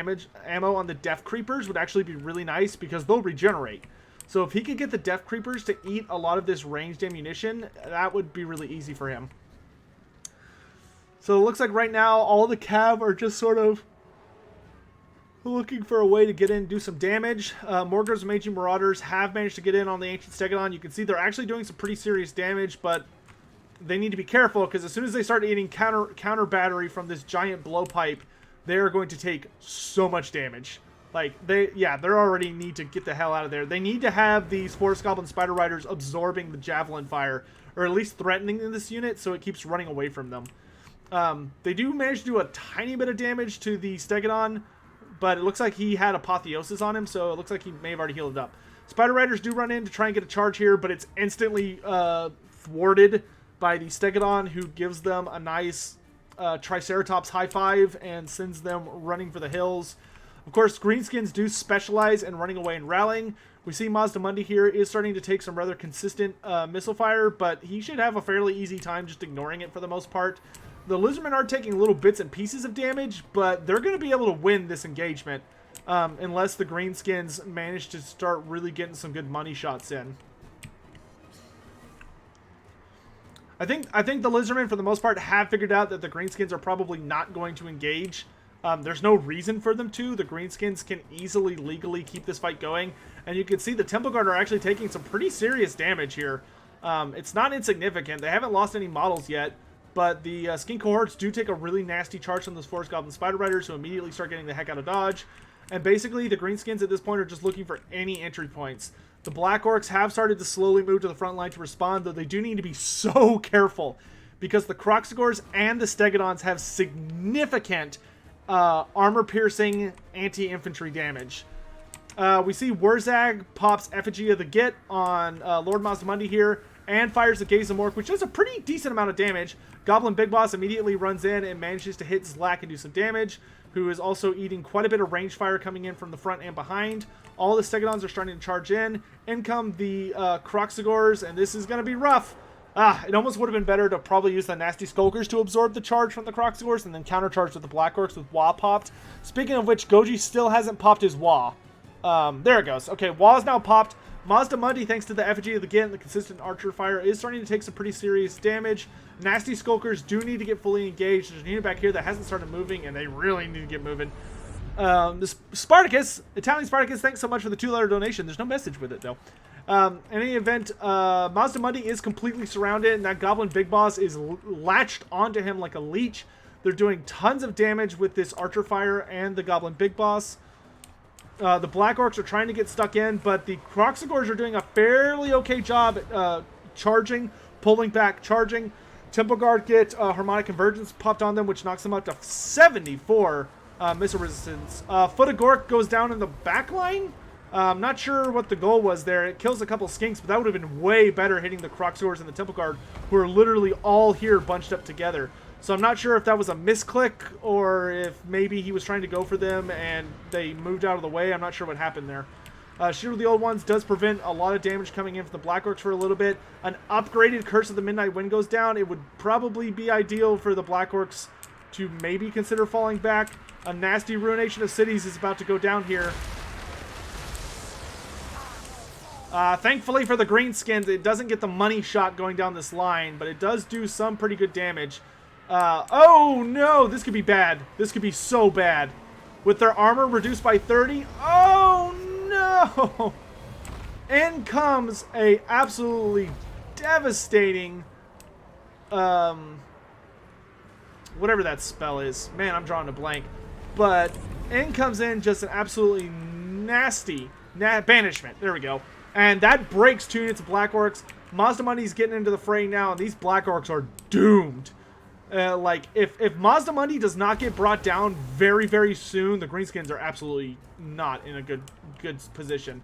ammo on the Death Creepers would actually be really nice because they'll regenerate. So if he could get the Death Creepers to eat a lot of this ranged ammunition, that would be really easy for him. So it looks like right now all the Cav are just sort of looking for a way to get in and do some damage. Morgoth's Mangy Marauders have managed to get in on the Ancient Stegodon. You can see they're actually doing some pretty serious damage, but they need to be careful because as soon as they start eating counter battery from this giant blowpipe, they are going to take so much damage. Like, they already need to get the hell out of there. They need to have these Forest Goblin Spider Riders absorbing the Javelin fire, or at least threatening this unit so it keeps running away from them. They do manage to do a tiny bit of damage to the Stegodon, but it looks like he had Apotheosis on him, so it looks like he may have already healed it up. Spider Riders do run in to try and get a charge here, but it's instantly thwarted by the Stegodon, who gives them a nice Triceratops high five and sends them running for the hills. Of course, Greenskins do specialize in running away and rallying. We see Mazdamundi here is starting to take some rather consistent missile fire, but he should have a fairly easy time just ignoring it for the most part. The Lizardmen are taking little bits and pieces of damage, but they're going to be able to win this engagement unless the Greenskins manage to start really getting some good money shots in. I think the Lizardmen, for the most part, have figured out that the Greenskins are probably not going to engage. There's no reason for them to. The Greenskins can easily, legally keep this fight going. And you can see the Temple Guard are actually taking some pretty serious damage here. It's not insignificant. They haven't lost any models yet. But the Skink cohorts do take a really nasty charge from those Forest Goblin Spider Riders, who immediately start getting the heck out of dodge. And basically, the Greenskins at this point are just looking for any entry points. The Black Orcs have started to slowly move to the front line to respond, though they do need to be so careful, because the Kroxigors and the Stegodons have significant armor-piercing anti-infantry damage. We see Wurzag pops Effigy of the Git on Lord Mazdamundi here, and fires the Gaze of Mork, which does a pretty decent amount of damage. Goblin Big Boss immediately runs in and manages to hit Zlak and do some damage, who is also eating quite a bit of range fire coming in from the front and behind. All the Stegodons are starting to charge in. In come the Kroxigors, and this is going to be rough. It almost would have been better to probably use the Nasty Skulkers to absorb the charge from the Kroxigors and then countercharge with the Black Orcs with Wah popped. Speaking of which, Goji still hasn't popped his Wah. There it goes. Okay, Wah's now popped. Mazda Mundi, thanks to the effigy of the Git and the consistent archer fire, is starting to take some pretty serious damage. Nasty Skulkers do need to get fully engaged. There's a unit back here that hasn't started moving, and they really need to get moving. The Spartacus, Italian Spartacus, thanks so much for the 2-letter donation. There's no message with it, though. In any event, Mazda Mundi is completely surrounded, and that Goblin Big Boss is latched onto him like a leech. They're doing tons of damage with this Archer Fire and the Goblin Big Boss. The Black Orcs are trying to get stuck in, but the Kroxigors are doing a fairly okay job at charging, pulling back, charging. Temple Guard get Harmonic Convergence popped on them, which knocks them up to 74 missile resistance. Foot of Gork goes down in the back line. I'm not sure what the goal was there. It kills a couple skinks, but that would have been way better hitting the Kroxigors and the Temple Guard, who are literally all here bunched up together. So I'm not sure if that was a misclick or if maybe he was trying to go for them and they moved out of the way. I'm not sure what happened there. Shield of the Old Ones does prevent a lot of damage coming in from the Black Orcs for a little bit. An upgraded Curse of the Midnight Wind goes down. It would probably be ideal for the Black Orcs to maybe consider falling back. A nasty Ruination of Cities is about to go down here. Thankfully for the Greenskins, it doesn't get the money shot going down this line, but it does do some pretty good damage. Oh no, this could be bad. This could be so bad. With their armor reduced by 30. Oh no! In comes a absolutely devastating, whatever that spell is. Man, I'm drawing a blank. But in comes in just an absolutely nasty banishment. There we go. And that breaks 2 units of Black Orcs. Mazda Mundi's getting into the fray now, and these Black Orcs are doomed. Like, if Mazda Mundi does not get brought down very, very soon, the Greenskins are absolutely not in a good position.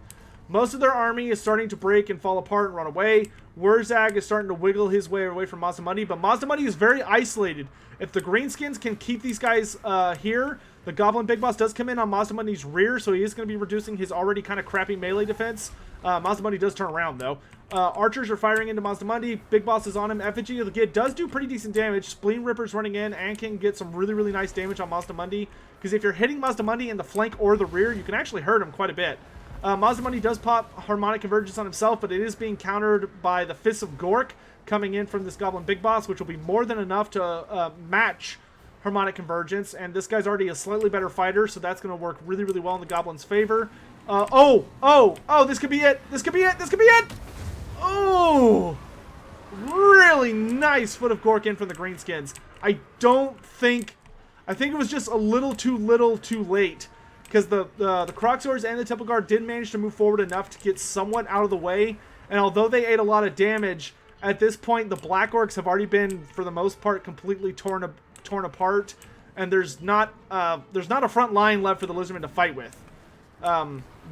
Most of their army is starting to break and fall apart and run away. Wurzag is starting to wiggle his way away from Mazda Mundi, but Mazda Mundi is very isolated. If the Greenskins can keep these guys here, the Goblin Big Boss does come in on Mazda Mundi's rear, so he is going to be reducing his already kind of crappy melee defense. Mazda Mundi does turn around, though. Archers are firing into Mazda Mundi. Big Boss is on him. Effigy of the Gid does do pretty decent damage. Spleen Ripper's running in and can get some really, really nice damage on Mazda Mundi. Because if you're hitting Mazda Mundi in the flank or the rear, you can actually hurt him quite a bit. Mazda Mundi does pop Harmonic Convergence on himself, but it is being countered by the Fists of Gork coming in from this Goblin Big Boss, which will be more than enough to match Harmonic Convergence. And this guy's already a slightly better fighter, so that's going to work really, really well in the Goblin's favor. Oh, this could be it. This could be it. This could be it. Oh, really nice Foot of Gork in from the Greenskins. I think it was just a little too late. Because the Kroxigors and the Temple Guard did manage to move forward enough to get somewhat out of the way. And although they ate a lot of damage, at this point the Black Orcs have already been, for the most part, completely torn apart. And there's not a front line left for the Lizardmen to fight with.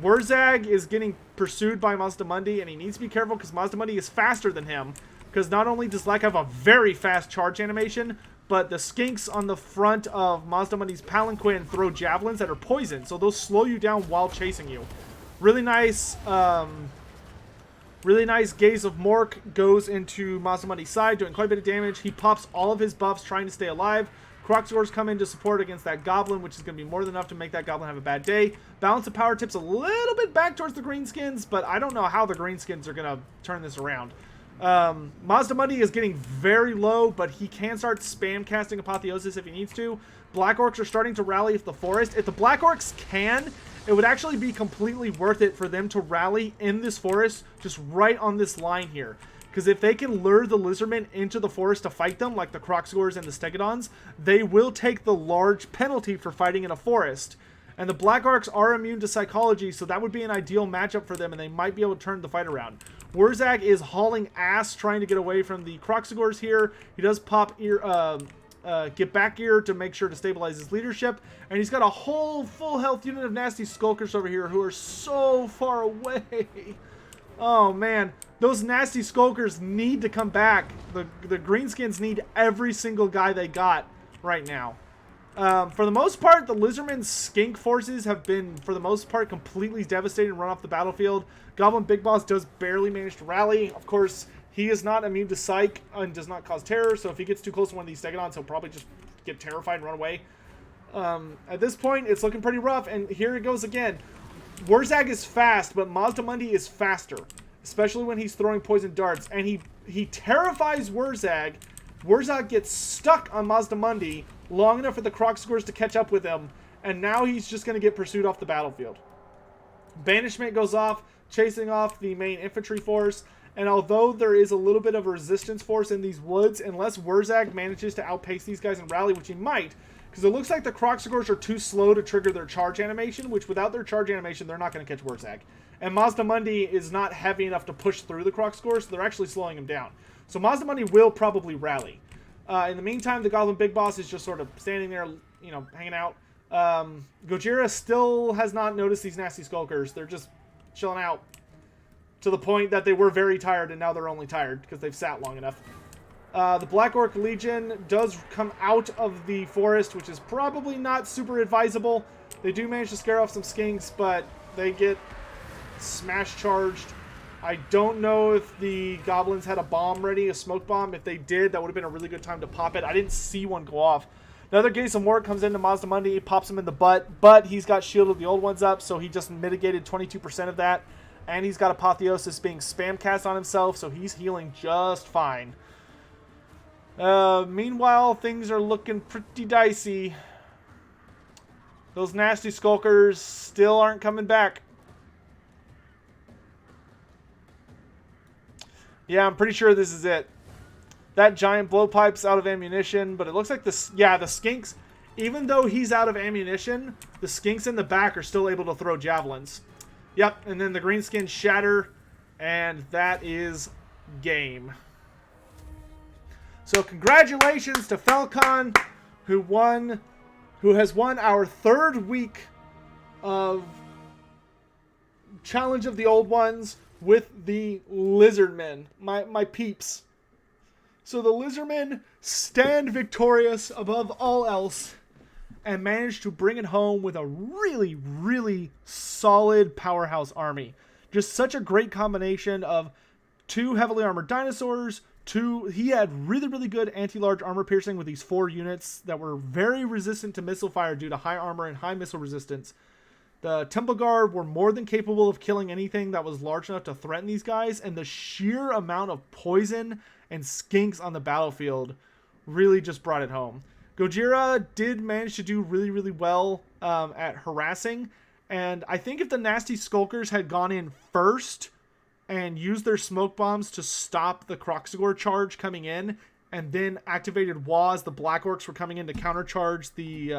Wurzag is getting pursued by Mazda Mundi, and he needs to be careful because Mazda Mundi is faster than him. Because not only does Lek have a very fast charge animation, but the skinks on the front of Mazda Mundi's palanquin throw javelins that are poison, so they'll slow you down while chasing you. Really nice Gaze of Mork goes into Mazda Mundi's side, doing quite a bit of damage. He pops all of his buffs trying to stay alive. Kroxigors come in to support against that Goblin, which is going to be more than enough to make that Goblin have a bad day. Balance of power tips a little bit back towards the Greenskins, but I don't know how the Greenskins are going to turn this around. Mazda Mundi is getting very low, but he can start spam casting Apotheosis if he needs to. Black Orcs are starting to rally if the forest. If the Black Orcs can, it would actually be completely worth it for them to rally in this forest, just right on this line here. Because if they can lure the Lizardmen into the forest to fight them, like the Kroxigors and the Stegodons, they will take the large penalty for fighting in a forest. And the Black Orcs are immune to psychology, so that would be an ideal matchup for them, and they might be able to turn the fight around. Wurzag is hauling ass trying to get away from the Kroxigors here. He does pop get back ear to make sure to stabilize his leadership. And he's got a whole full health unit of nasty Skulkers over here who are so far away. Oh, man. Those nasty Skulkers need to come back. The Greenskins need every single guy they got right now. For the most part, the Lizardmen's skink forces have been, for the most part, completely devastated and run off the battlefield. Goblin Big Boss does barely manage to rally. Of course, he is not immune to Psych and does not cause terror, so if he gets too close to one of these Stegodons, he'll probably just get terrified and run away. At this point, it's looking pretty rough, and here it goes again. Wurzag is fast, but Mazdamundi is faster, especially when he's throwing poison darts. And he terrifies Wurzag. Wurzag gets stuck on Mazdamundi long enough for the Kroxigors to catch up with him, and now he's just going to get pursued off the battlefield. Banishment goes off, chasing off the main infantry force, and although there is a little bit of a resistance force in these woods, unless Wurzag manages to outpace these guys and rally, which he might, because it looks like the Kroxigors are too slow to trigger their charge animation, which without their charge animation, they're not going to catch Wurzag. And Mazdamundi is not heavy enough to push through the Kroxigors, so they're actually slowing him down. So Mazdamundi will probably rally. In the meantime, the Goblin Big Boss is just sort of standing there, you know, hanging out. Gojira still has not noticed these nasty skulkers. They're just chilling out to the point that they were very tired, and now they're only tired because they've sat long enough. The Black Orc Legion does come out of the forest, which is probably not super advisable. They do manage to scare off some skinks, but they get smash charged. I don't know if the goblins had a bomb ready, a smoke bomb. If they did, that would have been a really good time to pop it. I didn't see one go off. Another Gaze of War comes into Mazdamundi, he pops him in the butt, but he's got shielded the old ones up, so he just mitigated 22% of that. And he's got Apotheosis being spam cast on himself, so he's healing just fine. Meanwhile, things are looking pretty dicey. Those nasty skulkers still aren't coming back. Yeah, I'm pretty sure this is it. That giant blowpipe's out of ammunition, but it looks like this. Yeah, the skinks, even though he's out of ammunition, the skinks in the back are still able to throw javelins. Yep, and then the greenskins shatter, and that is game. So congratulations to Falcon, who has won our 3rd week of Challenge of the Old Ones with the Lizardmen, my peeps. So the Lizardmen stand victorious above all else and manage to bring it home with a really, really solid powerhouse army. Just such a great combination of 2 heavily armored dinosaurs. He had really, really good anti-large armor piercing with these 4 units that were very resistant to missile fire due to high armor and high missile resistance. The Temple Guard were more than capable of killing anything that was large enough to threaten these guys, and the sheer amount of poison and skinks on the battlefield really just brought it home. Gojira did manage to do really, really well at harassing, and I think if the nasty skulkers had gone in first and used their smoke bombs to stop the Kroxigor charge coming in, and then activated Waz, the Black Orcs were coming in to countercharge the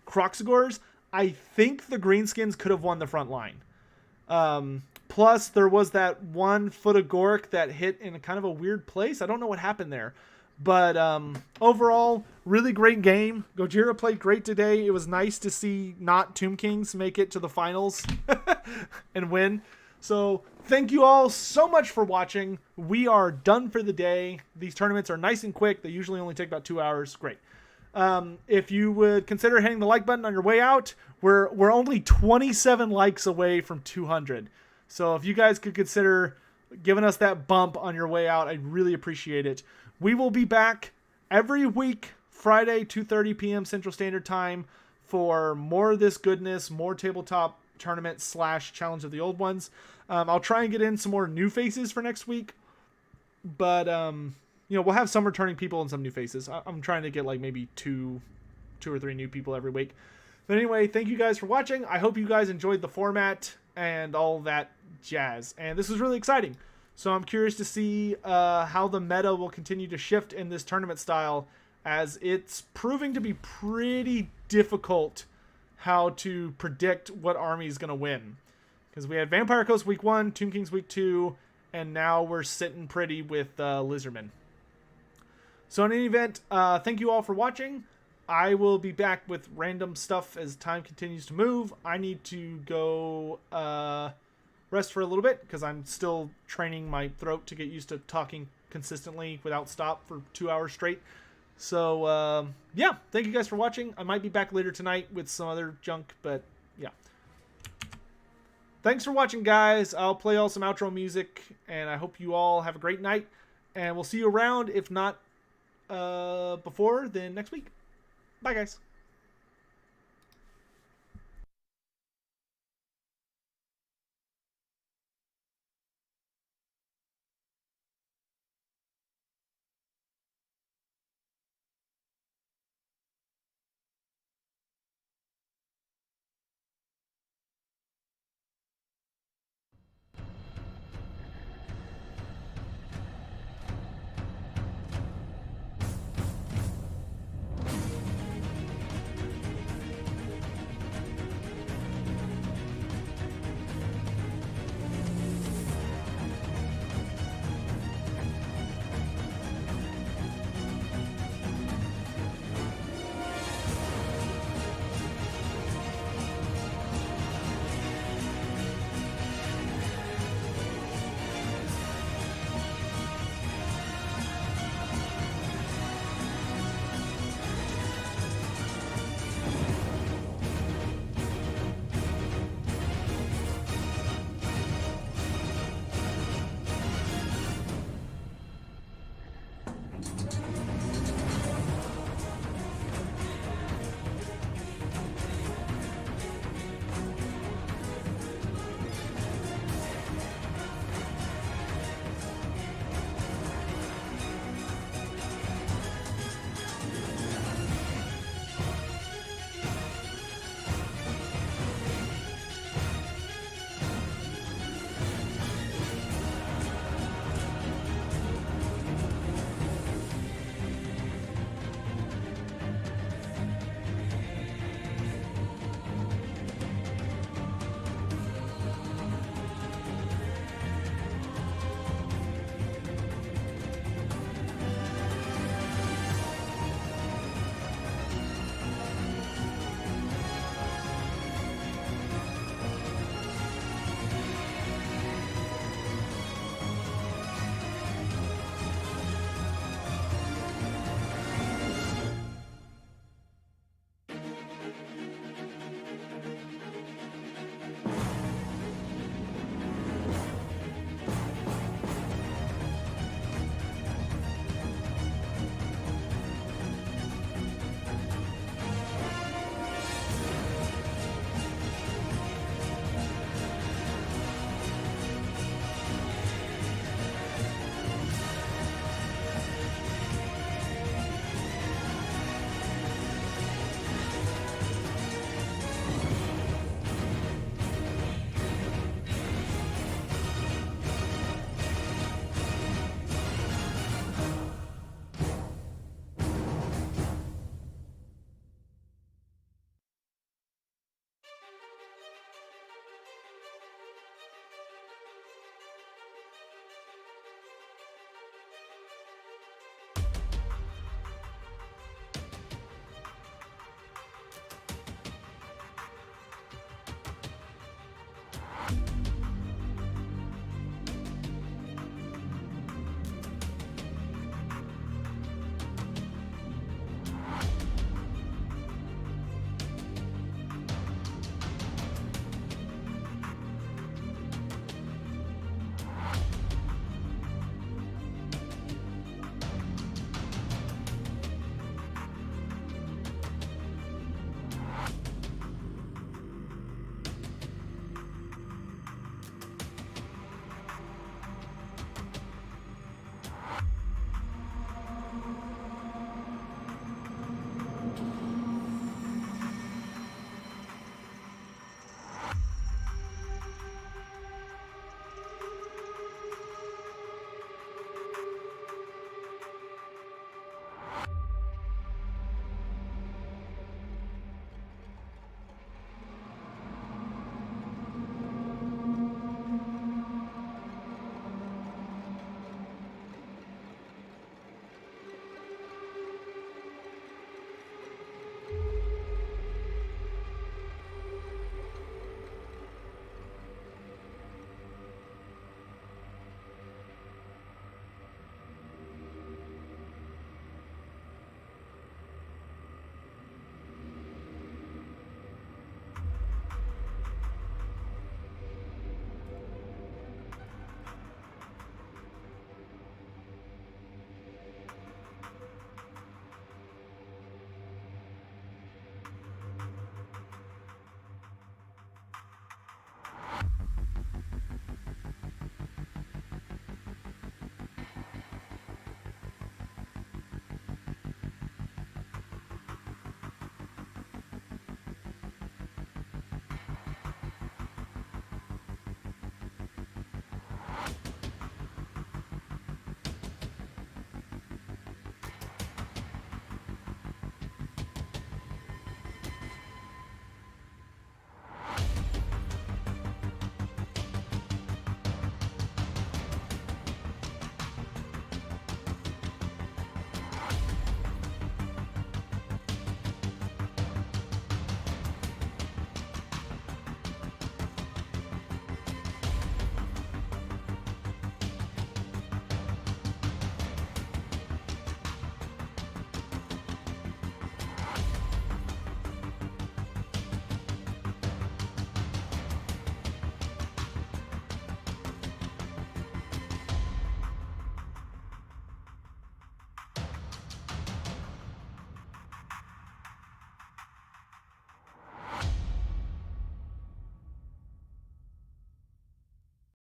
Kroxigors, I think the Greenskins could have won the front line. Plus, there was that one foot of Gork that hit in kind of a weird place. I don't know what happened there. But overall, really great game. Gojira played great today. It was nice to see not Tomb Kings make it to the finals and win. So thank you all so much for watching. We are done for the day. These tournaments are nice and quick. They usually only take about 2 hours. Great. If you would consider hitting the like button on your way out, we're only 27 likes away from 200. So if you guys could consider giving us that bump on your way out, I'd really appreciate it. We will be back every week, Friday, 2:30 p.m. Central Standard Time, for more of this goodness, more tabletop tournament / Challenge of the Old Ones. I'll try and get in some more new faces for next week, but we'll have some returning people and some new faces. I'm trying to get like maybe two or three new people every week. But anyway, thank you guys for watching. I hope you guys enjoyed the format and all that jazz. And this was really exciting. So I'm curious to see how the meta will continue to shift in this tournament style, as it's proving to be pretty difficult how to predict what army is going to win. Because we had Vampire Coast week 1, Tomb Kings week 2, and now we're sitting pretty with Lizardmen. So in any event, thank you all for watching. I will be back with random stuff as time continues to move. I need to go rest for a little bit because I'm still training my throat to get used to talking consistently without stop for 2 hours straight. So, yeah, thank you guys for watching. I might be back later tonight with some other junk, but yeah. Thanks for watching, guys. I'll play y'all some outro music, and I hope you all have a great night. And we'll see you around, if not before, then next week. Bye, guys.